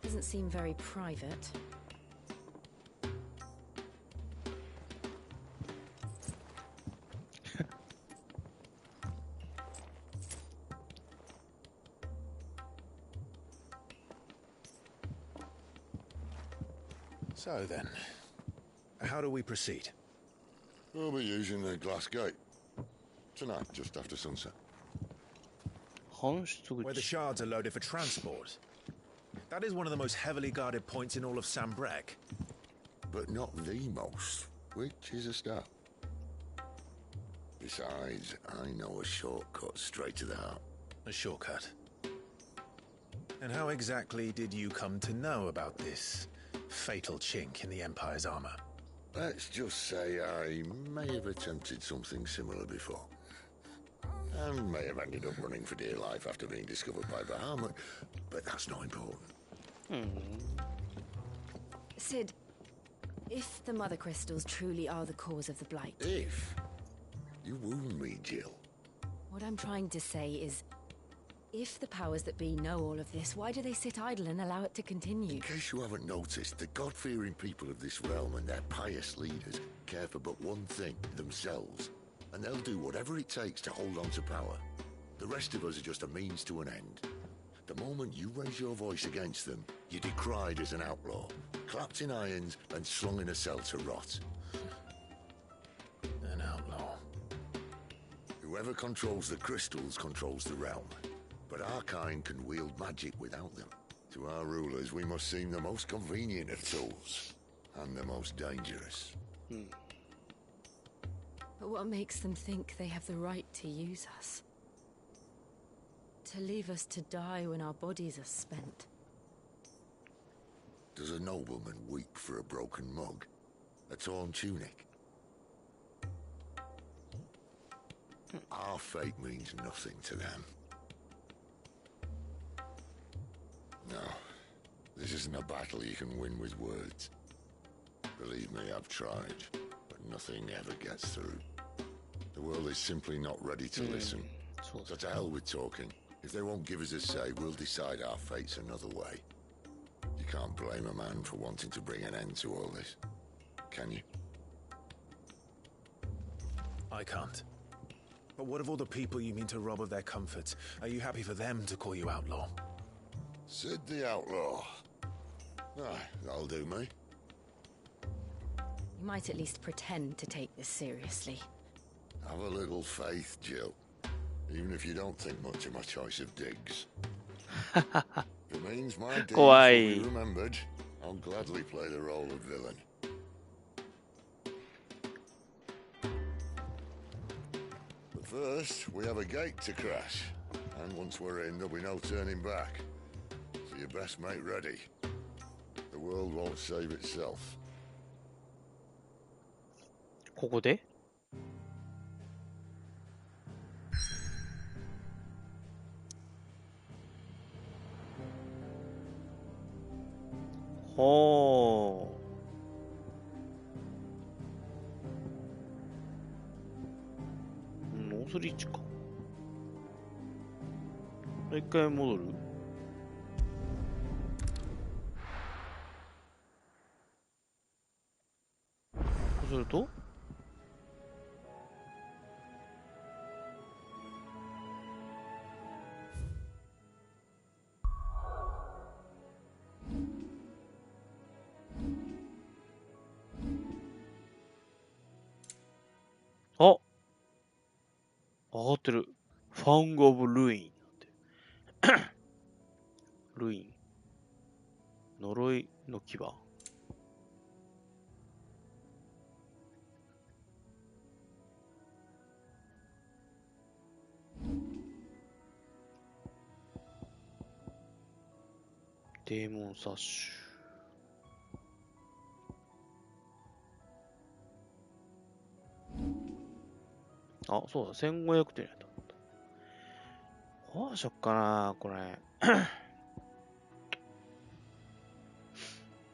Doesn't seem very private. So then, how do we proceed? We'll be using the glass gate. Tonight, just after sunset. Where the shards are loaded for transport. That is one of the most heavily guarded points in all of Sambrek. But not the most, which is a start. Besides, I know a shortcut straight to the heart. A shortcut? And how exactly did you come to know about this fatal chink in the Empire's armor? Let's just say I may have attempted something similar before. And may have ended up running for dear life after being discovered by Bahamut, but that's not important. Sid, if the Mother Crystals truly are the cause of the Blight... If? You wound me, Jill. What I'm trying to say is, if the powers that be know all of this, why do they sit idle and allow it to continue? In case you haven't noticed, the God-fearing people of this realm and their pious leaders care for but one thing, themselves. And they'll do whatever it takes to hold on to power. The rest of us are just a means to an end. The moment you raise your voice against them, you're decried as an outlaw, clapped in irons and slung in a cell to rot. An outlaw. Whoever controls the crystals controls the realm. But our kind can wield magic without them. To our rulers, we must seem the most convenient of tools. And the most dangerous. But what makes them think they have the right to use us? To leave us to die when our bodies are spent? Does a nobleman weep for a broken mug? A torn tunic? Our fate means nothing to them. No, this isn't a battle you can win with words. Believe me, I've tried, but nothing ever gets through. The world is simply not ready to listen. So to hell with talking. If they won't give us a say, we'll decide our fates another way. You can't blame a man for wanting to bring an end to all this, can you? I can't. But what of all the people you mean to rob of their comforts? Are you happy for them to call you outlaw? Sid the Outlaw. Aye, that'll do me. You might at least pretend to take this seriously. Have a little faith, Jill. Even if you don't think much of my choice of digs. If it means my deeds will be remembered, I'll gladly play the role of villain. But first, we have a gate to crash. And once we're in, there'll be no turning back. So you best make ready. The world won't save itself. ここでほー。ノースリーチか。一回戻る？そうするとあ、上がってる。ファング・オブ・ルイン。ルイン。呪いの牙。デーモンサッシュ。あ、そうだ、1500点やった。どうしよっかな、これ。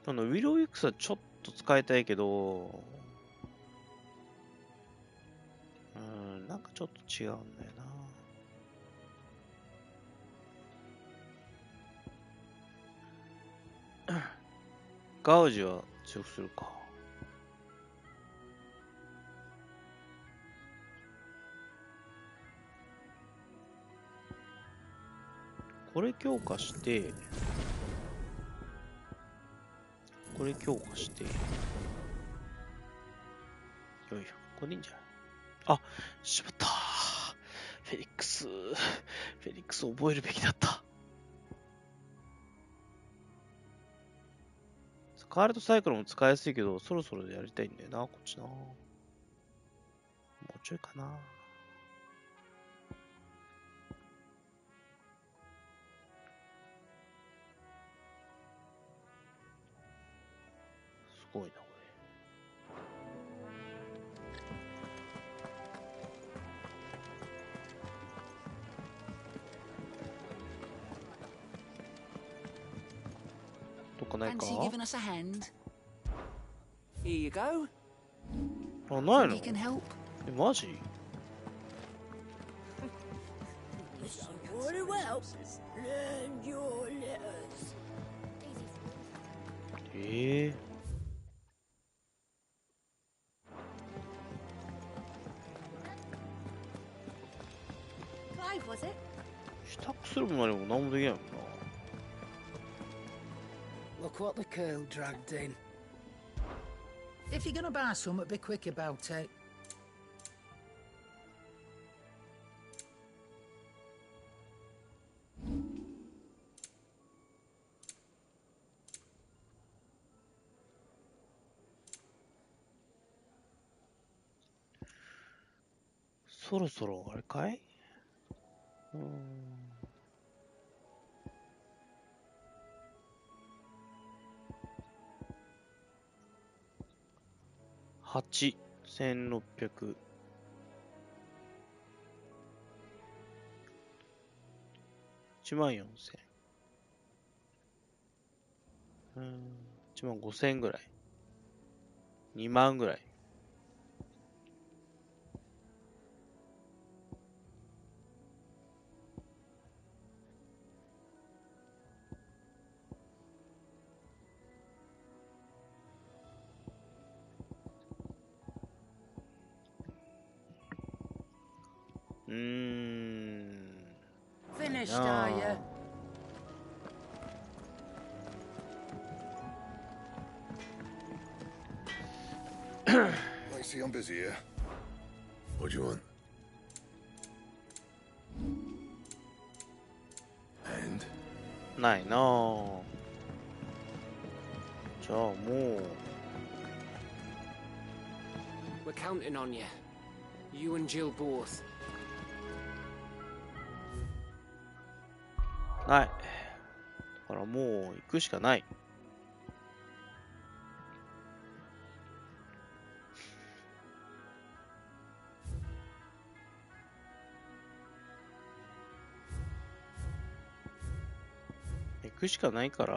ウィロー・ウィックスはちょっと使いたいけど、なんかちょっと違うんだよな。ガウジは強くするか。これ強化して、これ強化して、よいしょ、これでいいんじゃない？あ、しまった。フェリックス覚えるべきだった。スカーレットサイクルも使いやすいけど、そろそろやりたいんだよな、こっちな。もうちょいかな。すごいな、これ。どっかないか？ Fancy giving us a hand? Here you go. あ、ないの？ You can help. え、マジ？ Very well. Learn your letters. 支度するも何も何もできないもんな。Look what the girl dragged in. If you're gonna buy something, be quick about it.「そろそろあれかい？」8、1600。14000。15000ぐらい。2万ぐらい。Finished, are you? I see I'm busy here. What do you want? And? ないなぁ。じゃあもう。We're counting on you. You and Jill both. ない。だからもう行くしかない。行くしかないから。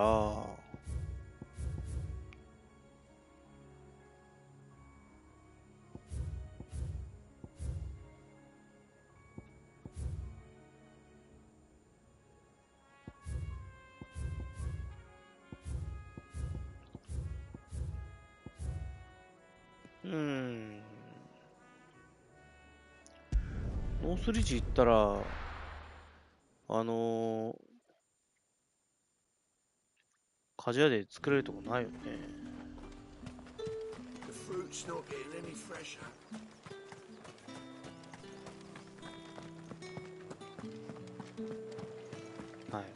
ノースリッジ行ったら、鍛冶屋で作れるとこないよね。The fruit's not getting any fresher. ないよ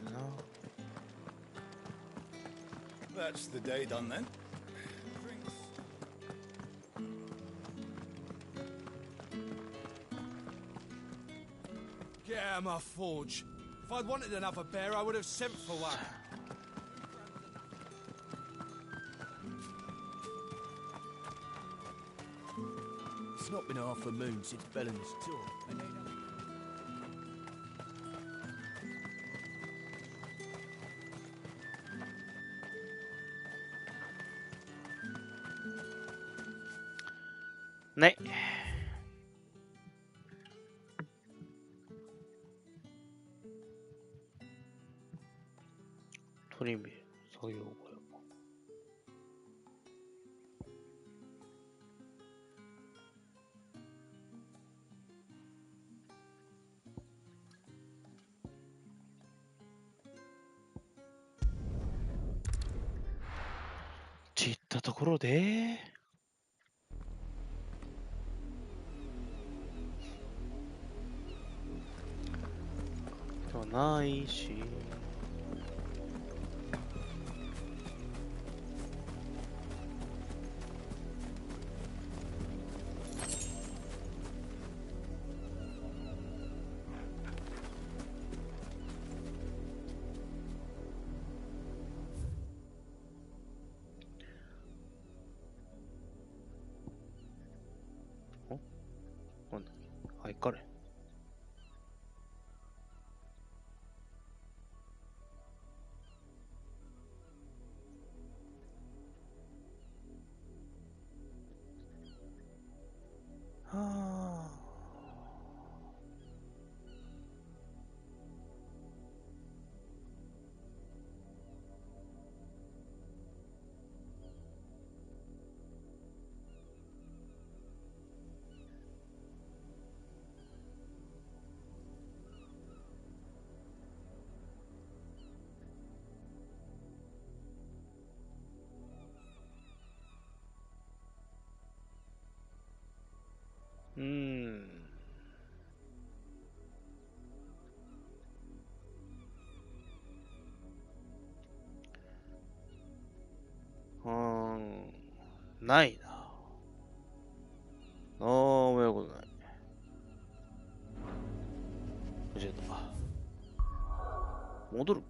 な。That's the day done then. Get out of my forge. If I'd wanted another bear, I would have sent for one. It's not been half a moon since Bellen's tour. And they don't... ない。鳥見作業小屋。ちいったところで。ないし。なんだはいかれ。ないな。ああ、もうやることない。間違えた。戻る。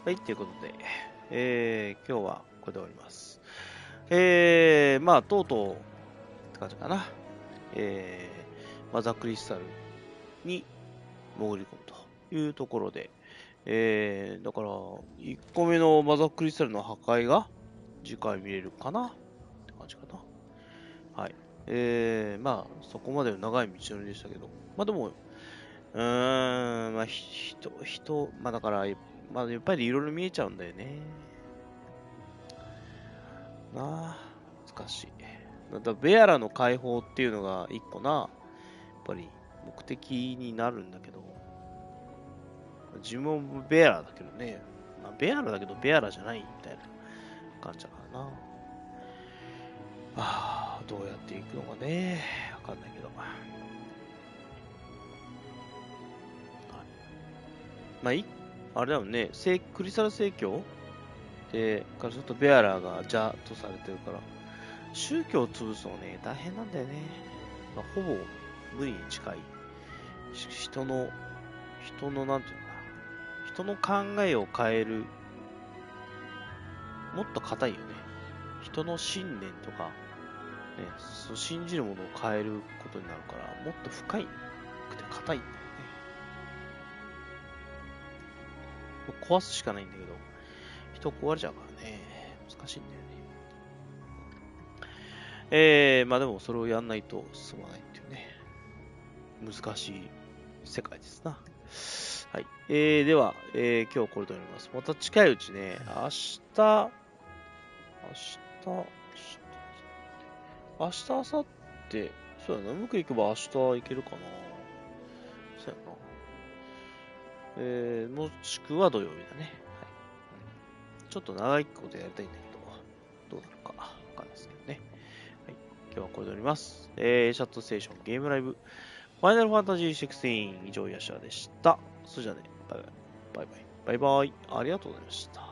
はい、ということで、今日はこれで終わります。まあ、とうとうって感じかな。マザークリスタルに潜り込むというところで、だから、1個目のマザークリスタルの破壊が次回見れるかなって感じかな。はい。まあ、そこまでの長い道のりでしたけど、まあでも、まあ、まあだから、まあやっぱりいろいろ見えちゃうんだよね。なあ、難しい。だからベアラの解放っていうのが一個な、やっぱり目的になるんだけど、自分もベアラだけどね、まあ、ベアラだけどベアラじゃないみたいな感じだからな。ああ、どうやっていくのかね、わかんないけど。まああれだよね、クリスタル正教で、からちょっとベアラーが邪とされてるから、宗教を潰すのね、大変なんだよね。まあ、ほぼ無理に近い。人のなんていうのかな、人の考えを変える、もっと硬いよね。人の信念とか、ね、そう信じるものを変えることになるから、もっと深いくて硬いんだよね。壊すしかないんだけど、人壊れちゃうからね、難しいんだよね。まあでもそれをやんないと進まないっていうね、難しい世界ですな。はい。では、今日これとなります。また近いうちね、明日、明日、明後日、そうやな、うまくいけば明日行けるかな。そうやな。もしくは土曜日だね。はい、ちょっと長いことやりたいんだけど、どうなるかわかんないですけどね。はい、今日はこれでおります。チャットステーションゲームライブ、ファイナルファンタジー16以上ヤシャでした。それじゃあね、バイバイ。ありがとうございました。